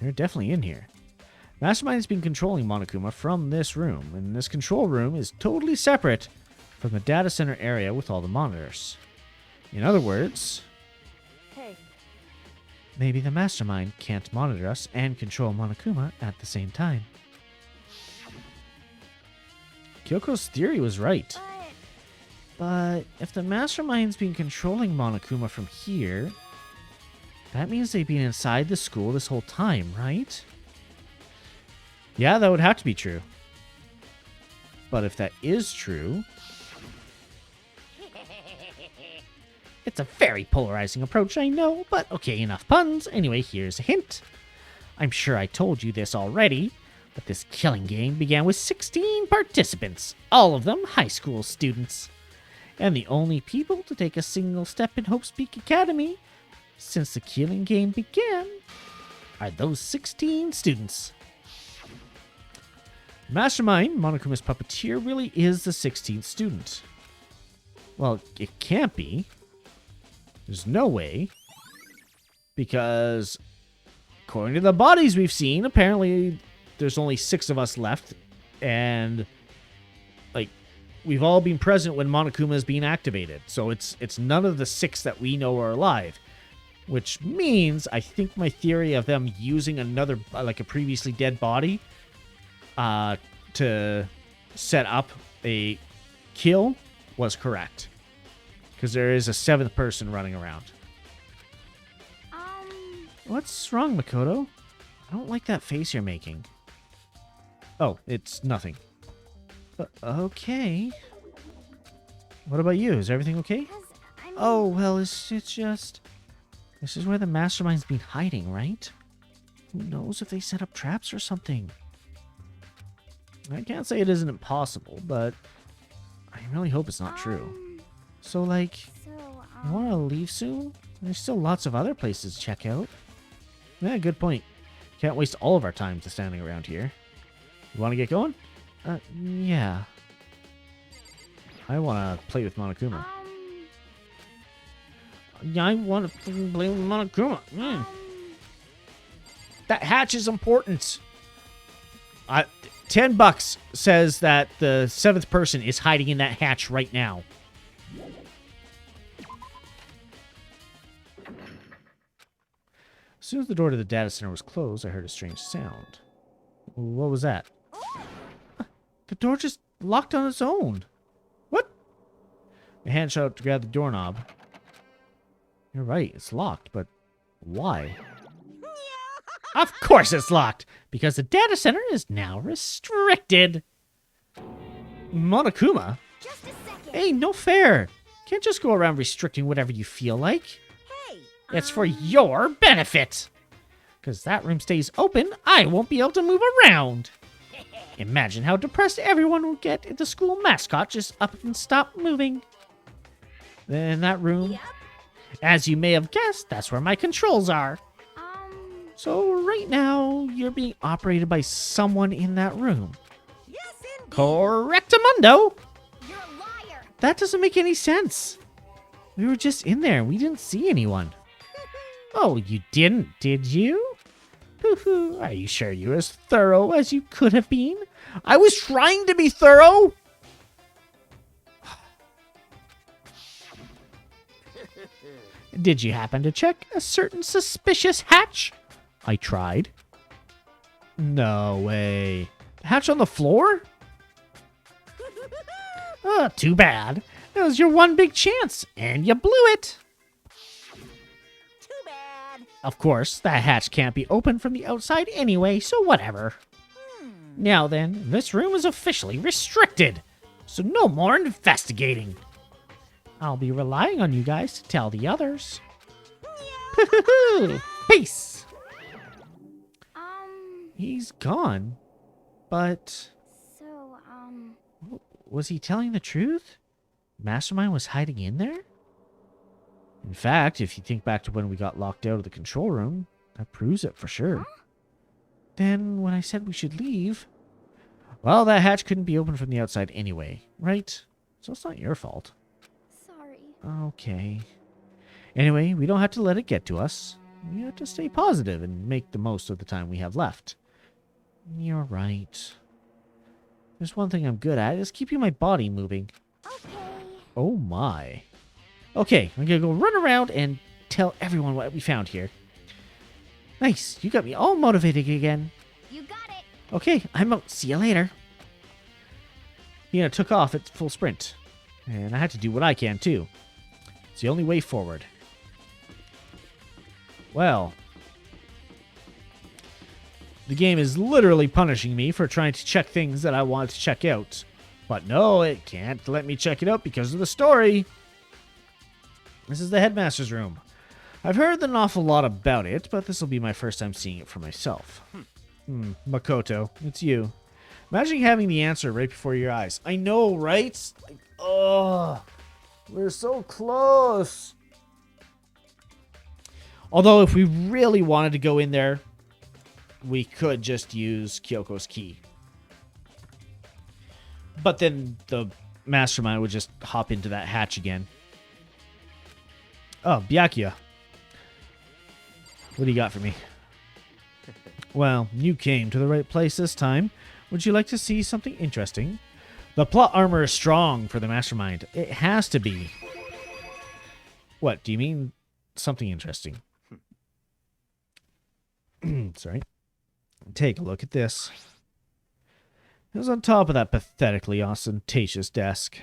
They're definitely in here. Mastermind has been controlling Monokuma from this room, and this control room is totally separate from the data center area with all the monitors. In other words, Hey, maybe the mastermind can't monitor us and control Monokuma at the same time. Kyoko's theory was right. But if the mastermind's been controlling Monokuma from here, that means they've been inside the school this whole time, right? Yeah, that would have to be true. But if that is true... It's a very polarizing approach, I know, but okay, enough puns. Anyway, here's a hint. I'm sure I told you this already, but this killing game began with 16 participants, all of them high school students. And the only people to take a single step in Hope's Peak Academy since the killing game began are those 16 students. Mastermind, Monokuma's puppeteer, really is the 16th student. Well, it can't be. There's no way. Because, according to the bodies we've seen, apparently there's only 6 of us left. And, like, we've all been present when Monokuma is being activated. So it's none of the 6 that we know are alive. Which means, I think my theory of them using another, like a previously dead body, to set up a kill was correct. Because there is a 7th person running around. What's wrong, Makoto? I don't like that face you're making. Oh, it's nothing. Okay. What about you? Is everything okay? Because I'm... Oh, well, it's just... This is where the mastermind's been hiding, right? Who knows if they set up traps or something? I can't say it isn't impossible, but I really hope it's not true. So, like, So, you want to leave soon? There's still lots of other places to check out. Yeah, good point. Can't waste all of our time to standing around here. You want to get going? Yeah. I want to play with Monokuma. Yeah, I want to play with Monokuma. That hatch is important. $10 says that the 7th person is hiding in that hatch right now. As soon as the door to the data center was closed, I heard a strange sound. What was that? The door just locked on its own. What? My hand shot out to grab the doorknob. You're right, it's locked, but why? Of course it's locked! Because the data center is now restricted! Monokuma? just a second. Hey, no fair! Can't just go around restricting whatever you feel like. Hey. It's for your benefit! Because that room stays open, I won't be able to move around! Imagine how depressed everyone will get if the school mascot just up and stop moving. Then that room, Yep. as you may have guessed, that's where my controls are. So right now, you're being operated by someone in that room. Yes, indeed. Correctamundo! You're a liar. That doesn't make any sense. We were just in there. We didn't see anyone. Oh, you didn't, did you? Hoo-hoo. Are you sure you're as thorough as you could have been? I was trying to be thorough! Did you happen to check a certain suspicious hatch? I tried. No way. The hatch on the floor? Oh, too bad. That was your one big chance, and you blew it. Too bad. Of course, that hatch can't be opened from the outside anyway, so whatever. Now then, this room is officially restricted, so no more investigating. I'll be relying on you guys to tell the others. Peace! He's gone. But So, was he telling the truth? Mastermind was hiding in there? In fact, if you think back to when we got locked out of the control room, that proves it for sure. Huh? Then when I said we should leave, well, that hatch couldn't be opened from the outside anyway, right? So it's not your fault. sorry. Okay. Anyway, we don't have to let it get to us. We have to stay positive and make the most of the time we have left. You're right. There's one thing I'm good at, is keeping my body moving. Okay. Oh my. Okay, I'm gonna go run around and tell everyone what we found here. Nice, you got me all motivated again. You got it. Okay, I'm out. See you later. Took off at full sprint. And I had to do what I can too. It's the only way forward. Well, the game is literally punishing me for trying to check things that I want to check out. But no, it can't let me check it out because of the story. This is the headmaster's room. I've heard an awful lot about it, but this will be my first time seeing it for myself. Makoto, it's you. Imagine having the answer right before your eyes. I know, right? Ugh. We're so close. Although, if we really wanted to go in there, we could just use Kyoko's key. But then the mastermind would just hop into that hatch again. Oh, Byakuya. What do you got for me? Well, you came to the right place this time. Would you like to see something interesting? The plot armor is strong for the mastermind. It has to be. What, do you mean something interesting? Sorry. Take a look at this. It was on top of that pathetically ostentatious desk.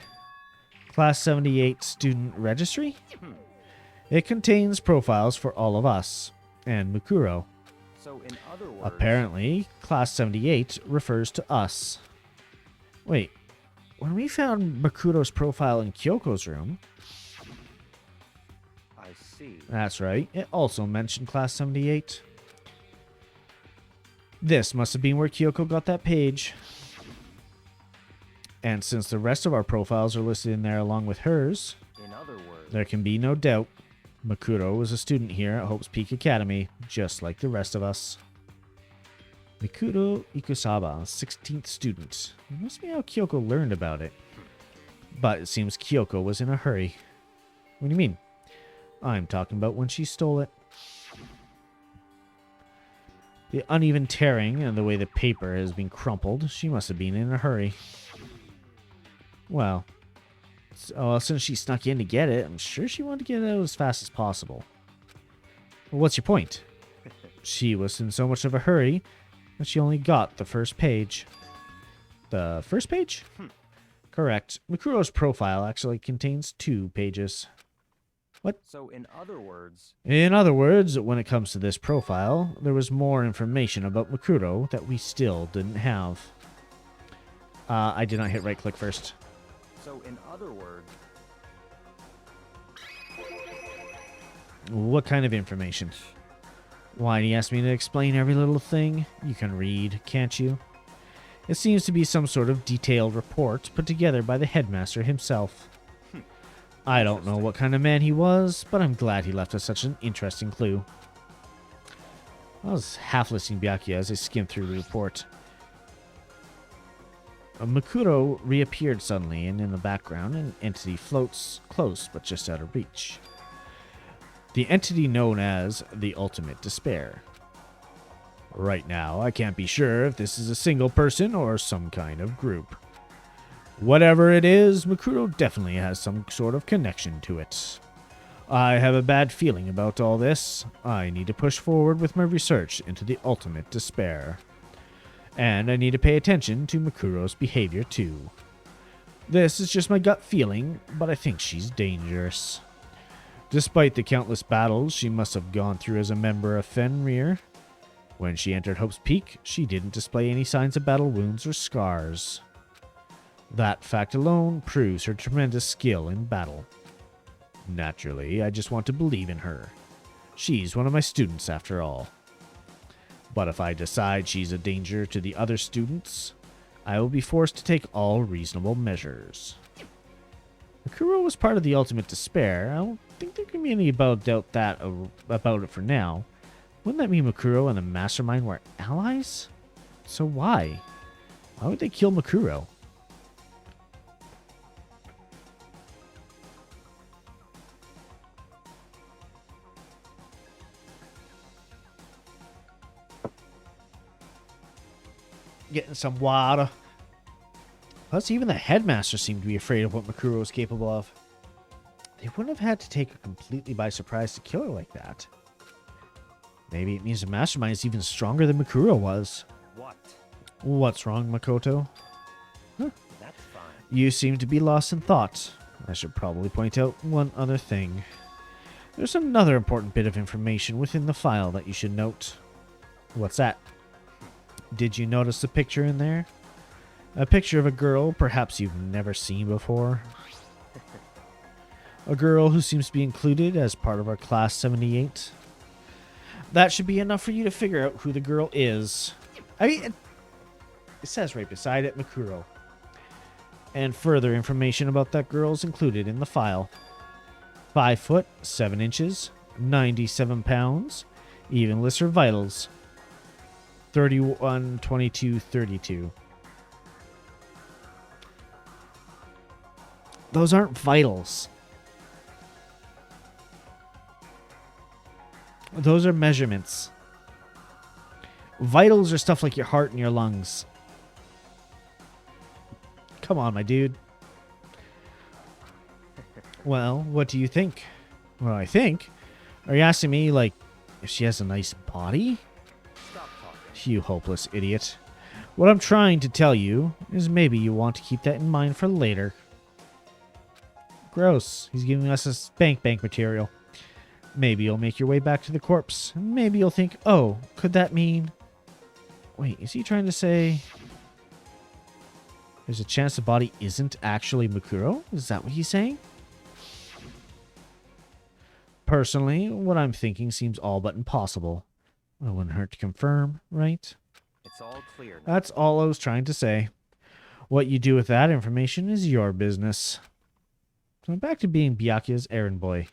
Class 78 student registry? It contains profiles for all of us, and Mukuro. So in other words, Apparently, Class 78 refers to us. Wait, when we found Makuto's profile in Kyoko's room, I see. that's right, it also mentioned Class 78. This must have been where Kyoko got that page. And since the rest of our profiles are listed in there along with hers, In other words, there can be no doubt Makuto was a student here at Hope's Peak Academy, just like the rest of us. Makuto Ikusaba, 16th student. It must be how Kyoko learned about it. But it seems Kyoko was in a hurry. What do you mean? I'm talking about when she stole it. The uneven tearing and the way the paper has been crumpled, she must have been in a hurry. Well, since she snuck in to get it, I'm sure she wanted to get it out as fast as possible. Well, what's your point? She was in so much of a hurry that she only got the first page. The first page? Correct. Makuro's profile actually contains 2 pages. What? so in other words, In other words, when it comes to this profile, there was more information about Makuro that we still didn't have. I did not hit right click first. so in other words, What kind of information? Why do you ask me to explain every little thing? You can read, can't you? It seems to be some sort of detailed report put together by the headmaster himself. I don't know what kind of man he was, but I'm glad he left us such an interesting clue. I was half listening to Byakuya as I skimmed through the report. Makuro reappeared suddenly, and in the background, an entity floats close but just out of reach. The entity known as the Ultimate Despair. Right now, I can't be sure if this is a single person or some kind of group. Whatever it is, Makuro definitely has some sort of connection to it. I have a bad feeling about all this. I need to push forward with my research into the Ultimate Despair. And I need to pay attention to Makuro's behavior too. This is just my gut feeling, but I think she's dangerous. Despite the countless battles she must have gone through as a member of Fenrir, when she entered Hope's Peak, she didn't display any signs of battle wounds or scars. That fact alone proves her tremendous skill in battle. Naturally, I just want to believe in her. She's one of my students after all. But if I decide she's a danger to the other students, I will be forced to take all reasonable measures. Makuro was part of the Ultimate Despair. I don't think there can be any doubt about it for now. Wouldn't that mean Makuro and the Mastermind were allies? So why? Why would they kill Makuro? Getting some water. Plus, even the headmaster seemed to be afraid of what Makuro was capable of. They wouldn't have had to take her completely by surprise to kill her like that. Maybe it means the mastermind is even stronger than Makuro was. what? What's wrong, Makoto? That's fine. You seem to be lost in thought. I should probably point out one other thing. There's another important bit of information within the file that you should note. What's that? Did you notice the picture in there? A picture of a girl perhaps you've never seen before. A girl who seems to be included as part of our Class 78. That should be enough for you to figure out who the girl is. I mean, it says right beside it, Makuro. And further information about that girl is included in the file. 5 foot, 7 inches, 97 pounds, even lists her vitals. 31, 22, 32. Those aren't vitals. Those are measurements. Vitals are stuff like your heart and your lungs. Come on, my dude. Well, what do you think? Well, I think. Are you asking me, like, if she has a nice body? Stop talking. You hopeless idiot. What I'm trying to tell you is maybe you want to keep that in mind for later. Gross. He's giving us a spank bank material. Maybe you'll make your way back to the corpse. Maybe you'll think, oh, could that mean... Wait, is he trying to say... There's a chance the body isn't actually Makuro? Is that what he's saying? Personally, what I'm thinking seems all but impossible. It wouldn't hurt to confirm, right? It's all clear now. That's all I was trying to say. What you do with that information is your business. So back to being Byakuya's errand boy.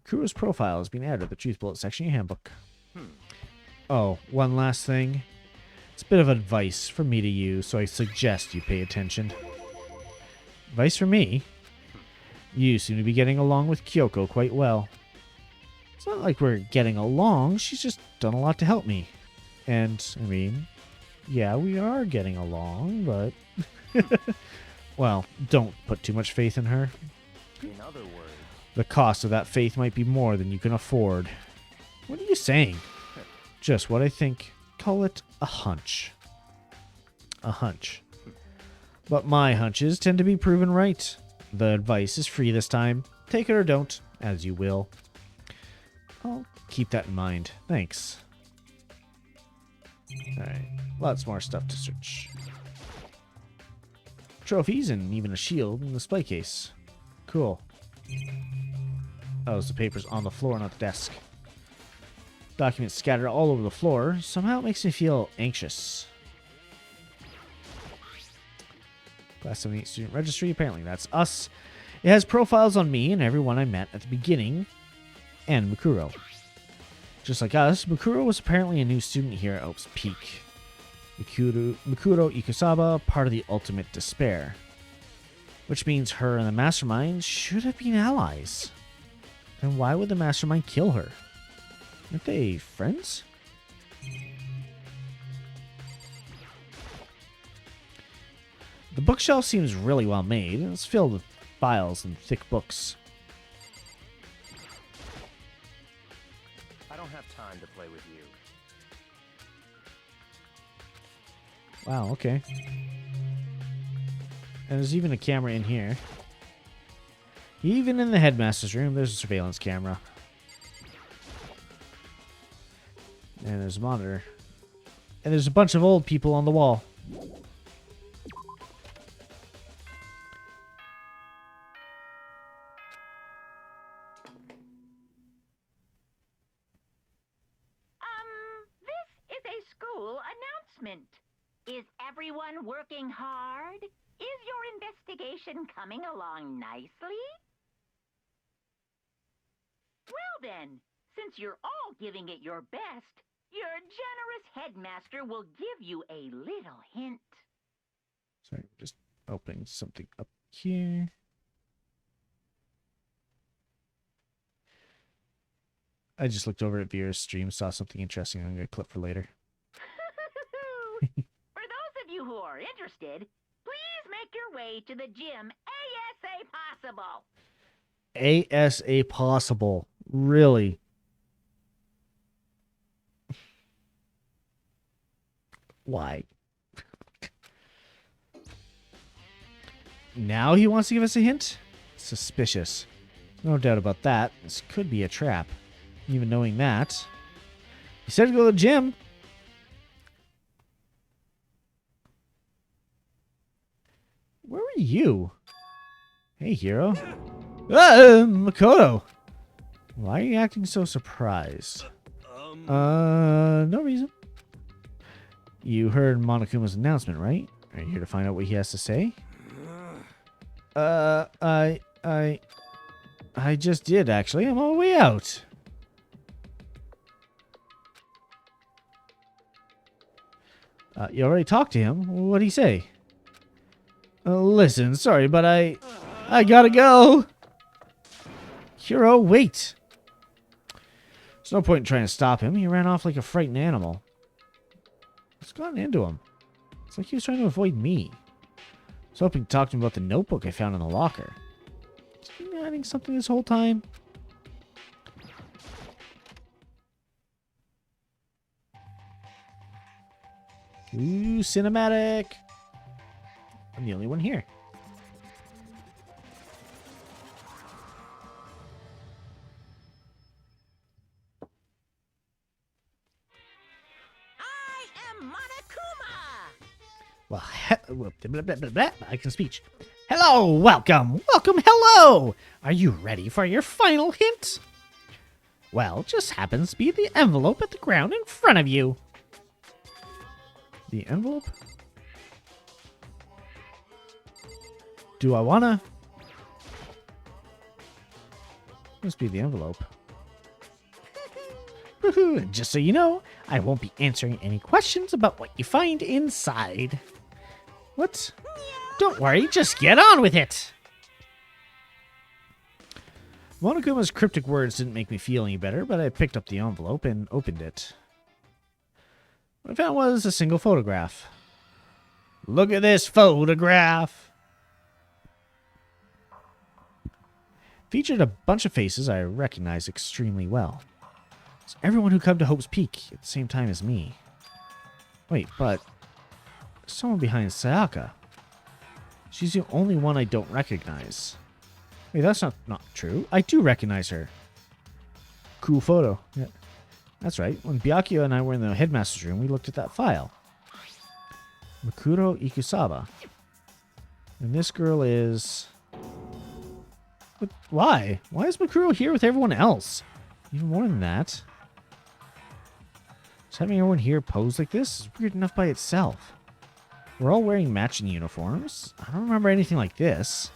Kuro's profile has been added to the Truth Bullet section of your handbook. Oh, one last thing. It's a bit of advice from me to you, so I suggest you pay attention. Advice from me? You seem to be getting along with Kyoko quite well. It's not like we're getting along, she's just done a lot to help me. And, I mean, yeah, we are getting along, but... Well, don't put too much faith in her. In other words, The cost of that faith might be more than you can afford. What are you saying? Just what I think. Call it a hunch. A hunch. But my hunches tend to be proven right. The advice is free this time. Take it or don't, as you will. I'll keep that in mind. Thanks. Alright, lots more stuff to search. Trophies and even a shield in the display case. Cool. Oh, the paper's on the floor, not the desk. Documents scattered all over the floor. Somehow it makes me feel anxious. Class 78 student registry. Apparently that's us. It has profiles on me and everyone I met at the beginning. And Makuro. Just like us, Makuro was apparently a new student here at Oak's Peak. Makuro Ikusaba, part of the Ultimate Despair. Which means her and the Mastermind should have been allies. Then why would the Mastermind kill her? Aren't they friends? The bookshelf seems really well made. It's filled with files and thick books. I don't have time to play with you. Wow, okay. And there's even a camera in here. Even in the headmaster's room, there's a surveillance camera. And there's a monitor. And there's a bunch of old people on the wall. This is a school announcement. Is everyone working hard? Is your investigation coming along nicely? Well then, since you're all giving it your best, your generous headmaster will give you a little hint. Sorry, just opening something up here. I just looked over at Vera's stream, saw something interesting. I'm going to clip for later. For those of you who are interested, please make your way to the gym ASA possible. ASA possible. Really? Why? Now he wants to give us a hint? Suspicious. No doubt about that. This could be a trap. Even knowing that. He said to go to the gym. Where were you? Hey, hero. Makoto. Why are you acting so surprised? No reason. You heard Monokuma's announcement, right? Are you here to find out what he has to say? I just did, actually. I'm on my way out. You already talked to him. What'd he say? Listen, sorry, but I gotta go. Hiro, wait. There's no point in trying to stop him. He ran off like a frightened animal. What's gotten into him? It's like he was trying to avoid me. I was hoping to talk to him about the notebook I found in the locker. Has he been hiding something this whole time? Ooh, cinematic. I'm the only one here. Well, blah, blah, blah, blah, I can speech. Hello, welcome, hello! Are you ready for your final hint? Well, it just happens to be the envelope at the ground in front of you. The envelope? Do I wanna? Must be the envelope. And just so you know, I won't be answering any questions about what you find inside. What? Don't worry, just get on with it! Monokuma's cryptic words didn't make me feel any better, but I picked up the envelope and opened it. What I found was a single photograph. Look at this photograph! Featured a bunch of faces I recognize extremely well. It's everyone who come to Hope's Peak at the same time as me. Wait, but there's someone behind Sayaka. She's the only one I don't recognize. Wait, that's not true. I do recognize her. Cool photo. Yeah, that's right. When Byakuya and I were in the headmaster's room, we looked at that file. Makuro Ikusaba. And this girl is... But why? Why is Makuro here with everyone else? Even more than that. Just having everyone here pose like this is weird enough by itself. We're all wearing matching uniforms. I don't remember anything like this.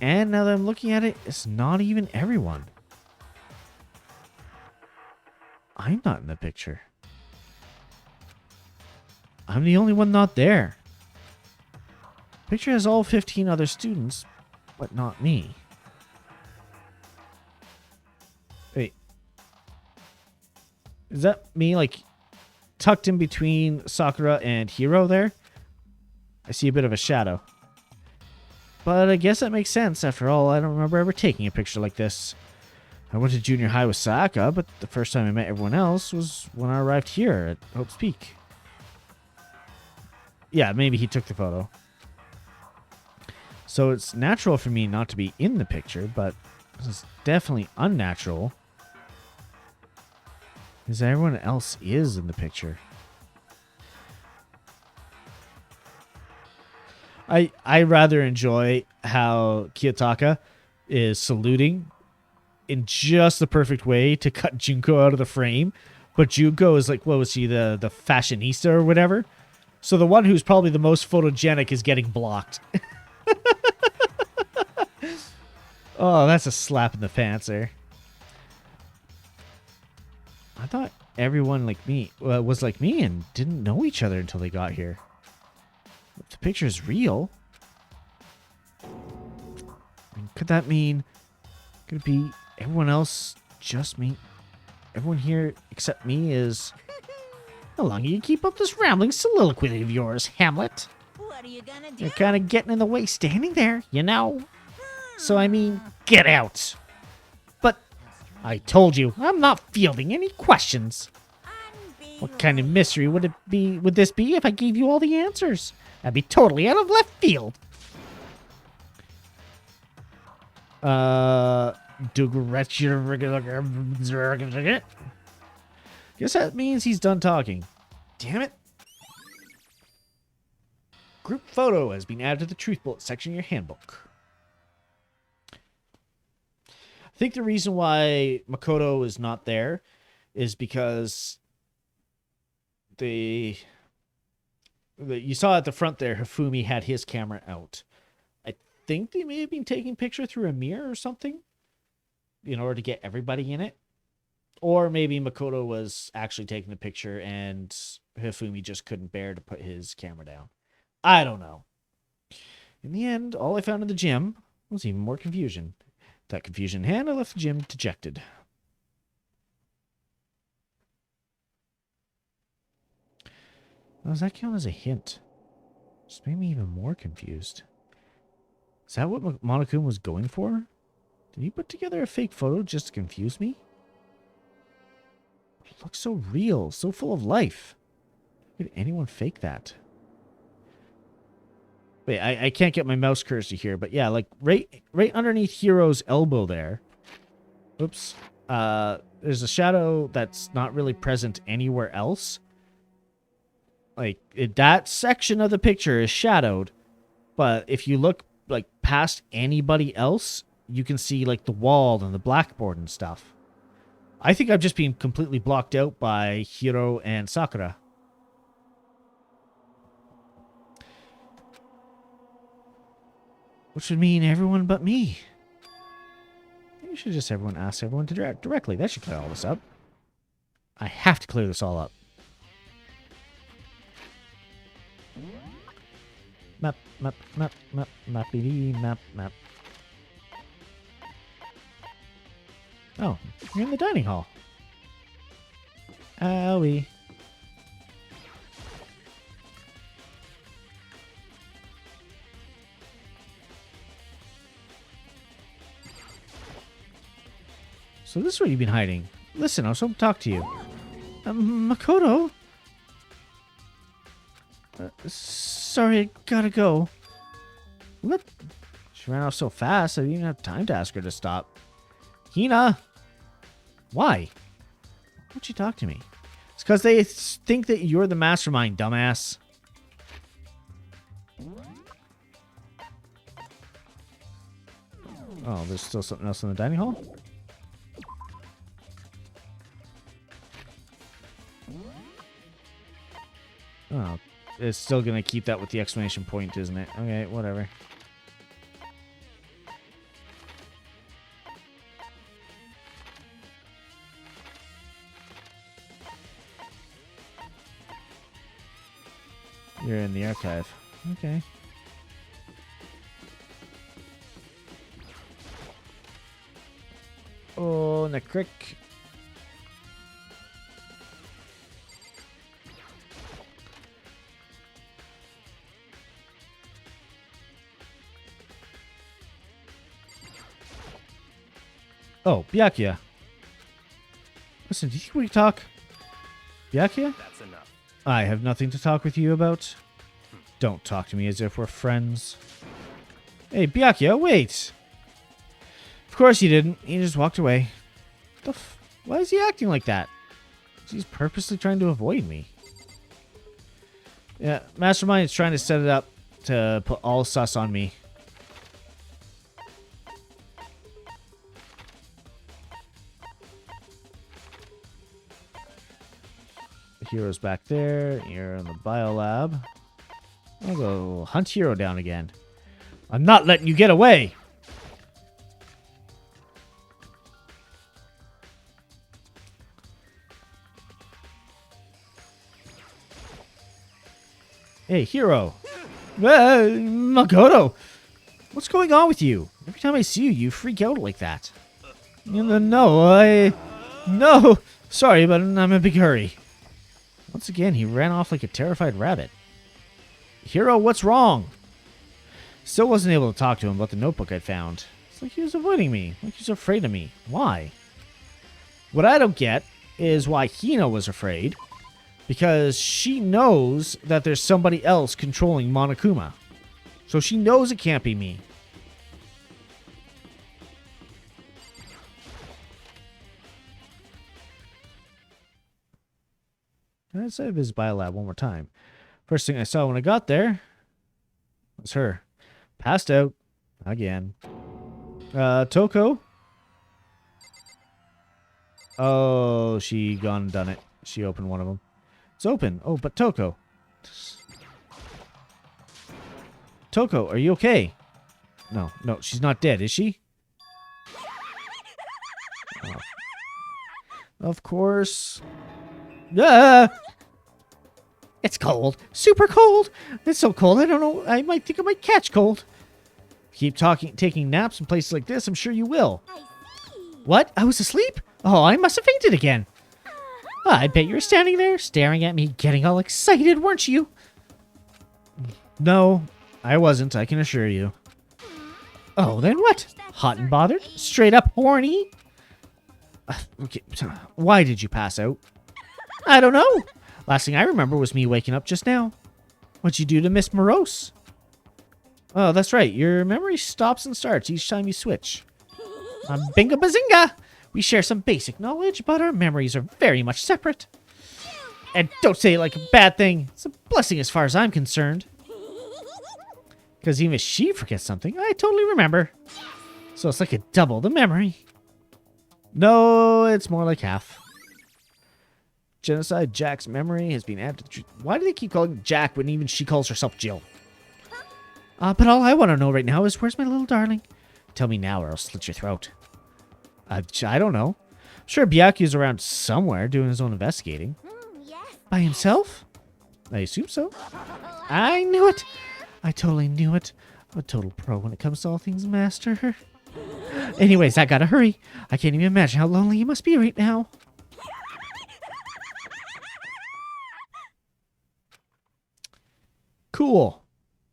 And now that I'm looking at it, it's not even everyone. I'm not in the picture. I'm the only one not there. Picture has all 15 other students, but not me. Wait. Is that me, like, tucked in between Sakura and Hiro there? I see a bit of a shadow. But I guess that makes sense. After all, I don't remember ever taking a picture like this. I went to junior high with Sayaka, but the first time I met everyone else was when I arrived here at Hope's Peak. Yeah, maybe he took the photo. So it's natural for me not to be in the picture, but it's definitely unnatural because everyone else is in the picture. I rather enjoy how Kiyotaka is saluting in just the perfect way to cut Junko out of the frame. But Junko is like, what was he, the fashionista or whatever? So the one who's probably the most photogenic is getting blocked. Oh, that's a slap in the pants there. I thought everyone like me was like me and didn't know each other until they got here. If the picture is real, I mean, could that mean could it be everyone else just me? Everyone here except me is... How long can you keep up this rambling soliloquy of yours, Hamlet? What are you gonna do? You're kind of getting in the way standing there, you know? So, I mean, get out. But I told you, I'm not fielding any questions. What kind of mystery would this be if I gave you all the answers? That'd be totally out of left field. Guess that means he's done talking. Damn it. Group photo has been added to the Truth Bullet section of your handbook. I think the reason why Makoto is not there is because you saw at the front there, Hifumi had his camera out. I think they may have been taking a picture through a mirror or something in order to get everybody in it. Or maybe Makoto was actually taking the picture and Hifumi just couldn't bear to put his camera down. I don't know. In the end, all I found in the gym was even more confusion. That confusion in hand, I left the gym dejected. Well, does that count as a hint? Just made me even more confused. Is that what Monokuma was going for? Did he put together a fake photo just to confuse me? It looks so real, so full of life. How could anyone fake that? Wait, I can't get my mouse cursor here, but yeah, like right underneath Hiro's elbow there. Oops. There's a shadow that's not really present anywhere else. Like, that section of the picture is shadowed, but if you look, like, past anybody else, you can see, like, the wall and the blackboard and stuff. I think I'm just being completely blocked out by Hiro and Sakura. Which would mean everyone but me. You should just ask everyone to directly. That should clear all this up. I have to clear this all up. Map. Oh, you're in the dining hall. Owie. So this is where you've been hiding. Listen, I was hoping to talk to you. Makoto? Sorry, I gotta go. What? She ran off so fast, I didn't even have time to ask her to stop. Hina! Why? Why'd you talk to me? It's because they think that you're the mastermind, dumbass. Oh, there's still something else in the dining hall? Oh, it's still going to keep that with the exclamation point, isn't it? Okay, whatever. You're in the archive. Okay. Oh, in the crick. Oh, Byakuya. Listen, do you think we can talk? Byakuya? That's enough. I have nothing to talk with you about. Don't talk to me as if we're friends. Hey, Byakuya, wait! Of course he didn't. He just walked away. Why is he acting like that? He's purposely trying to avoid me. Yeah, Mastermind is trying to set it up to put all sus on me. Hero's back there. You're in the biolab. I'll go hunt Hero down again. I'm not letting you get away! Hey, Hero! Makoto! What's going on with you? Every time I see you, you freak out like that. No! Sorry, but I'm in a big hurry. Once again, he ran off like a terrified rabbit. Hero, what's wrong? Still wasn't able to talk to him about the notebook I'd found. It's like he was avoiding me, like he was afraid of me. Why? What I don't get is why Hina was afraid. Because she knows that there's somebody else controlling Monokuma. So she knows it can't be me. Let's say visit biolab one more time. First thing I saw when I got there was her. Passed out. Again. Toko. Oh, she gone and done it. She opened one of them. It's open. Oh, but Toko. Toko, are you okay? No, she's not dead, is she? Oh. Of course. It's cold. Super cold. It's so cold. I don't know. I might think I might catch cold. Keep taking naps in places like this. I'm sure you will. I see. What? I was asleep? Oh, I must have fainted again. I bet you were standing there, staring at me, getting all excited, weren't you? No, I wasn't, I can assure you. Oh, then what? Hot and bothered? Straight up horny? Okay, why did you pass out? I don't know. Last thing I remember was me waking up just now. What'd you do to Miss Morose? Oh, that's right. Your memory stops and starts each time you switch. Binga bazinga! We share some basic knowledge, but our memories are very much separate. And don't say it like a bad thing. It's a blessing as far as I'm concerned. Because even if she forgets something, I totally remember. So it's like a double the memory. No, it's more like half. Genocide Jack's memory has been added to... Why do they keep calling Jack when even she calls herself Jill? But all I want to know right now is where's my little darling? Tell me now or I'll slit your throat. I don't know. Sure, Byaku's around somewhere doing his own investigating. Yes. By himself? I assume so. I knew it. I totally knew it. I'm a total pro when it comes to all things master. Anyways, I gotta hurry. I can't even imagine how lonely you must be right now. Cool.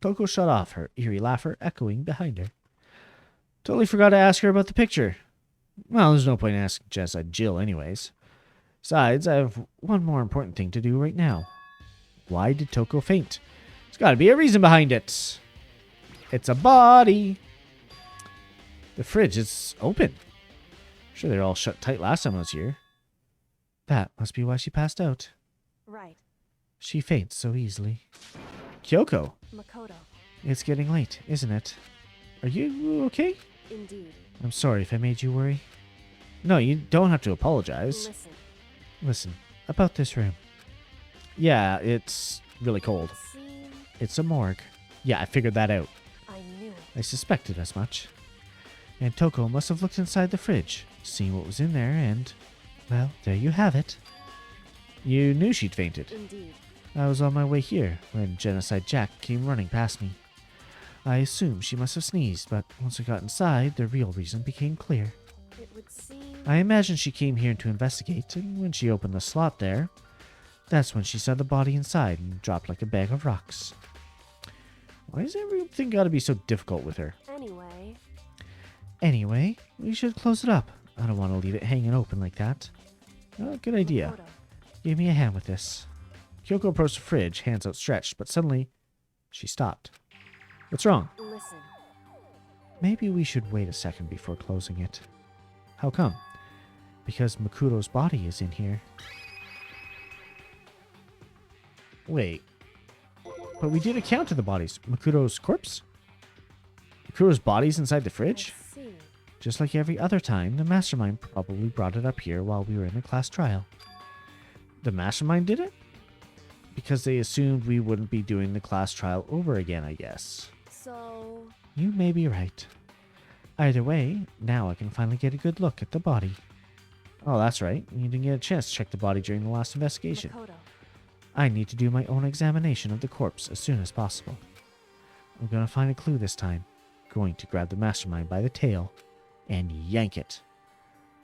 Toko shut off, her eerie laughter echoing behind her. Totally forgot to ask her about the picture. Well, there's no point in asking Genocide Jill anyways. Besides, I have one more important thing to do right now. Why did Toko faint? There's got to be a reason behind it. It's a body. The fridge is open. Sure, they're all shut tight last time I was here. That must be why she passed out. Right. She faints so easily. Kyoko, Makoto. it's getting late, isn't it? Are you okay? Indeed. I'm sorry if I made you worry. No, you don't have to apologize. Listen. Listen, about this room. Yeah, it's really cold. See, It's a morgue. Yeah, I figured that out. I knew it. I suspected as much. And Toko must have looked inside the fridge, seen what was in there, and... well, there you have it. You knew she'd fainted. Indeed. I was on my way here when Genocide Jack came running past me. I assumed she must have sneezed, but once I got inside, the real reason became clear. It would seem. I imagine she came here to investigate, and when she opened the slot there, that's when she saw the body inside and dropped like a bag of rocks. Why is everything got to be so difficult with her? Anyway, We should close it up. I don't want to leave it hanging open like that. Oh, good idea. Makoto. Give me a hand with this. Kyoko approached the fridge, hands outstretched, but suddenly she stopped. What's wrong? Listen. Maybe we should wait a second before closing it. How come? Because Makoto's body is in here. Wait. But we did a count of the bodies. Makoto's corpse? Makoto's body's inside the fridge? Let's see. Just like every other time, the mastermind probably brought it up here while we were in the class trial. The mastermind did it? Because they assumed we wouldn't be doing the class trial over again, I guess. So. You may be right. Either way, now I can finally get a good look at the body. Oh, that's right. You didn't get a chance to check the body during the last investigation. Makoto. I need to do my own examination of the corpse as soon as possible. I'm going to find a clue this time. Going to grab the mastermind by the tail and yank it.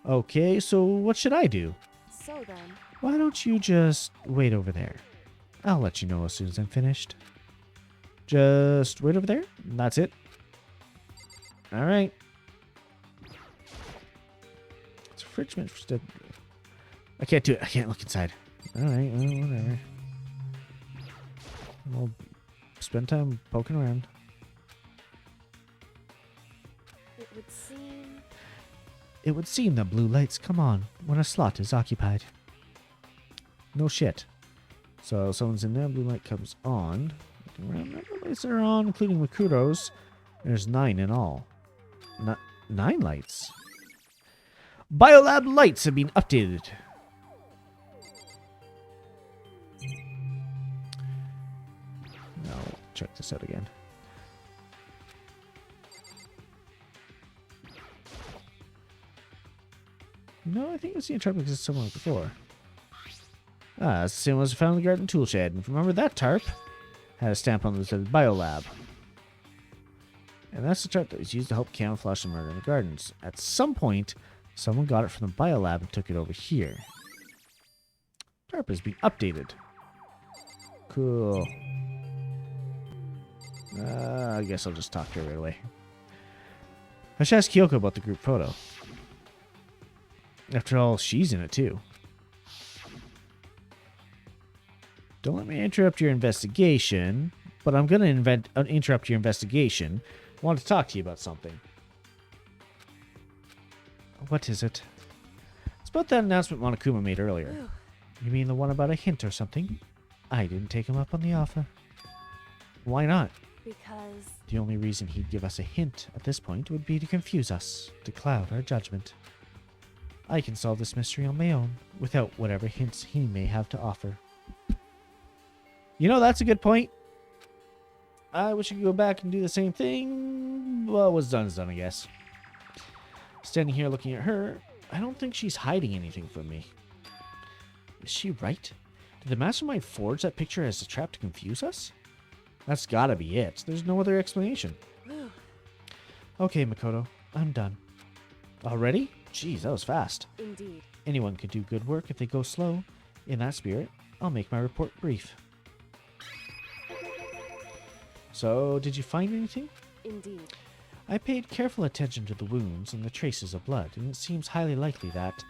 Okay, so what should I do? So then. Why don't you just wait over there? I'll let you know as soon as I'm finished. Just wait over there? That's it. Alright. It's a fridge meant for... I can't do it. I can't look inside. Alright, well, whatever. We'll spend time poking around. It would seem. It would seem that blue lights come on when a slot is occupied. No shit. So someone's in there, blue light comes on. Looking around, the lights are on, including Makoto's. There's 9 in all. 9 lights. Biolab lights have been updated. Now, check this out again. No, I think it was the interrupt because it's someone before. Ah, it's the same one as found in the garden tool shed. And remember that tarp? Had a stamp on it that said Biolab. And that's the tarp that was used to help camouflage the murder in the gardens. At some point, someone got it from the Biolab and took it over here. Tarp has been updated. Cool. I guess I'll just talk to her right away. I should ask Kyoko about the group photo. After all, she's in it too. Don't let me interrupt your investigation, but I'm going to interrupt your investigation. I want to talk to you about something. What is it? It's about that announcement Monokuma made earlier. You mean the one about a hint or something? I didn't take him up on the offer. Why not? Because The only reason he'd give us a hint at this point would be to confuse us, to cloud our judgment. I can solve this mystery on my own, without whatever hints he may have to offer. You know, that's a good point. I wish I could go back and do the same thing. Well, what's done is done, I guess. Standing here looking at her, I don't think she's hiding anything from me. Is she right? Did the mastermind forge that picture as a trap to confuse us? That's gotta be it. There's no other explanation. Whew. Okay, Makoto, I'm done. Already? Jeez, that was fast. Indeed. Anyone can do good work if they go slow. In that spirit, I'll make my report brief. So, did you find anything? Indeed. I paid careful attention to the wounds and the traces of blood, and it seems highly likely that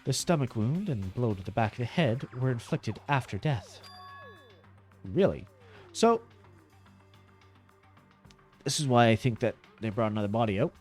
the stomach wound and blow to the back of the head were inflicted after death. Really? So, this is why I think that they brought another body out.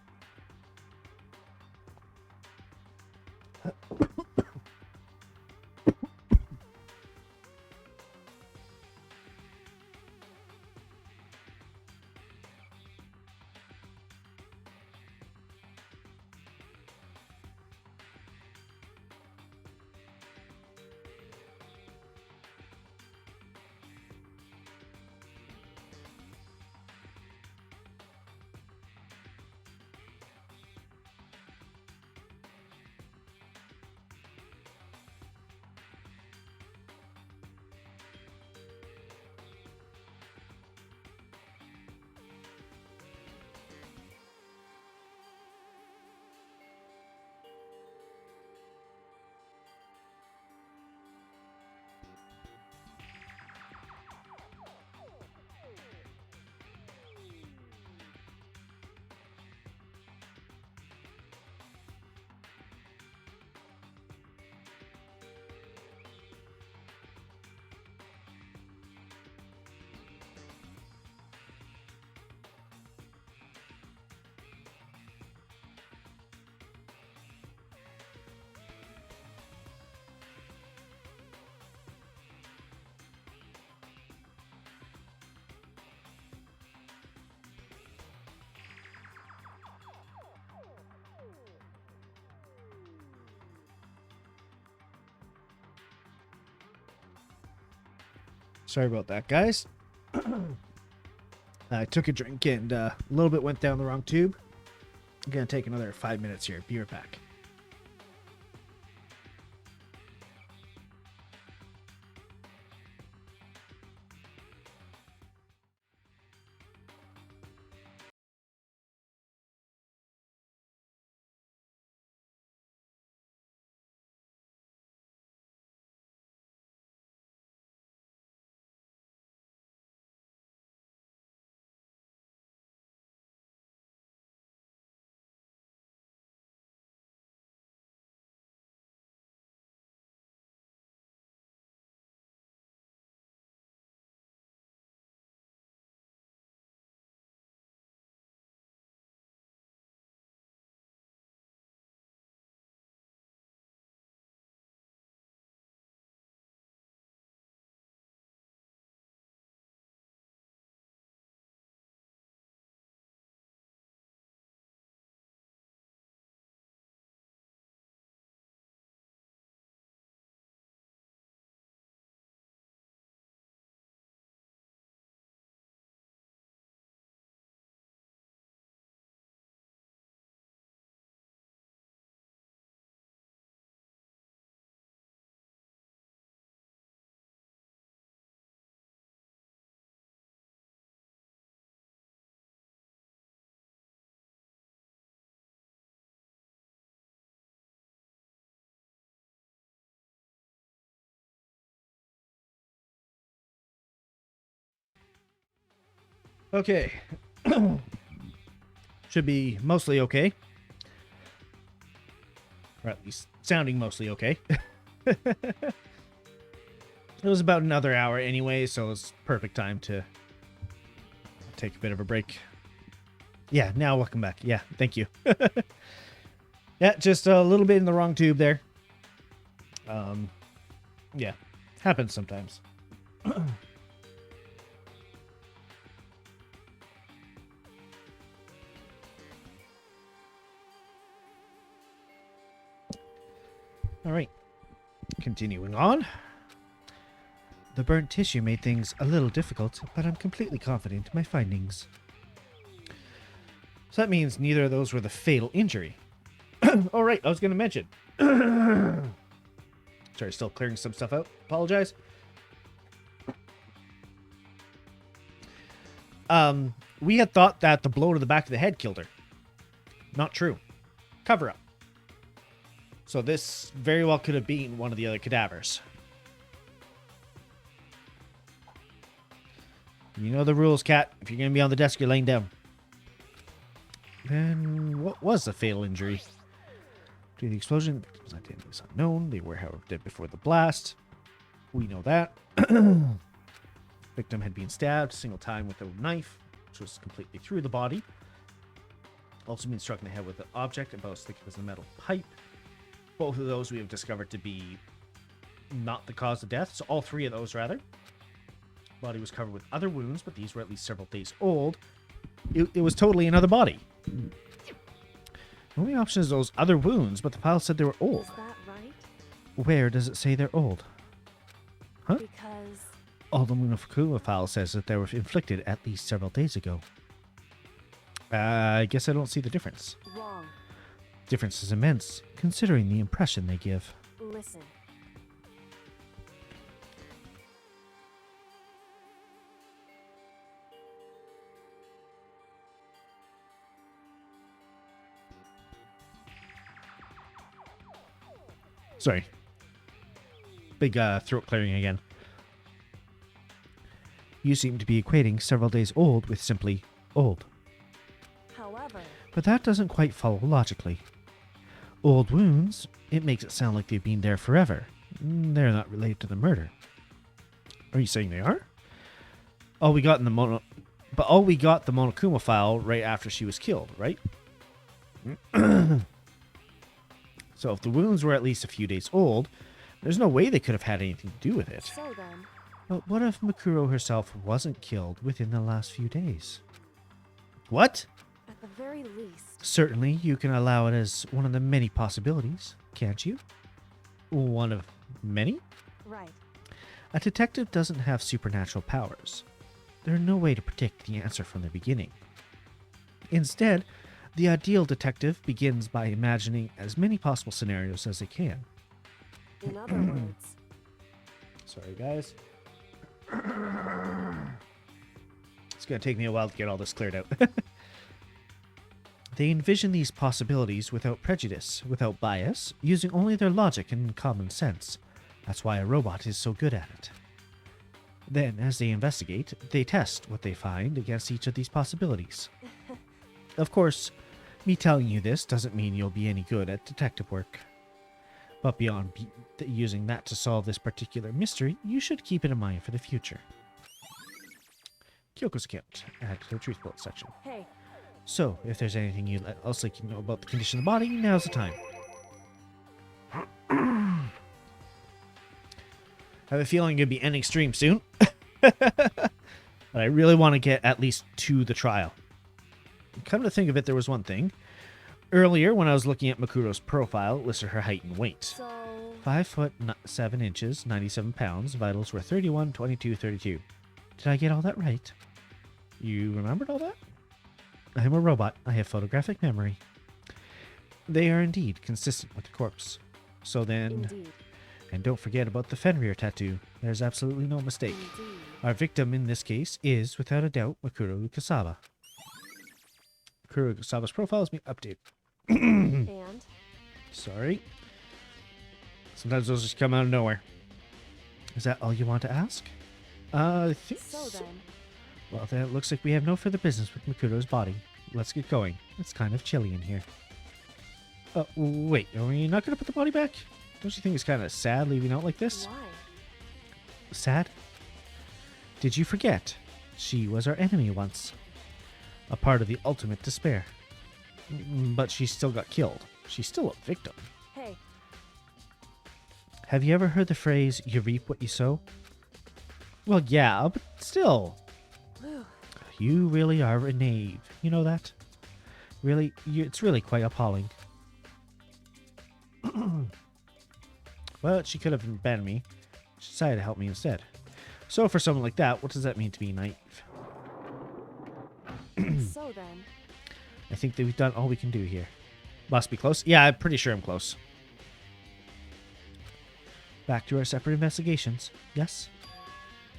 Sorry about that, guys. I took a drink and a little bit went down the wrong tube. I'm going to take another 5 minutes here. Be right back. Okay. Should be mostly okay. Or at least sounding mostly okay. It was about another hour anyway, so it's perfect time to take a bit of a break. Yeah, now welcome back. Yeah, thank you. Yeah, just a little bit in the wrong tube there. Yeah, happens sometimes. All right, continuing on. The burnt tissue made things a little difficult, but I'm completely confident in my findings. So that means neither of those were the fatal injury. All right, I was going to mention. Sorry, still clearing some stuff out. Apologize. We had thought that the blow to the back of the head killed her. Not true. Cover up. So this very well could have been one of the other cadavers. You know the rules, Cat. If you're going to be on the desk, you're laying down. Then what was the fatal injury? Due to the explosion, the victim's identity is unknown. They were, however, dead before the blast. We know that. Victim had been stabbed a single time with a knife, which was completely through the body. Also been struck in the head with an object about as thick as a metal pipe. Both of those we have discovered to be not the cause of death. So all three of those, rather. Body was covered with other wounds, but these were at least several days old. It was totally another body. The only option is those other wounds, but the file said they were old. Is that right? Where does it say they're old? Huh? Because All the Munafukuma file says that they were inflicted at least several days ago. I guess I don't see the difference. wrong. Difference is immense, considering the impression they give. Listen. Sorry. Big throat clearing again. You seem to be equating several days old with simply old. However, But that doesn't quite follow logically. Old wounds, it makes it sound like they've been there forever. They're not related to the murder. Are you saying they are? All we got the Monokuma file right after she was killed, right? So if the wounds were at least a few days old, there's no way they could have had anything to do with it. so then, But what if Makuro herself wasn't killed within the last few days? What? at the very least, Certainly, you can allow it as one of the many possibilities, can't you? One of many? right. A detective doesn't have supernatural powers. There's no way to predict the answer from the beginning. Instead, the ideal detective begins by imagining as many possible scenarios as they can. In other words, Sorry, guys. It's going to take me a while to get all this cleared out. They envision these possibilities without prejudice, without bias, using only their logic and common sense. That's why a robot is so good at it. Then, as they investigate, they test what they find against each of these possibilities. Of course, me telling you this doesn't mean you'll be any good at detective work. But beyond using that to solve this particular mystery, you should keep it in mind for the future. Kyoko's account. Add to the truth bullet section. hey, So, if there's anything you'd else like to know about the condition of the body, now's the time. I have a feeling it'll be ending stream soon. But I really want to get at least to the trial. Come to think of it, there was one thing. Earlier, when I was looking at Makuro's profile, it listed her height and weight. so 5 foot 7 inches, 97 pounds. Vitals were 31, 22, 32. Did I get all that right? You remembered all that? I am a robot. I have photographic memory. They are indeed consistent with the corpse. So then, indeed, and don't forget about the Fenrir tattoo. There's absolutely no mistake. indeed. Our victim in this case is, without a doubt, Makuro Ukasaba. Makuro Ukasaba's profile has been updated. And Sorry. Sometimes those just come out of nowhere. Is that all you want to ask? I think so then, Well, then it looks like we have no further business with Makuro's body. Let's get going. It's kind of chilly in here. Wait, are we not going to put the body back? Don't you think it's kind of sad leaving out like this? why? Sad? Did you forget? She was our enemy once. A part of the ultimate despair. But she still got killed. She's still a victim. Hey, Have you ever heard the phrase, you reap what you sow? Well, yeah, but still. You really are a knave. You know that? Really, it's really quite appalling. Well, she could have abandoned me. She decided to help me instead. So for someone like that, what does that mean to be naive? So then, I think that we've done all we can do here. Must be close. Yeah, I'm pretty sure I'm close. Back to our separate investigations. Yes?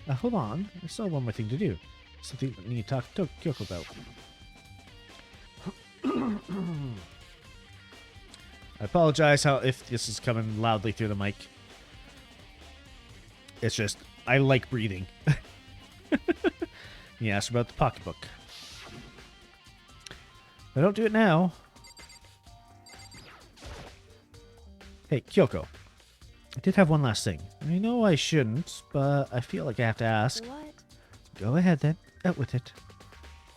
Hold on. There's still one more thing to do. Something that we need to talk to Kyoko about. I apologize if this is coming loudly through the mic. It's just, I like breathing. You asked about the pocketbook. If I don't do it now... Hey, Kyoko. I did have one last thing. I know I shouldn't, but I feel like I have to ask. what? Go ahead then. Out with it.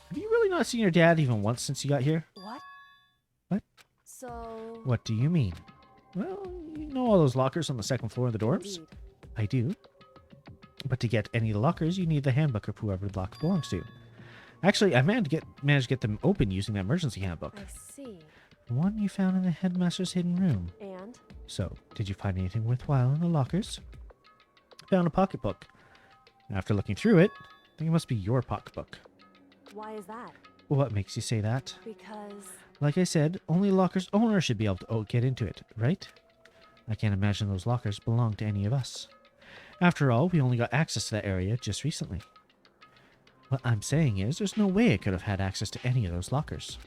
Have you really not seen your dad even once since you got here? What? What? So... What do you mean? Well, you know all those lockers on the second floor of the dorms? Indeed. I do. But to get any of the lockers, you need the handbook of whoever the locker belongs to. Actually, I managed to get them open using the emergency handbook. I see. The one you found in the headmaster's hidden room. And? So, did you find anything worthwhile in the lockers? I found a pocketbook. After looking through it, I think it must be your pocketbook. Why is that? What makes you say that? Because... Like I said, only locker's owner should be able to get into it, right? I can't imagine those lockers belong to any of us. After all, we only got access to that area just recently. What I'm saying is, there's no way I could have had access to any of those lockers.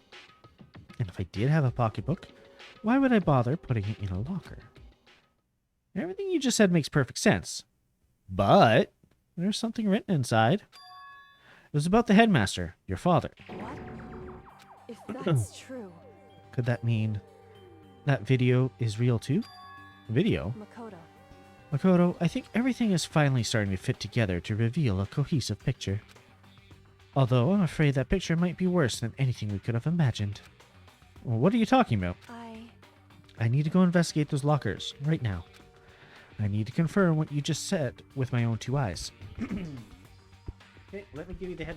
And if I did have a pocketbook, why would I bother putting it in a locker? Everything you just said makes perfect sense. But there's something written inside. It was about the headmaster, your father. What? If that's true, Could that mean that video is real too? Video? Makoto. Makoto, I think everything is finally starting to fit together to reveal a cohesive picture. Although I'm afraid that picture might be worse than anything we could have imagined. Well, what are you talking about? I need to go investigate those lockers right now. I need to confirm what you just said with my own two eyes. Okay, let me give you the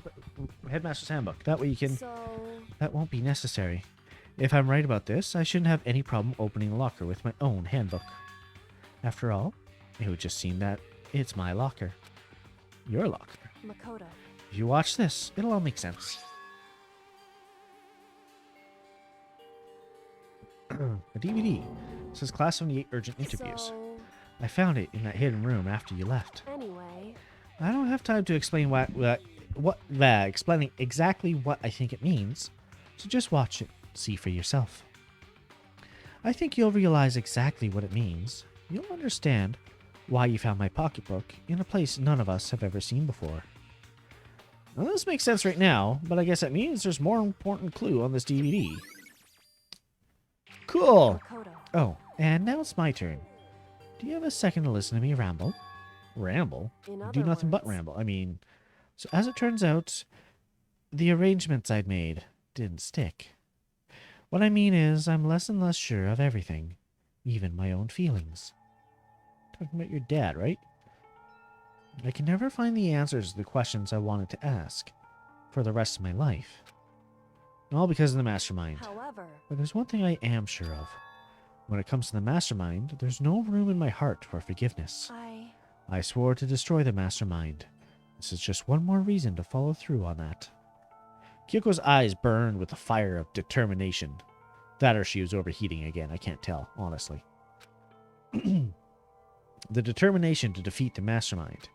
headmaster's handbook. That way you can... So... That won't be necessary. If I'm right about this, I shouldn't have any problem opening a locker with my own handbook. After all, it would just seem that it's my locker. Your locker. Makoto. If you watch this, it'll all make sense. A DVD. It says Class 78 Urgent Interviews. So... I found it in that hidden room after you left. Anyway... I don't have time to explain explaining exactly what I think it means, so just watch it, see for yourself. I think you'll realize exactly what it means. You'll understand why you found my pocketbook in a place none of us have ever seen before. Now, this makes sense right now, but I guess that means there's more important clue on this DVD. Cool! Makoto. Oh, and now it's my turn. Do you have a second to listen to me ramble? Ramble? In other Do nothing but words. ramble. I mean, so as it turns out, the arrangements I'd made didn't stick. What I mean is, I'm less and less sure of everything, even my own feelings. Talking about your dad, right? I can never find the answers to the questions I wanted to ask for the rest of my life. All because of the mastermind. However... But there's one thing I am sure of. When it comes to the mastermind, there's no room in my heart for forgiveness. I swore to destroy the mastermind. This is just one more reason to follow through on that. Kyoko's eyes burned with the fire of determination. That or she was overheating again, I can't tell, honestly. The determination to defeat the mastermind.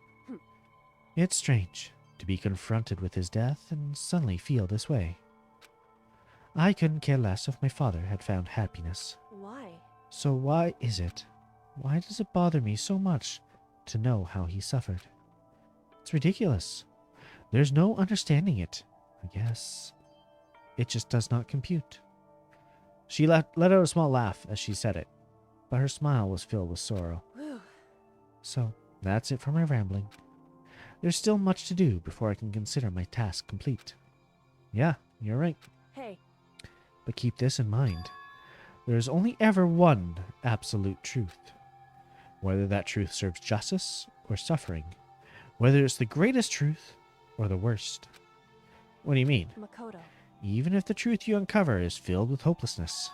It's strange to be confronted with his death and suddenly feel this way. I couldn't care less if my father had found happiness. Why? So why is it? Why does it bother me so much to know how he suffered? It's ridiculous. There's no understanding it, I guess. It just does not compute. She let out a small laugh as she said it, but her smile was filled with sorrow. Whew. So, that's it for my rambling. There's still much to do before I can consider my task complete. Yeah, you're right. Hey, But keep this in mind. There is only ever one absolute truth. Whether that truth serves justice or suffering. Whether it's the greatest truth or the worst. What do you mean? Makoto. Even if the truth you uncover is filled with hopelessness,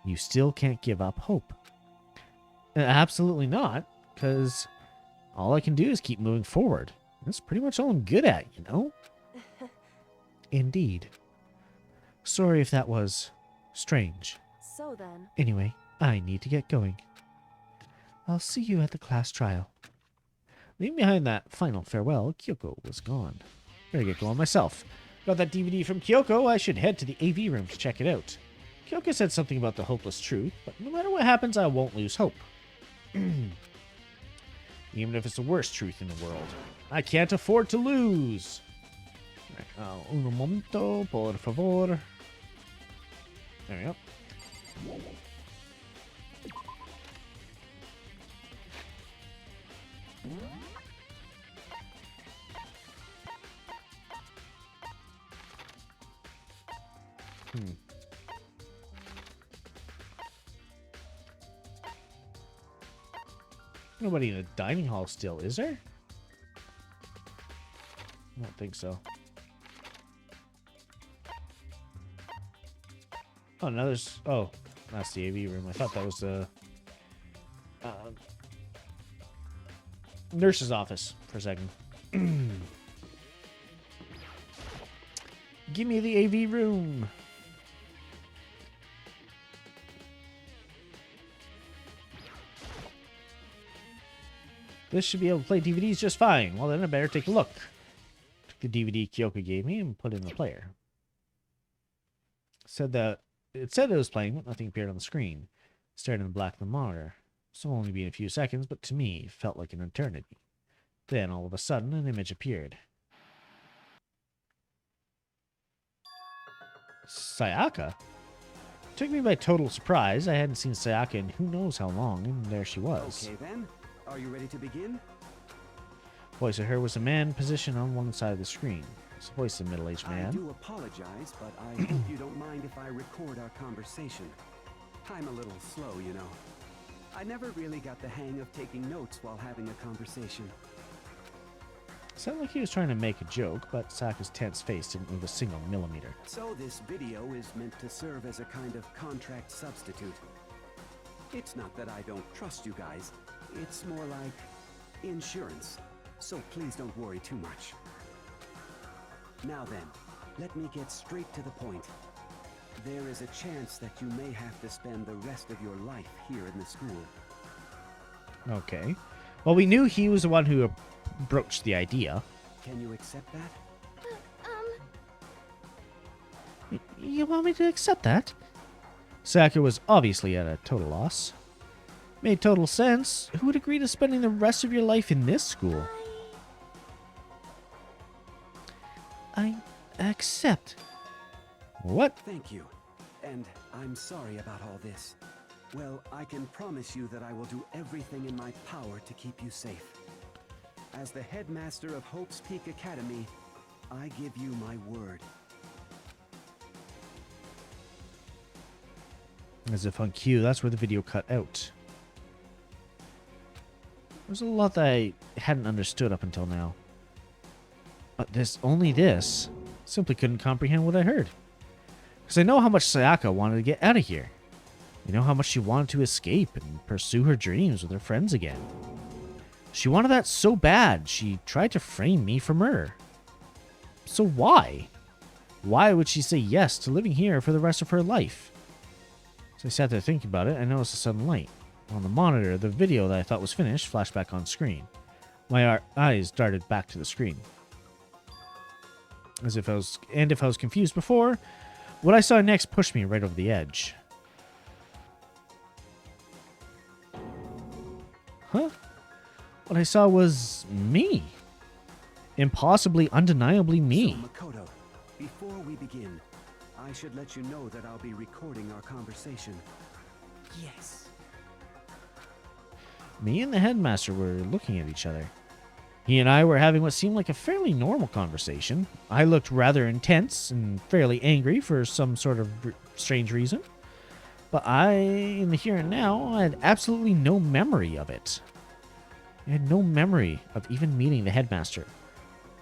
you still can't give up hope. Absolutely not, because all I can do is keep moving forward. That's pretty much all I'm good at, you know? Indeed. Sorry if that was strange. So then, Anyway, I need to get going. I'll see you at the class trial. Leaving behind that final farewell, Kyoko was gone. Better get going myself. Got that DVD from Kyoko, I should head to the AV room to check it out. Kyoko said something about the hopeless truth, but no matter what happens, I won't lose hope. Even if it's the worst truth in the world. I can't afford to lose. Un momento, por favor. There we go. Nobody in the dining hall still, is there? I don't think so. Oh, no, there's... Oh, that's the AV room. I thought that was the... nurse's office for a second. Give me the AV room. This should be able to play DVDs just fine. Well, then I better take a look. Took the DVD Kyoko gave me and put it in the player. It said it was playing, but nothing appeared on the screen. Stared in the black of the monitor. So only being a few seconds, but to me, it felt like an eternity. Then, all of a sudden, an image appeared. Sayaka? Took me by total surprise. I hadn't seen Sayaka in who knows how long, and there she was. Okay then, are you ready to begin? Voice I heard was a man positioned on one side of the screen. His voice, a middle-aged I man. do apologize, but I hope you don't mind if I record our conversation. I'm a little slow, you know. I never really got the hang of taking notes while having a conversation. Sounded like he was trying to make a joke, but Sayaka's tense face didn't move a single millimeter. So this video is meant to serve as a kind of contract substitute. It's not that I don't trust you guys. It's more like insurance. So please don't worry too much. Now then, let me get straight to the point. There is a chance that you may have to spend the rest of your life here in the school. Okay. Well, we knew he was the one who broached the idea. Can you accept that? You want me to accept that? Sayaka was obviously at a total loss. Made total sense. Who would agree to spending the rest of your life in this school? I accept. What? Thank you. And I'm sorry about all this. Well, I can promise you that I will do everything in my power to keep you safe. As the headmaster of Hope's Peak Academy, I give you my word. As if on cue, that's where the video cut out. There's a lot that I hadn't understood up until now. But only this, simply couldn't comprehend what I heard. Because I know how much Sayaka wanted to get out of here. I know how much she wanted to escape and pursue her dreams with her friends again. She wanted that so bad, she tried to frame me for murder. So why? Why would she say yes to living here for the rest of her life? As I sat there thinking about it, I noticed a sudden light. On the monitor, the video that I thought was finished flashed back on screen. My eyes darted back to the screen. If I was confused before, what I saw next pushed me right over the edge. Huh? What I saw was me. Impossibly, undeniably me. So, Makoto, before we begin, I should let you know that I'll be recording our conversation. Yes. Me and the headmaster were looking at each other. He and I were having what seemed like a fairly normal conversation. I looked rather intense and fairly angry for some sort of strange reason. But in the here and now, I had absolutely no memory of it. I had no memory of even meeting the headmaster,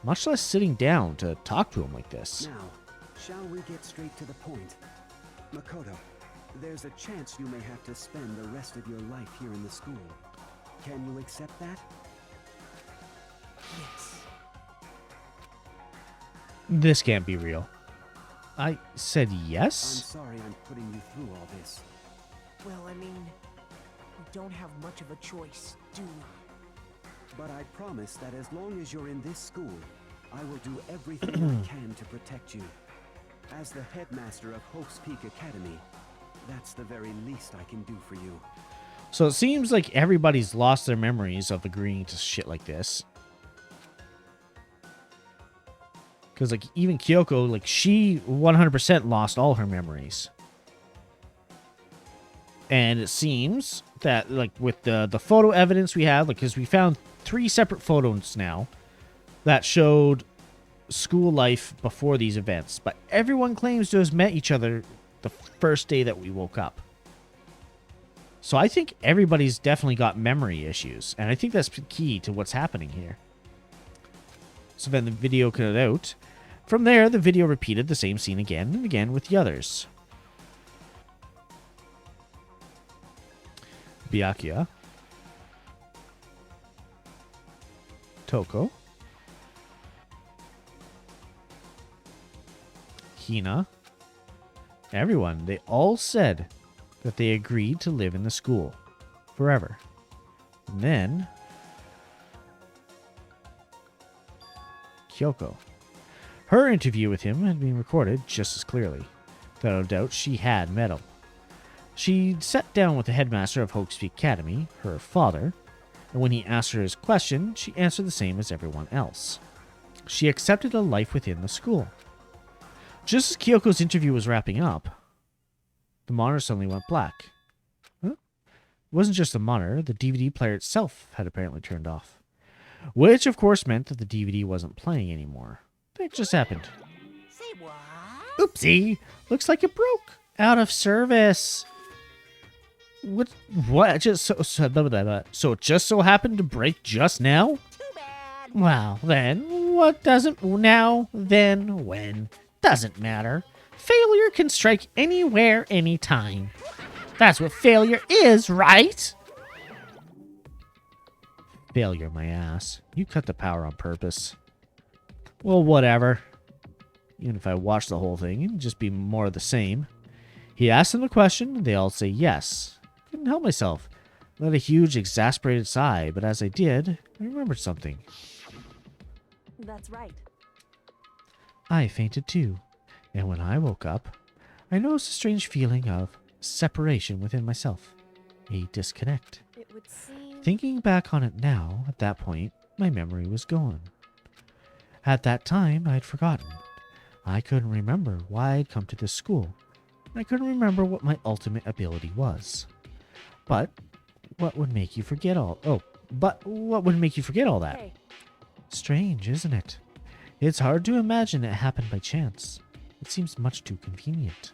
much less sitting down to talk to him like this. Now, shall we get straight to the point? Makoto, there's a chance you may have to spend the rest of your life here in the school. Can you accept that? Yes. This can't be real. I said I'm yes? sorry I'm putting you through all this. Well, I mean, we don't have much of a choice, do we? But I promise that as long as you're in this school, I will do everything I can to protect you. As the headmaster of Hope's Peak Academy, that's the very least I can do for you. So it seems like everybody's lost their memories of agreeing to shit like this. Because, like, even Kyoko, like, she 100% lost all her memories. And it seems that, like, with the photo evidence we have, like, because we found 3 separate photos now that showed school life before these events. But everyone claims to have met each other the first day that we woke up. So I think everybody's definitely got memory issues. And I think that's key to what's happening here. So then the video cut out. From there, the video repeated the same scene again and again with the others. Byakuya. Toko. Hina. Everyone, they all said that they agreed to live in the school forever. And then Kyoko. Her interview with him had been recorded just as clearly. Without a doubt, she had met him. She sat down with the headmaster of Hope's Peak Academy, her father, and when he asked her his question, she answered the same as everyone else. She accepted a life within the school. Just as Kyoko's interview was wrapping up, the monitor suddenly went black. Huh? It wasn't just the monitor, the DVD player itself had apparently turned off. Which, of course, meant that the DVD wasn't playing anymore. That just happened. Say what? Oopsie! Looks like it broke. Out of service. What? So it just so happened to break just now? Too bad. Well, then, what doesn't now, then, when? Doesn't matter. Failure can strike anywhere, anytime. That's what failure is, right? Failure, my ass. You cut the power on purpose. Well, whatever. Even if I watched the whole thing, it'd just be more of the same. He asked them the question, and they all say yes. Couldn't help myself. Let a huge, exasperated sigh, but as I did, I remembered something. That's right. I fainted too, and when I woke up, I noticed a strange feeling of separation within myself. A disconnect. It would seem... Thinking back on it now, at that point, my memory was gone. At that time, I'd forgotten. I couldn't remember why I'd come to this school. I couldn't remember what my ultimate ability was. But what would make you forget all... what would make you forget all that? Hey, Strange, isn't it? It's hard to imagine it happened by chance. It seems much too convenient.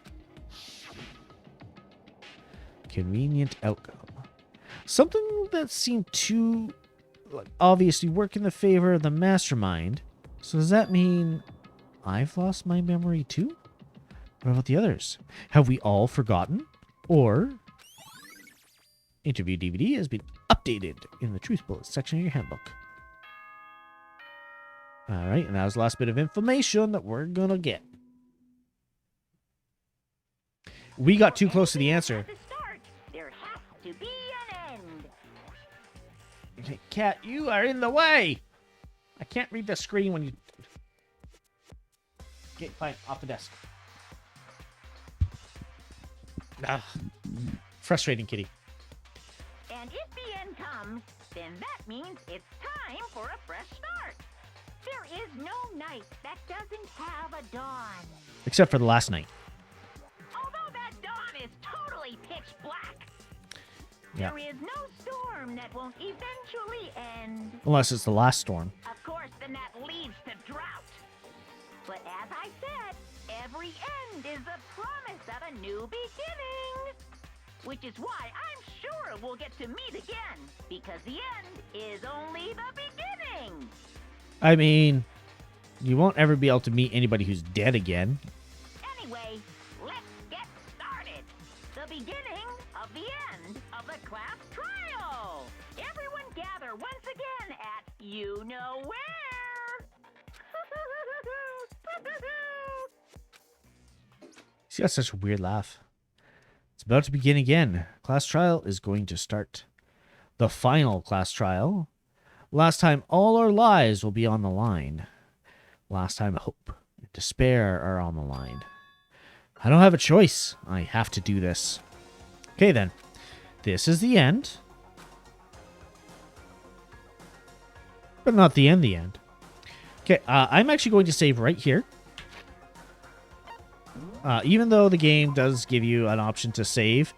Convenient outcome. Something that seemed too obviously work in the favor of the mastermind. So does that mean I've lost my memory too? What about the others? Have we all forgotten? Or interview DVD has been updated in the Truth Bullet section of your handbook. Alright, and that was the last bit of information that we're gonna get. We got too close to the answer. To start, there has to be an end. Cat, you are in the way! I can't read the screen when you... Okay, fine, off the desk. Ah, frustrating, kitty. And if the end comes, then that means it's time for a fresh start. There is no night that doesn't have a dawn. Except for the last night. Although that dawn is totally pitch black. Yeah. There is no storm that won't eventually end. Unless it's the last storm. Of course, then that leads to drought. But as I said, every end is the promise of a new beginning. which is why I'm sure we'll get to meet again, because the end is only the beginning. I mean, you won't ever be able to meet anybody who's dead again. Anyway, let's get started. The beginning of the end of the class trial. Everyone gather once again at you know where. He's got such a weird laugh. It's about to begin again. Class trial is going to start. The final class trial. Last time all our lives will be on the line. Last time hope and despair are on the line. I don't have a choice. I have to do this. Okay then. This is the end. But not the end. Okay, I'm actually going to save right here. Even though the game does give you an option to save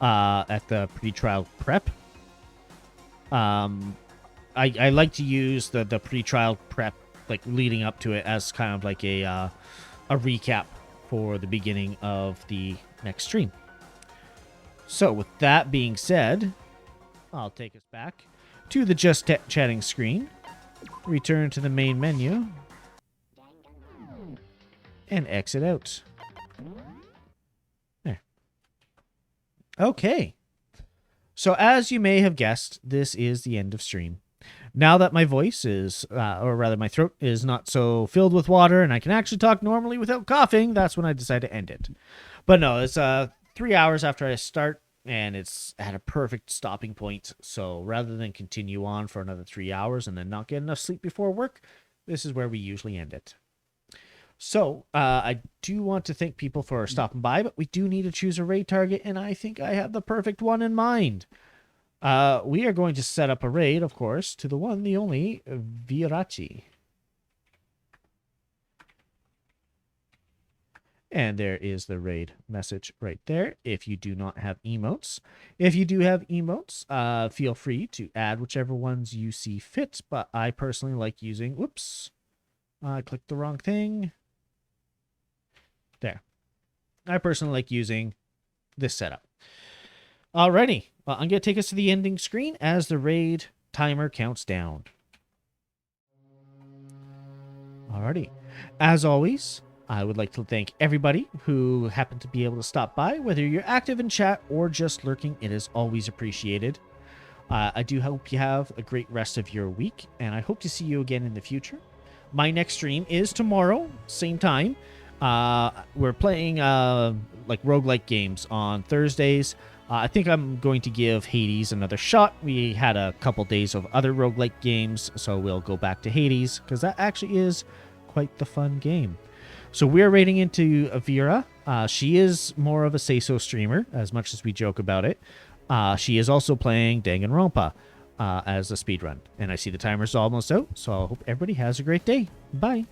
at the pre-trial prep, I like to use the pre-trial prep, like leading up to it, as kind of like a recap for the beginning of the next stream. So with that being said, I'll take us back to the just chatting screen, return to the main menu, and exit out. There. Okay. So as you may have guessed, this is the end of stream. Now that my voice is, or rather my throat is not so filled with water and I can actually talk normally without coughing, that's when I decide to end it. But no, it's 3 hours after I start and it's at a perfect stopping point. So rather than continue on for another 3 hours and then not get enough sleep before work, this is where we usually end it. So, I do want to thank people for stopping by, but we do need to choose a raid target, and I think I have the perfect one in mind. We are going to set up a raid, of course, to the one, the only, Virachi. And there is the raid message right there, if you do not have emotes. If you do have emotes, feel free to add whichever ones you see fit, but I personally like using, whoops, I clicked the wrong thing. There. I personally like using this setup. Alrighty. Well, I'm going to take us to the ending screen as the raid timer counts down. Alrighty. As always, I would like to thank everybody who happened to be able to stop by. Whether you're active in chat or just lurking, it is always appreciated. I do hope you have a great rest of your week, and I hope to see you again in the future. My next stream is tomorrow, same time. We're playing like roguelike games on Thursdays. I think I'm going to give Hades another shot. We had a couple days of other roguelike games, so we'll go back to Hades because that actually is quite the fun game. So we're raiding into Vera. She is more of a say-so streamer, as much as we joke about it. She is also playing Danganronpa as a speedrun. And I see the timer's almost out, so I hope everybody has a great day. Bye.